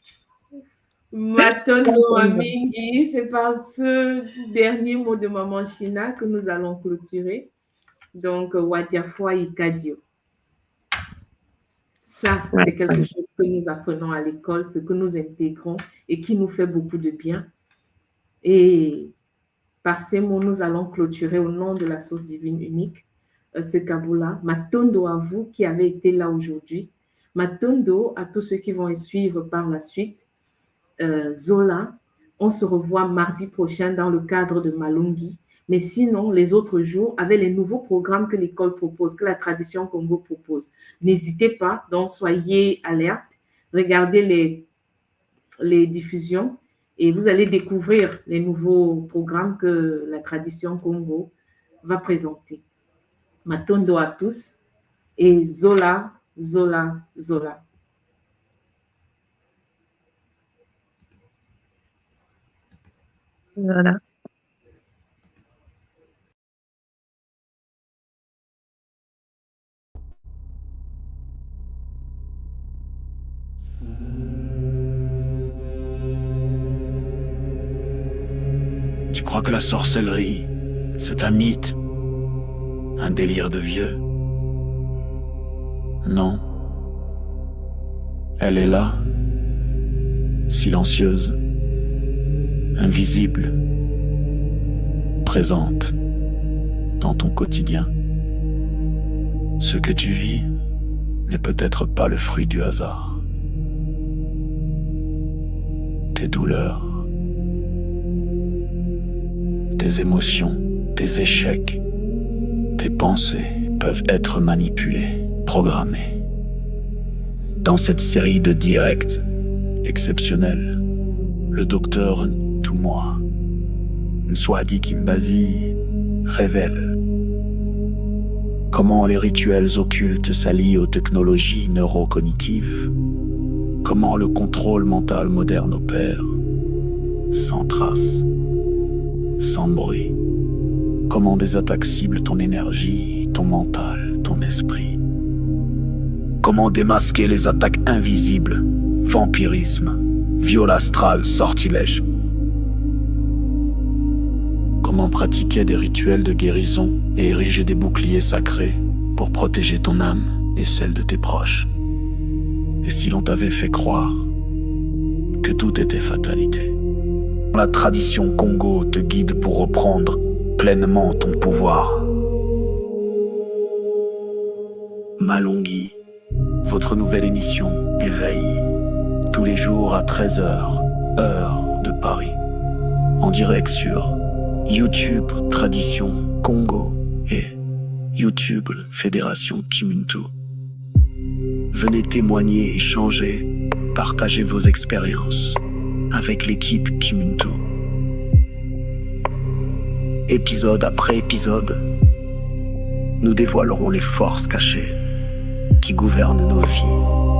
Speaker 2: Matondo Amingi, c'est par ce dernier mot de Maman China que nous allons clôturer. Donc, Wadiafwa Ikadio. Ça, c'est quelque chose que nous apprenons à l'école, ce que nous intégrons et qui nous fait beaucoup de bien. Et par ces mots, nous allons clôturer au nom de la source divine unique ce Kabula. Matondo à vous qui avez été là aujourd'hui. Matondo à tous ceux qui vont suivre par la suite. Zola, on se revoit mardi prochain dans le cadre de Malungi. Mais sinon, les autres jours, avec les nouveaux programmes que l'école propose, que la tradition Congo propose, n'hésitez pas, donc soyez alerte, regardez les diffusions et vous allez découvrir les nouveaux programmes que la tradition Congo va présenter. Matondo à tous et Zola, Zola, Zola.
Speaker 3: Voilà.
Speaker 1: Tu crois que la sorcellerie, c'est un mythe, un délire de vieux? Non. Elle est là, silencieuse, invisible, présente dans ton quotidien. Ce que tu vis n'est peut-être pas le fruit du hasard. Tes douleurs, tes émotions, tes échecs, tes pensées peuvent être manipulées, programmées. Dans cette série de directs exceptionnels, le docteur Ntumwa Nswadi Kimbazi révèle comment les rituels occultes s'allient aux technologies neurocognitives, comment le contrôle mental moderne opère, sans trace, sans bruit, comment des attaques ciblent ton énergie, ton mental, ton esprit, comment démasquer les attaques invisibles, vampirisme, viol astral, sortilège, comment pratiquer des rituels de guérison et ériger des boucliers sacrés pour protéger ton âme et celle de tes proches. Et si l'on t'avait fait croire que tout était fatalité? La tradition Congo te guide pour reprendre pleinement ton pouvoir. Malungi, votre nouvelle émission Éveil, tous les jours à 13h, heure de Paris, en direct sur YouTube Tradition Congo et YouTube Fédération Kimuntu. Venez témoigner, échanger, partager vos expériences avec l'équipe Kimuntu. Épisode après épisode, nous dévoilerons les forces cachées qui gouvernent nos vies.